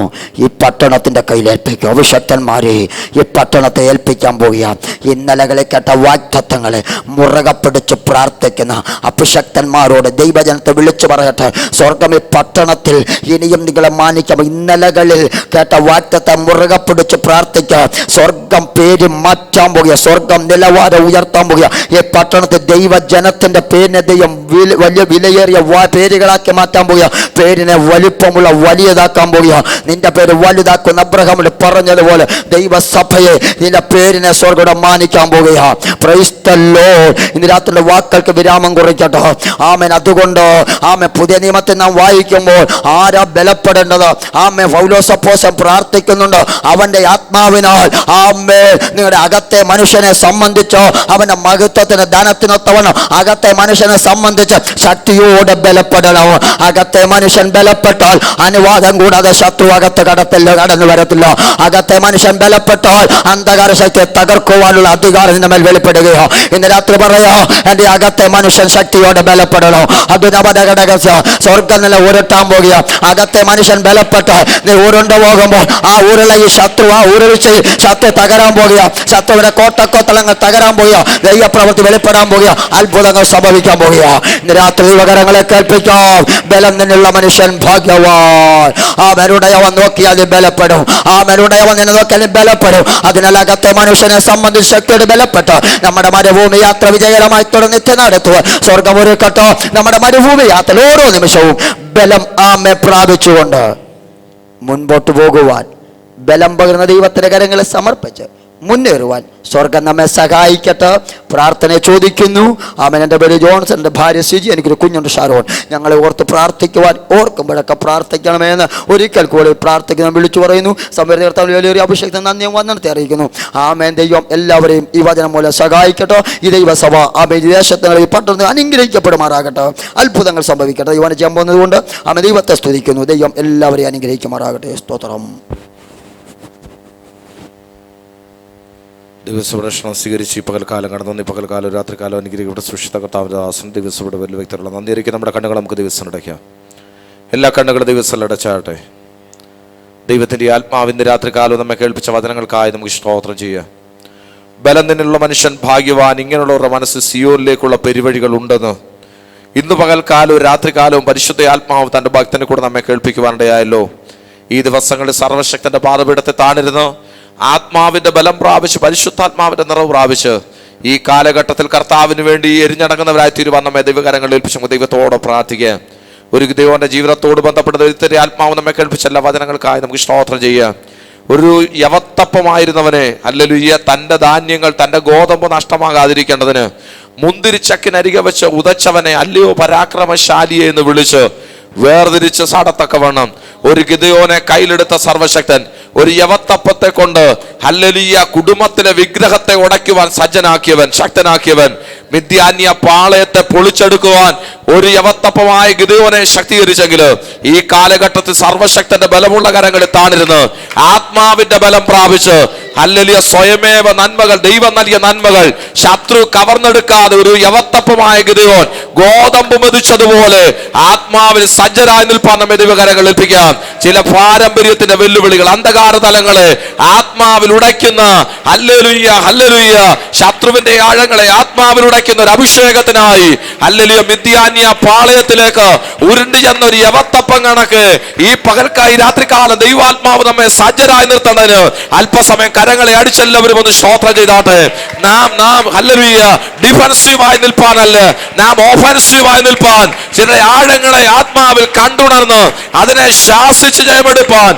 ഈ പട്ടണത്തിൻ്റെ കയ്യിലേൽപ്പിക്കും. അഭിഷക്തന്മാരെ, ഈ പട്ടണത്തെ ഏൽപ്പിക്കാൻ പോകുക. ഇന്നലകളെ കേട്ട വാഗ്ദത്തങ്ങളെ മുറുകെ പിടിച്ച് പ്രാർത്ഥിക്കുന്ന അഭിഷക്തന്മാരോട് ദൈവജനത്തെ വിളിച്ചു പറയട്ടെ, സ്വർഗം ഈ പട്ടണത്തിൽ ഇനിയും നിങ്ങളെ മാനിക്കാം. ഇന്നലകളിൽ കേട്ട വാഗ്ദത്തം മുറുകെ പിടിച്ച് പ്രാർത്ഥിക്കുക. സ്വർഗം പേര് മാറ്റാൻ പോകുക. സ്വർഗം നിലവാരം ഉയർത്താൻ പോകുക. ഈ പട്ടണത്തിൽ ദൈവജനത്തിൻ്റെ പേരിനെ ദൈവം വലിയ വിലയേറിയ പേര് പേരുകളാക്കി മാറ്റാൻ പോകുക. പേരിനെ വലിപ്പമുള്ള വലിയതാക്കാൻ പോകുക. നിന്റെ പേര് വലുതാക്കുന്ന അബ്രഹാമിൽ പറഞ്ഞതുപോലെ ദൈവസഭയെ നിന്റെ പേരിനെ സ്വർഗ്ഗം മാനിക്കാൻ പോകുക. Price the Lord. ഇന്ന് രാത്രിയുടെ വാക്കുകൾക്ക് വിരാമം കുറിക്കട്ടെ. ആമേൻ. അതുകൊണ്ട് ആമേൻ, പുതിയ നിയമത്തിൽ നാം വായിക്കുമ്പോൾ ആരാ ബലപ്പെടേണ്ടത്? ആമേൻ, പൗലോസ് അപ്പോസ്തലൻ പ്രാർത്ഥിക്കുന്നുണ്ട്. അവന്റെ ആത്മാവിനാൽ ആമേൻ നിങ്ങളുടെ അകത്തെ മനുഷ്യനെ സംബന്ധിച്ച്, അവന്റെ മഹത്വത്തിന് ധനത്തിനൊത്തവണ്ണം അകത്തെ മനുഷ്യനെ സംബന്ധിച്ച് ശക്തിയോടെ ബലപ്പെടണം. അകത്തെ മനുഷ്യൻ ബലപ്പെട്ടാൽ അനുവാദം കൂടാതെ ശത്രു അകത്ത് കടന്നു വരത്തില്ല. അകത്തെ മനുഷ്യൻ ബലപ്പെട്ടാൽ അന്ധകാര ശക്തിയെ തകർക്കുവാനുള്ള അധികാരം നിന്റെ മേൽ വെളിപ്പെടുകയോ. ഇന്ന് രാത്രി പറയാ, എന്റെ അകത്തെ മനുഷ്യൻ ശക്തിയോടെ ബലപ്പെടണം. അത് സ്വർഗ്ഗം നില ഉരുട്ടാൻ പോകുക. അകത്തെ മനുഷ്യൻ ബലപ്പെട്ടാൽ നീ ഉരുണ്ടു പോകുമ്പോൾ ആ ഊരുള്ള ഈ ശത്രു, ആ ഊരുവിച്ച് ശത്രു തകരാൻ പോകുക. ശത്രുവിന്റെ കോട്ടക്കോത്തളങ്ങൾ തകരാൻ പോകുക. ദൈവപ്രവൃത്തി വെളിപ്പെടാൻ പോകുക. അത്ഭുതങ്ങൾ സംഭവിക്കാൻ പോകുക. ഇന്ന് രാത്രി ദൈവകരങ്ങളെ കേൾപ്പിക്കാം. ബലം നിന്നുള്ള മനുഷ്യൻ ഭാഗ്യവാൻ. ആ മരുടയവൻ നോക്കിയാൽ ബലപ്പെടും. ആ മരുടയവൻ നിന്നെ നോക്കിയാൽ ബലപ്പെടും. അതിനാൽ അകത്തെ മനുഷ്യനെ സംബന്ധിച്ച് ശക്തിയോട് ബലപ്പെട്ട് നമ്മുടെ മരുഭൂമി യാത്ര വിജയകരമായി തുടർന്ന് നടത്തുക. സ്വർഗം ഒരുക്കട്ടോ. നമ്മുടെ മരുഭൂമി യാത്ര ഓരോ നിമിഷവും ബലം ആമെ പ്രാപിച്ചുകൊണ്ട് മുൻപോട്ട് പോകുവാൻ ബലം പകർന്ന ദൈവത്തിന്റെ കരങ്ങളെ സമർപ്പിച്ച് മുന്നേറുവാൻ സ്വർഗം നമ്മെ സഹായിക്കട്ടെ. പ്രാർത്ഥന ചോദിക്കുന്നു. ആമേൻ. എൻ്റെ പേര് ജോൺസൺ, എൻ്റെ ഭാര്യ സിജി, എനിക്കൊരു കുഞ്ഞുണ്ട് ഷാരോൺ. ഞങ്ങളെ ഓർത്ത് പ്രാർത്ഥിക്കുവാൻ ഓർക്കുമ്പോഴൊക്കെ പ്രാർത്ഥിക്കണമെന്ന് ഒരിക്കൽ കൂടി പ്രാർത്ഥിക്കുന്ന വിളിച്ചു പറയുന്നു. സമീർത്താൽ വലിയൊരു അഭിഷേകത്തിന് നന്ദിയും വന്ദനത്തെ അറിയിക്കുന്നു. ആമേൻ. ദൈവം എല്ലാവരെയും ഈ വചനം മൂലം സഹായിക്കട്ടെ. ഈ ദൈവസഭ ആമേൻ ദേശങ്ങളിൽ പട്ടണത്തിൽ അനുഗ്രഹിക്കപ്പെടുമാറാകട്ടെ. അത്ഭുതങ്ങൾ സംഭവിക്കട്ടെ. ദൈവം ചെയ്യാൻ പോകുന്നതുകൊണ്ട് ആമേൻ ദൈവത്തെ സ്തുതിക്കുന്നു. ദൈവം എല്ലാവരെയും അനുഗ്രഹിക്കുമാറാകട്ടെ. സ്തോത്രം. ദിവസപ്രശ്നം സ്വീകരിച്ച് ഈ പകൽക്കാലം കടന്നു. ഈ പകൽക്കാലം രാത്രികാലം അനുഗ്രഹിക്കപ്പെട്ട സുഷിത കർത്താവിൻ്റെ ദാസൻ ദിവസയുടെ വലിയ വ്യക്തികളുള്ള നന്ദിയിരിക്കും. നമ്മുടെ കണ്ണുകൾ നമുക്ക് ദിവസം അടയ്ക്കാം. എല്ലാ കണ്ണുകളും ദിവസം അടച്ചാട്ടെ. ദൈവത്തിൻ്റെ ആത്മാവിൻ്റെ രാത്രികാലം നമ്മെ കേൾപ്പിച്ച വചനങ്ങൾക്കായി നമുക്ക് സ്തോത്രം ചെയ്യുക. ബലം നിന്നുള്ള മനുഷ്യൻ ഭാഗ്യവാൻ. ഇങ്ങനെയുള്ളവരുടെ മനസ്സ് സിയോനിലേക്കുള്ള പെരുവഴികൾ ഉണ്ടെന്ന് ഇന്ന് പകൽക്കാലവും രാത്രികാലവും പരിശുദ്ധ ആത്മാവ് തൻ്റെ ഭക്തനെ കൂടെ നമ്മെ കേൾപ്പിക്കുവാനിടയായല്ലോ. ഈ ദിവസങ്ങളിൽ സർവശക്തന്റെ പാദപീഠത്തെ താണിരുന്ന് ആത്മാവിന്റെ ബലം പ്രാപിച്ച് പരിശുദ്ധാത്മാവിന്റെ നിറവ് പ്രാപിച്ച് ഈ കാലഘട്ടത്തിൽ കർത്താവിന് വേണ്ടി എരിഞ്ഞടങ്ങുന്നവരായി തീരുവാൻ നമ്മെ ദൈവകരങ്ങളിൽ ഏൽപ്പിച്ചു ദൈവത്തോടെ പ്രാർത്ഥിക്കുക. ഒരു ദൈവന്റെ ജീവിതത്തോട് ബന്ധപ്പെട്ട ദൈവത്തിന്റെ ആത്മാവ് നമ്മെ കേൾപ്പിച്ച എല്ലാ വചനങ്ങൾക്കായി നമുക്ക് സ്തോത്രം ചെയ്യുക. ഒരു യവത്തപ്പമായിരുന്നവനെ ഹല്ലേലൂയ തൻ്റെ ധാന്യങ്ങൾ തൻ്റെ ഗോതമ്പ് നഷ്ടമാകാതിരിക്കേണ്ടതിന് മുന്തിരിച്ചക്കിനരികെ വെച്ച് ഉദച്ചവനെ അല്ലയോ പരാക്രമശാലിയെ എന്ന് വിളിച്ച് വേർതിരിച്ച് സാടത്തക്കവണ്ണം ഒരു ഗിദെയോനെ കയ്യിലെടുത്ത സർവശക്തൻ ഒരു യവത്തപ്പത്തെ കൊണ്ട് ഹല്ലേലൂയ കുടുംബത്തിലെ വിഗ്രഹത്തെ ഉടയ്ക്കുവാൻ സജ്ജനാക്കിയവൻ, ശക്തനാക്കിയവൻ, മിദ്യാന്യ പാളയത്തെ പൊളിച്ചെടുക്കുവാൻ ഒരു യവത്തപ്പമായ ഗിദെയോനെ ശക്തീകരിച്ചെങ്കിൽ ഈ കാലഘട്ടത്തിൽ സർവശക്തന്റെ ബലമുള്ള കരങ്ങളിൽ താണിരുന്ന് ആത്മാവിന്റെ ബലം പ്രാപിച്ച് ഹല്ലേലൂയ സ്വയമേവ നന്മകൾ, ദൈവം നൽകിയ നന്മകൾ ശത്രു കവർന്നെടുക്കാതെ ഒരു യവത്തപ്പമായ ഗിദെയോൻ ഗോതമ്പ് മെതിച്ചതുപോലെ ആത്മാവിൽ സജ്ജരായി നിൽപ്പാൻ നമ്മെ ദൈവകരങ്ങൾ ഏൽപ്പിക്കാം. ചില പാരമ്പര്യത്തിന്റെ വെല്ലുവിളികൾ, അന്ധകാര തലങ്ങളെ ആത്മാവിൽ ഉടയ്ക്കുന്ന ഹല്ലേലൂയ ഹല്ലേലൂയ ശത്രുവിന്റെ ആഴങ്ങളെ ആത്മാവിൽ ഉടയ്ക്കുന്ന ഒരു അഭിഷേകത്തിനായി ഹല്ലേലൂയ മിദ്യാന്യ പാളയത്തിലേക്ക് ഉരുണ്ടു ചെന്ന ഒരു യവത്തപ്പം കണക്ക് ഈ പകൽക്കായി രാത്രികാലം ദൈവാത്മാവ് നമ്മെ സജ്ജരായി നിർത്തുന്നതിന് അല്പസമയം കരങ്ങളെ അടിച്ചെല്ലാവരും ഒന്ന് സ്തോത്രം ചെയ്താട്ടെ. നാം ഹല്ലേലൂയ ഡിഫൻസീവായി നിൽപ്പാനല്ല, നാം ഓഫൻസീവായി നിൽപ്പാൻ ചില ആഴങ്ങളെ ആത്മാവിൽ കണ്ടുണർന്ന് അതിനെ ശാസിച്ച് ജയമെടുപ്പാൻ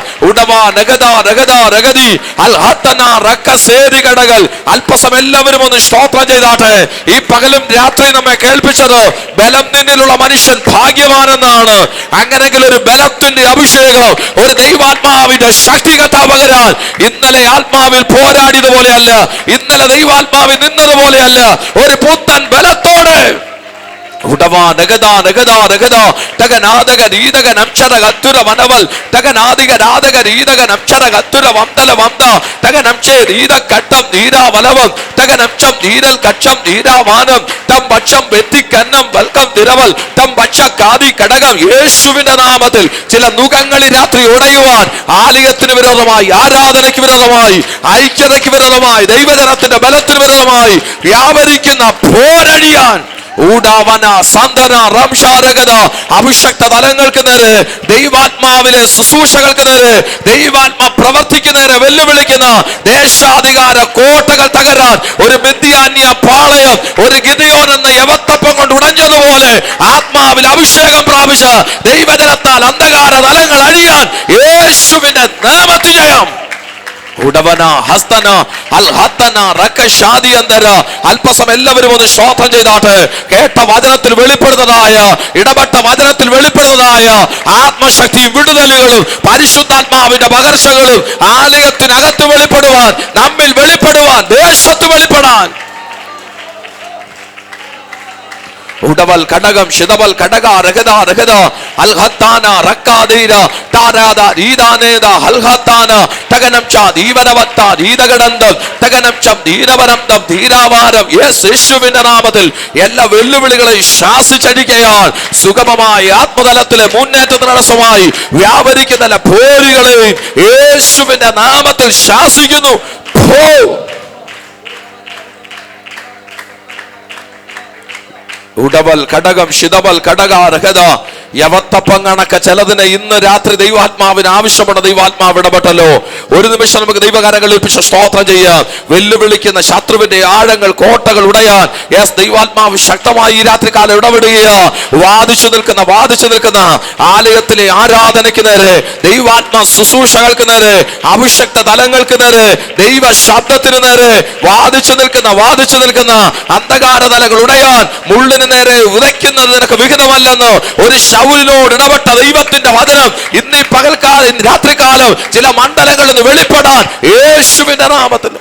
അല്പസം എല്ലാവരും ഒന്ന് സ്തോത്രം ചെയ്താട്ടെ. ഈ പകലും രാത്രി നമ്മെ കേൾപ്പിച്ചത് ബലം നിന്നിലുള്ള മനുഷ്യൻ ഭാഗ്യവാനെന്നാണ്. അങ്ങനെങ്കിൽ ഒരു ബലത്തിന്റെ അഭിഷേകം, ഒരു ദൈവാത്മാവിന്റെ ശക്തികത പകരാൻ ഇന്നലെ ആത്മാവിൽ പോരാടിയതുപോലെയല്ല, ഇന്നലെ ദൈവാത്മാവിൽ നിന്നതുപോലെയല്ല, ഒരു പുത്തൻ ബലത്തോടെ യേശുവിന്റെ നാമത്തിൽ ചില നുകങ്ങളിൽ രാത്രി ഉടയുവാൻ ആലയത്തിന് വിരോധമായി, ആരാധനയ്ക്ക് വിരോധമായി, ഐക്യതയ്ക്ക് വിരോധമായി, ദൈവജനത്തിന്റെ ബലത്തിന് വിരോധമായി വ്യാപരിക്കുന്ന പോരഴിയാൻ അഭിഷക്ത തലങ്ങൾക്ക് നേരെ, ദൈവാത്മാവിലെ ശുശ്രൂഷകൾക്ക് നേരെ, ദൈവാത്മാ പ്രവർത്തിക്കുന്ന നേരെ വെല്ലുവിളിക്കുന്ന ദേശാധികാര കോട്ടകൾ തകരാൻ ഒരു മിദ്യാന്യ പാളയം ഒരു ഗിദെയോൻ എന്ന യവത്തപ്പം കൊണ്ട് ഉടഞ്ഞതുപോലെ ആത്മാവിൽ അഭിഷേകം പ്രാപിച്ച ദൈവജനത്താൽ അന്ധകാര തലങ്ങൾ അഴിയാൻ യേശുവിന്റെ നാമത്തിൽ ജയം. ഉടവന ഹസ്തന അൽ ഹത്തന റക്കശാദി അന്തര. അല്പസം എല്ലാവരും ഒന്ന് സ്തോത്രം ചെയ്താട്ടെ. കേട്ട വചനത്തിൽ വെളിപ്പെടുന്നതായ, ഇടപെട്ട വചനത്തിൽ വെളിപ്പെടുന്നതായ ആത്മശക്തിയും വിടുതലുകളും പരിശുദ്ധാത്മാവിന്റെ പകർച്ചകളും ആലയത്തിനകത്ത് വെളിപ്പെടുവാൻ, നമ്മിൽ വെളിപ്പെടുവാൻ, ദേശത്ത് വെളിപ്പെടാൻ. ഉടവൽ കടകം ശിതവൽ കടക രഗദ രഗദ അൽഹത്താന റക്കാദീര താരാദ ഈദാനേദ അൽഹത്താന തഗനം ച ദീവനവത്ത ദീദഗടന്തം തഗനം ചം ദീനവരന്തം ധീരാവാരം. യേശുവിന്റെ നാമത്തിൽ എല്ലാ വെല്ലുവിളികളെയും ശാസിച്ചടിക്കയാൽ സുഗമമായ ആത്മതലത്തിലെ മുന്നേറ്റത്തിന് തടസ്സമായി വ്യാപരിക്കുന്ന പോരുകളെയും യേശുവിന്റെ നാമത്തിൽ ശാസിക്കുന്നു. ഉടവൽ കടകം ശിതവൽ കടക രഹത. യവത്തപ്പം കണക്ക ചിലതിനെ ഇന്ന് രാത്രി ദൈവാത്മാവിന് ആവശ്യമുള്ള ദൈവാത്മാവ് ഇടപെട്ടല്ലോ. ഒരു നിമിഷം നമുക്ക് ദൈവകാരങ്ങൾ ഏൽപ്പിച്ച് സ്തോത്രം ചെയ്യാം. വെല്ലുവിളിക്കുന്ന ശത്രുവിന്റെ ആഴങ്ങൾ, കോട്ടകൾ ഉടയാൻ യെസ് ദൈവാത്മാവ് ശക്തമായി ഈ രാത്രികാലം ഇടപെടുകയാ. വാദിച്ചു നിൽക്കുന്ന ആലയത്തിലെ ആരാധനയ്ക്ക് നേരെ, ദൈവാത്മാ ശുശ്രൂഷകൾക്ക് നേരെ, അഭിഷക്ത തലങ്ങൾക്ക് നേരെ, ദൈവ ശബ്ദത്തിന് നേരെ വാദിച്ചു നിൽക്കുന്ന അന്ധകാര തലങ്ങൾ ഉടയാൻ, മുള്ളിന് നേരെ ഉദയ്ക്കുന്നത് നിനക്ക് വിഹിതമല്ലെന്ന് ഒരു ശൗലിനോട് ഇടപെട്ട ദൈവത്തിന്റെ വചനം ഇന്ന് ഈ പകൽക്കാലം, ഇന്ന് രാത്രികാലം ചില മണ്ഡലങ്ങളിൽ നിന്ന് വെളിപ്പെടാൻ യേശുവിന്റെ നാമത്തിൽ.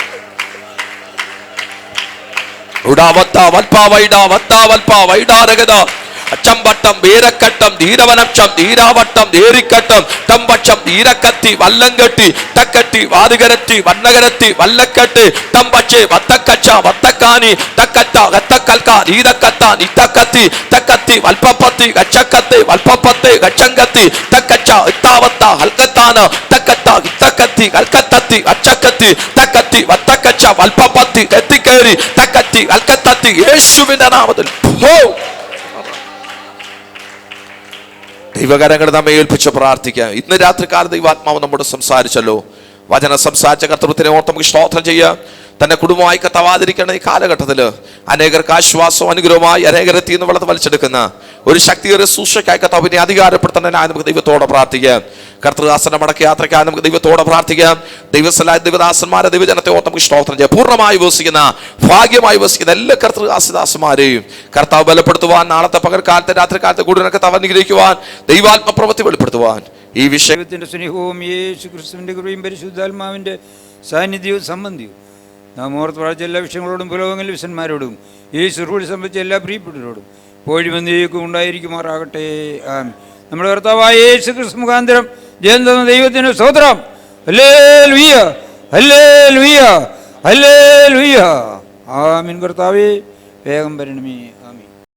അച്ചമ്പട്ടം വീരക്കട്ടം ധീരവനക്ഷം ധീരാവട്ടം ധീരിക്കട്ടം തമ്പക്ഷം ധീരക്കത്തി വല്ലങ്കട്ടി തക്കട്ടി വാതികരത്തി വന്നകരത്തി വല്ലക്കെട്ട് തമ്പച്ച് വത്തക്കച്ച വത്തക്കാനി തക്കറ്റ കത്തക്കൽക്ക നീതക്കത്ത നിത്തക്കത്തി തക്കത്തി വൽപ്പപ്പത്തി ഗച്ചക്കത്തി വൽപ്പപ്പത്തി ഗച്ചങ്കത്തി തക്കച്ച ഇത്താവത്ത ഹൽക്കത്താന തക്കത്ത ഇത്തക്കത്തി കൽക്കത്തത്തി അച്ചക്കത്തി തക്കത്തി വത്തക്കച്ച വൽപ്പപ്പത്തി എത്തിക്കേറി തക്കത്തി കൽക്കത്തത്തി. യേശുവിന്റെ നാമത്തിൽ ദൈവകരങ്ങൾ നമ്മെ ഏൽപ്പിച്ച് പ്രാർത്ഥിക്കാം. ഇന്ന് രാത്രികാലം ദൈവാത്മാവ് നമ്മോട് സംസാരിച്ചല്ലോ. വചനം സംസാരിച്ച കർത്തൃത്വത്തിനെ ഓർത്ത് നമുക്ക് സ്തോത്രം ചെയ്യാം. തന്നെ കുടുംബമായി കത്താവാതിരിക്കുന്ന ഈ കാലഘട്ടത്തിൽ അനേകർക്ക് ആശ്വാസവും അനുഗ്രഹമായി അനേകരെത്തി എന്ന് വളർത്ത് വലിച്ചെടുക്കുന്ന ഒരു ശക്തിയേറെ സൂക്ഷയ്ക്കായി കർത്താവിനെ അധികാരപ്പെടുത്തുന്നതിനായി നമുക്ക് ദൈവത്തോടെ പ്രാർത്ഥിക്കാം. കർത്തൃദാസന്റെ മടക്ക യാത്രയ്ക്കായി നമുക്ക് ദൈവത്തോടെ പ്രാർത്ഥിക്കാം. ദൈവസ്ഥലായ ദൈവദാസന്മാരെ ദൈവജനത്തെ ഓർത്ത് നമുക്ക് സ്തോത്രം ചെയ്യാം. പൂർണ്ണമായി വസിക്കുന്ന, ഭാഗ്യമായി വസിക്കുന്ന എല്ലാ കർത്തൃദാസന്മാരെയും കർത്താവ് ബലപ്പെടുത്തുവാൻ, നാളത്തെ പകൽക്കാലത്തെ രാത്രികാലത്തെ കൂടുതൽ കർത്താവ് അനുഗ്രഹിക്കുവാൻ, ദൈവാത്മ പ്രവൃത്തി വെളിപ്പെടുത്തുവാൻ ഈ വിഷയത്തിന്റെ സ്നേഹവും യേശു ക്രിസ്തുവിന്റെ കൃപയും പരിശുദ്ധാത്മാവിന്റെ സാന്നിധ്യവും സംബന്ധിയും നാം ഓർത്ത് പ്രാർത്ഥിച്ച എല്ലാ വിഷയങ്ങളോടും പുരോഗമന വിശന്മാരോടും ഈ ശുശ്രൂഷ സംബന്ധിച്ച എല്ലാ പ്രിയപ്പെട്ടവരോടും പോഴും എന്നേക്കും ഉണ്ടായിരിക്കുമാറാകട്ടെ. ആമേൻ. നമ്മുടെ കർത്താവായ യേശു ക്രിസ്തു മുഖാന്തരം ജയം തന്ന ദൈവത്തിന് സ്തോത്രം. ഹല്ലേലൂയ, ഹല്ലേലൂയ, ഹല്ലേലൂയ. ആമീൻ. കർത്താവേ വേഗം വരണമേ. ആമീൻ.